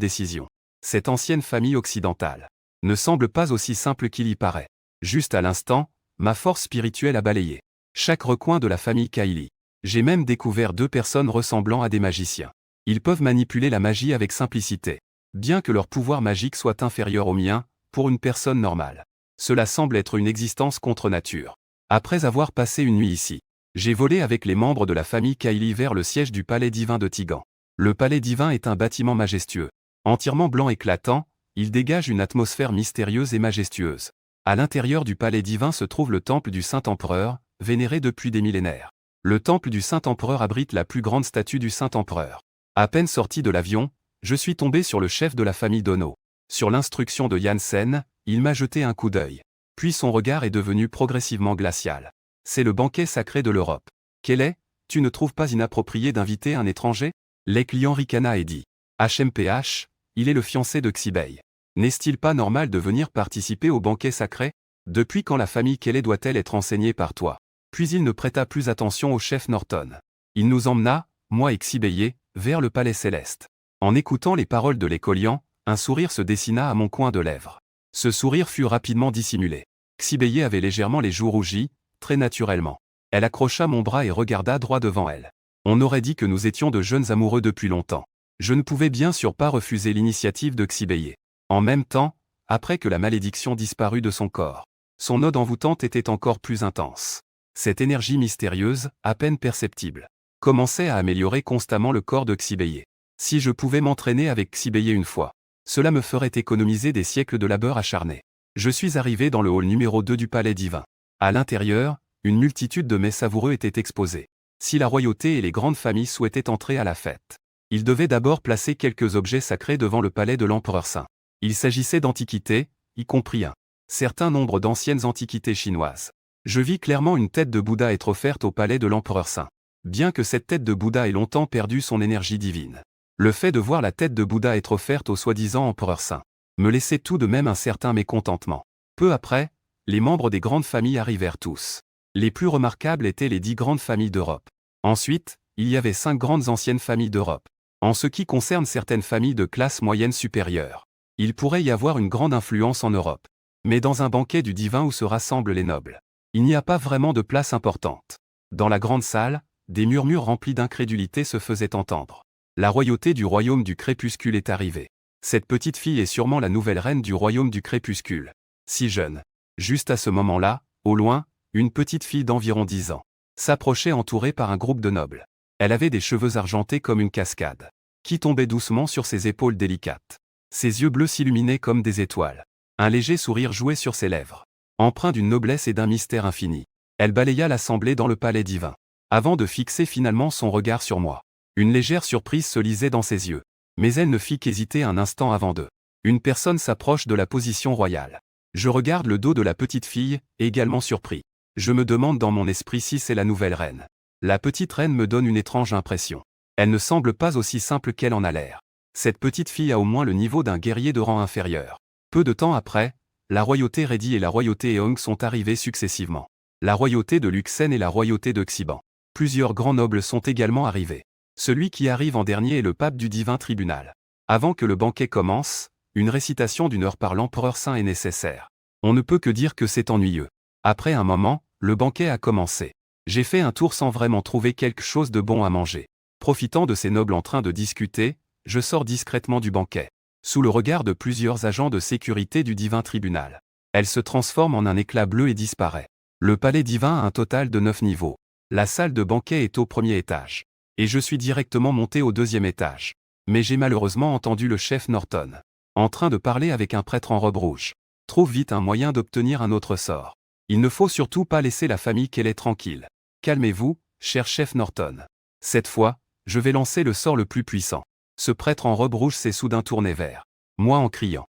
décision. Cette ancienne famille occidentale ne semble pas aussi simple qu'il y paraît. Juste à l'instant, ma force spirituelle a balayé chaque recoin de la famille Kylie. J'ai même découvert 2 personnes ressemblant à des magiciens. Ils peuvent manipuler la magie avec simplicité. Bien que leur pouvoir magique soit inférieur au mien, pour une personne normale, cela semble être une existence contre nature. Après avoir passé une nuit ici, j'ai volé avec les membres de la famille Kylie vers le siège du palais divin de Tigan. Le palais divin est un bâtiment majestueux. Entièrement blanc éclatant, il dégage une atmosphère mystérieuse et majestueuse. À l'intérieur du palais divin se trouve le temple du Saint-Empereur, vénéré depuis des millénaires. Le temple du Saint-Empereur abrite la plus grande statue du Saint-Empereur. À peine sorti de l'avion, je suis tombé sur le chef de la famille Dono. Sur l'instruction de Janssen, il m'a jeté un coup d'œil. Puis son regard est devenu progressivement glacial. C'est le banquet sacré de l'Europe. Quel est, tu ne trouves pas inapproprié d'inviter un étranger? Les clients ricana et dit. HMPH, il est le fiancé de Xibei. N'est-il pas normal de venir participer au banquet sacré? Depuis quand la famille Kelly doit-elle être enseignée par toi? Puis il ne prêta plus attention au chef Norton. Il nous emmena, moi et Xibei, vers le palais céleste. En écoutant les paroles de l'écolian, un sourire se dessina à mon coin de lèvres. Ce sourire fut rapidement dissimulé. Xibei avait légèrement les joues rougies, très naturellement. Elle accrocha mon bras et regarda droit devant elle. On aurait dit que nous étions de jeunes amoureux depuis longtemps. Je ne pouvais bien sûr pas refuser l'initiative de Xibei. En même temps, après que la malédiction disparut de son corps, son ode envoûtante était encore plus intense. Cette énergie mystérieuse, à peine perceptible, commençait à améliorer constamment le corps de Xibei. Si je pouvais m'entraîner avec Xibei une fois, cela me ferait économiser des siècles de labeur acharné. Je suis arrivé dans le hall numéro 2 du palais divin. À l'intérieur, une multitude de mets savoureux étaient exposés. Si la royauté et les grandes familles souhaitaient entrer à la fête, ils devaient d'abord placer quelques objets sacrés devant le palais de l'empereur saint. Il s'agissait d'antiquités, y compris un certain nombre d'anciennes antiquités chinoises. Je vis clairement une tête de Bouddha être offerte au palais de l'empereur saint. Bien que cette tête de Bouddha ait longtemps perdu son énergie divine, le fait de voir la tête de Bouddha être offerte au soi-disant empereur saint me laissait tout de même un certain mécontentement. Peu après, les membres des grandes familles arrivèrent tous. Les plus remarquables étaient les 10 grandes familles d'Europe. Ensuite, il y avait 5 grandes anciennes familles d'Europe. En ce qui concerne certaines familles de classe moyenne supérieure, il pourrait y avoir une grande influence en Europe. Mais dans un banquet du divin où se rassemblent les nobles, il n'y a pas vraiment de place importante. Dans la grande salle, des murmures remplis d'incrédulité se faisaient entendre. La royauté du royaume du crépuscule est arrivée. Cette petite fille est sûrement la nouvelle reine du royaume du crépuscule. Si jeune. Juste à ce moment-là, au loin, une petite fille d'environ 10 ans s'approchait entourée par un groupe de nobles. Elle avait des cheveux argentés comme une cascade, qui tombaient doucement sur ses épaules délicates. Ses yeux bleus s'illuminaient comme des étoiles. Un léger sourire jouait sur ses lèvres, empreint d'une noblesse et d'un mystère infini. Elle balaya l'assemblée dans le palais divin, avant de fixer finalement son regard sur moi. Une légère surprise se lisait dans ses yeux, mais elle ne fit qu'hésiter un instant avant d'eux. Une personne s'approche de la position royale. Je regarde le dos de la petite fille, également surpris. Je me demande dans mon esprit si c'est la nouvelle reine. La petite reine me donne une étrange impression. Elle ne semble pas aussi simple qu'elle en a l'air. Cette petite fille a au moins le niveau d'un guerrier de rang inférieur. Peu de temps après, la royauté Redi et la royauté Eong sont arrivées successivement. La royauté de Luxen et la royauté de Xiban. Plusieurs grands nobles sont également arrivés. Celui qui arrive en dernier est le pape du divin tribunal. Avant que le banquet commence, une récitation d'une heure par l'empereur saint est nécessaire. On ne peut que dire que c'est ennuyeux. Après un moment, le banquet a commencé. J'ai fait un tour sans vraiment trouver quelque chose de bon à manger. Profitant de ces nobles en train de discuter, je sors discrètement du banquet. Sous le regard de plusieurs agents de sécurité du divin tribunal, elle se transforme en un éclat bleu et disparaît. Le palais divin a un total de 9 niveaux. La salle de banquet est au premier étage. Et je suis directement monté au deuxième étage. Mais j'ai malheureusement entendu le chef Norton, en train de parler avec un prêtre en robe rouge. Trouve vite un moyen d'obtenir un autre sort. Il ne faut surtout pas laisser la famille qu'elle est tranquille. Calmez-vous, cher chef Norton. Cette fois, je vais lancer le sort le plus puissant. Ce prêtre en robe rouge s'est soudain tourné vers moi en criant.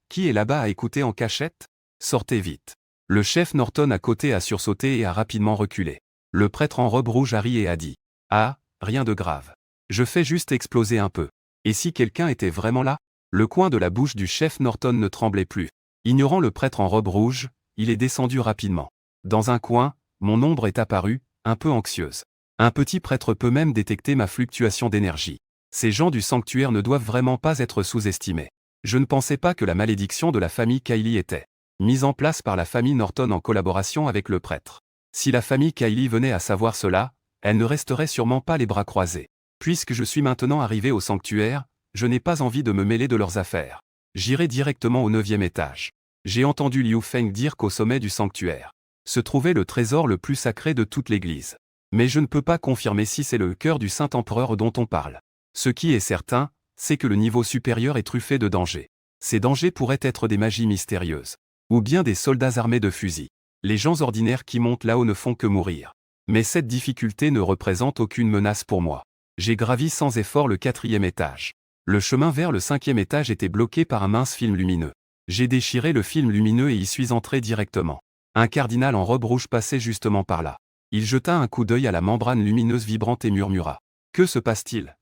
Qui est là-bas à écouter en cachette? Sortez vite. Le chef Norton à côté a sursauté et a rapidement reculé. Le prêtre en robe rouge a ri et a dit. Ah, rien de grave. Je fais juste exploser un peu. Et si quelqu'un était vraiment là? Le coin de la bouche du chef Norton ne tremblait plus. Ignorant le prêtre en robe rouge, il est descendu rapidement. Dans un coin, mon ombre est apparue, un peu anxieuse. Un petit prêtre peut même détecter ma fluctuation d'énergie. Ces gens du sanctuaire ne doivent vraiment pas être sous-estimés. Je ne pensais pas que la malédiction de la famille Kylie était mise en place par la famille Norton en collaboration avec le prêtre. Si la famille Kylie venait à savoir cela, elle ne resterait sûrement pas les bras croisés. Puisque je suis maintenant arrivé au sanctuaire, je n'ai pas envie de me mêler de leurs affaires. J'irai directement au 9e étage. J'ai entendu Liu Feng dire qu'au sommet du sanctuaire se trouvait le trésor le plus sacré de toute l'Église. Mais je ne peux pas confirmer si c'est le cœur du Saint-Empereur dont on parle. Ce qui est certain, c'est que le niveau supérieur est truffé de dangers. Ces dangers pourraient être des magies mystérieuses. Ou bien des soldats armés de fusils. Les gens ordinaires qui montent là-haut ne font que mourir. Mais cette difficulté ne représente aucune menace pour moi. J'ai gravi sans effort le 4e étage. Le chemin vers le 5e étage était bloqué par un mince film lumineux. J'ai déchiré le film lumineux et y suis entré directement. Un cardinal en robe rouge passait justement par là. Il jeta un coup d'œil à la membrane lumineuse vibrante et murmura. « Que se passe-t-il »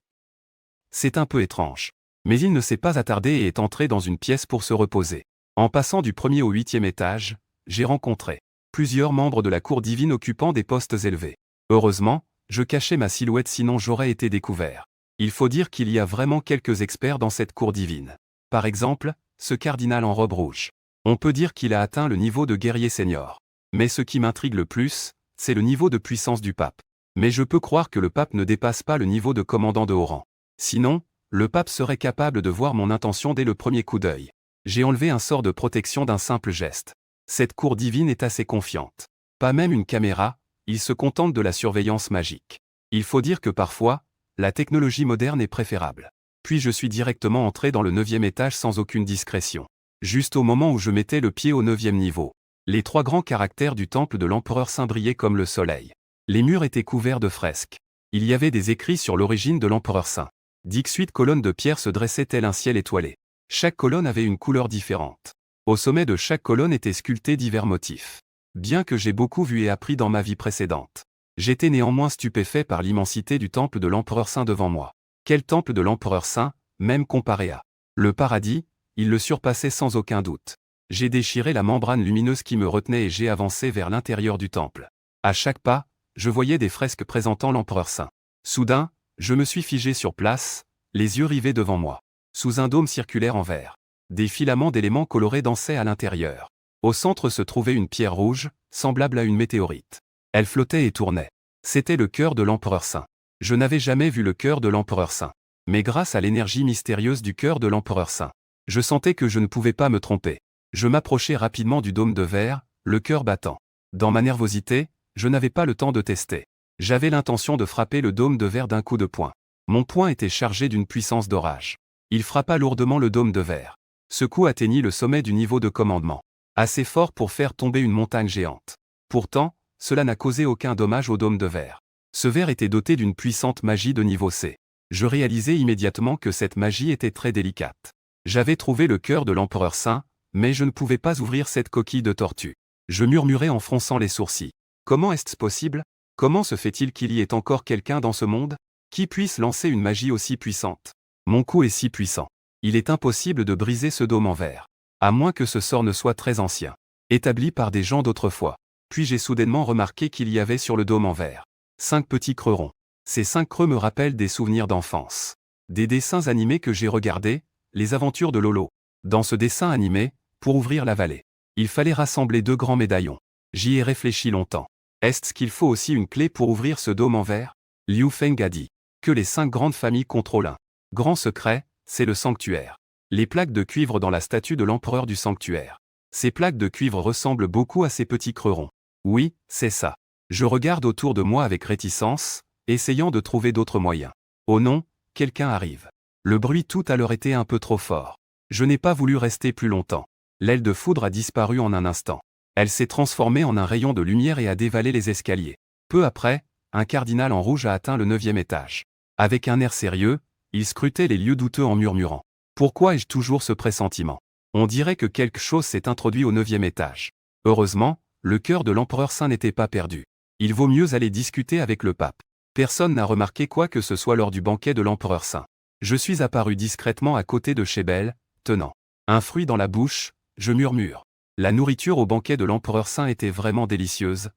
C'est un peu étrange. Mais il ne s'est pas attardé et est entré dans une pièce pour se reposer. En passant du 1er au 8e étage, j'ai rencontré plusieurs membres de la cour divine occupant des postes élevés. Heureusement, je cachais ma silhouette sinon j'aurais été découvert. Il faut dire qu'il y a vraiment quelques experts dans cette cour divine. Par exemple, ce cardinal en robe rouge. On peut dire qu'il a atteint le niveau de guerrier senior. Mais ce qui m'intrigue le plus, c'est le niveau de puissance du pape. Mais je peux croire que le pape ne dépasse pas le niveau de commandant de haut rang. Sinon, le pape serait capable de voir mon intention dès le premier coup d'œil. J'ai enlevé un sort de protection d'un simple geste. Cette cour divine est assez confiante. Pas même une caméra, il se contente de la surveillance magique. Il faut dire que parfois, la technologie moderne est préférable. Puis je suis directement entré dans le 9e étage sans aucune discrétion. Juste au moment où je mettais le pied au 9e niveau. Les 3 grands caractères du temple de l'empereur Saint brillaient comme le soleil. Les murs étaient couverts de fresques. Il y avait des écrits sur l'origine de l'empereur Saint. 18 colonnes de pierre se dressaient tel un ciel étoilé. Chaque colonne avait une couleur différente. Au sommet de chaque colonne étaient sculptés divers motifs. Bien que j'ai beaucoup vu et appris dans ma vie précédente, j'étais néanmoins stupéfait par l'immensité du temple de l'empereur Saint devant moi. Quel temple de l'empereur Saint, même comparé à le paradis, il le surpassait sans aucun doute. J'ai déchiré la membrane lumineuse qui me retenait et j'ai avancé vers l'intérieur du temple. À chaque pas, je voyais des fresques présentant l'empereur Saint. Soudain, je me suis figé sur place, les yeux rivés devant moi. Sous un dôme circulaire en verre, des filaments d'éléments colorés dansaient à l'intérieur. Au centre se trouvait une pierre rouge, semblable à une météorite. Elle flottait et tournait. C'était le cœur de l'empereur Saint. Je n'avais jamais vu le cœur de l'empereur Saint. Mais grâce à l'énergie mystérieuse du cœur de l'empereur Saint, je sentais que je ne pouvais pas me tromper. Je m'approchai rapidement du dôme de verre, le cœur battant. Dans ma nervosité, je n'avais pas le temps de tester. J'avais l'intention de frapper le dôme de verre d'un coup de poing. Mon poing était chargé d'une puissance d'orage. Il frappa lourdement le dôme de verre. Ce coup atteignit le sommet du niveau de commandement. Assez fort pour faire tomber une montagne géante. Pourtant, cela n'a causé aucun dommage au dôme de verre. Ce verre était doté d'une puissante magie de niveau C. Je réalisai immédiatement que cette magie était très délicate. J'avais trouvé le cœur de l'empereur Saint, mais je ne pouvais pas ouvrir cette coquille de tortue. Je murmurai en fronçant les sourcils. Comment est-ce possible ? Comment se fait-il qu'il y ait encore quelqu'un dans ce monde qui puisse lancer une magie aussi puissante ? Mon coup est si puissant. Il est impossible de briser ce dôme en verre. À moins que ce sort ne soit très ancien. Établi par des gens d'autrefois. Puis j'ai soudainement remarqué qu'il y avait sur le dôme en verre 5 petits creux ronds. Ces 5 creux me rappellent des souvenirs d'enfance. Des dessins animés que j'ai regardés, les aventures de Lolo. Dans ce dessin animé, pour ouvrir la vallée, il fallait rassembler 2 grands médaillons. J'y ai réfléchi longtemps. Est-ce qu'il faut aussi une clé pour ouvrir ce dôme en verre ? Liu Feng a dit que les 5 grandes familles contrôlent un grand secret, c'est le sanctuaire. Les plaques de cuivre dans la statue de l'empereur du sanctuaire. Ces plaques de cuivre ressemblent beaucoup à ces petits creux ronds. Oui, c'est ça. Je regarde autour de moi avec réticence, essayant de trouver d'autres moyens. Oh non, quelqu'un arrive. Le bruit tout à l'heure était un peu trop fort. Je n'ai pas voulu rester plus longtemps. L'aile de foudre a disparu en un instant. Elle s'est transformée en un rayon de lumière et a dévalé les escaliers. Peu après, un cardinal en rouge a atteint le 9e étage. Avec un air sérieux, il scrutait les lieux douteux en murmurant. Pourquoi ai-je toujours ce pressentiment ? On dirait que quelque chose s'est introduit au 9e étage. Heureusement, le cœur de l'empereur Saint n'était pas perdu. Il vaut mieux aller discuter avec le pape. Personne n'a remarqué quoi que ce soit lors du banquet de l'empereur Saint. Je suis apparu discrètement à côté de Shebel, tenant un fruit dans la bouche, je murmure. La nourriture au banquet de l'empereur Saint était vraiment délicieuse.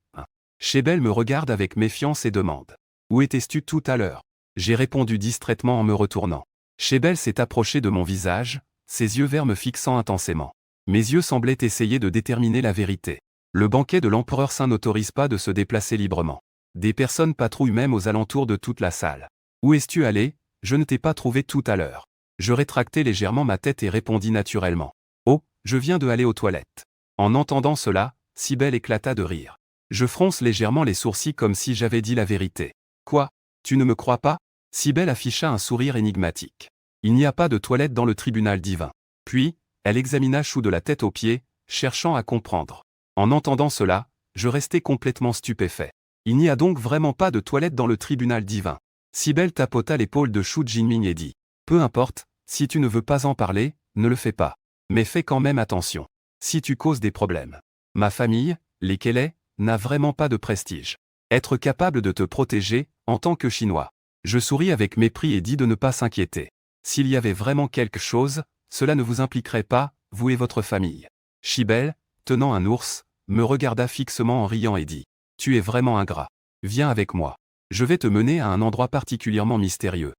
Shebel me regarde avec méfiance et demande. Où étais-tu tout à l'heure ? J'ai répondu distraitement en me retournant. Shebel s'est approché de mon visage, ses yeux verts me fixant intensément. Mes yeux semblaient essayer de déterminer la vérité. Le banquet de l'empereur Saint n'autorise pas de se déplacer librement. Des personnes patrouillent même aux alentours de toute la salle. Où es-tu allé? Je ne t'ai pas trouvé tout à l'heure. Je rétractai légèrement ma tête et répondis naturellement. Oh, je viens de aller aux toilettes. En entendant cela, Cybèle éclata de rire. Je fronce légèrement les sourcils comme si j'avais dit la vérité. Quoi? Tu ne me crois pas? Cybèle afficha un sourire énigmatique. Il n'y a pas de toilette dans le tribunal divin. Puis, elle examina Chou de la tête aux pieds, cherchant à comprendre. En entendant cela, je restai complètement stupéfait. Il n'y a donc vraiment pas de toilette dans le tribunal divin. Cybèle tapota l'épaule de Chou Jinming et dit. Peu importe, si tu ne veux pas en parler, ne le fais pas. Mais fais quand même attention. Si tu causes des problèmes. Ma famille, les Kelley, n'a vraiment pas de prestige. Être capable de te protéger, en tant que Chinois. Je souris avec mépris et dis de ne pas s'inquiéter. S'il y avait vraiment quelque chose, cela ne vous impliquerait pas, vous et votre famille. Cybèle, tenant un ours, me regarda fixement en riant et dit. Tu es vraiment ingrat. Viens avec moi. Je vais te mener à un endroit particulièrement mystérieux.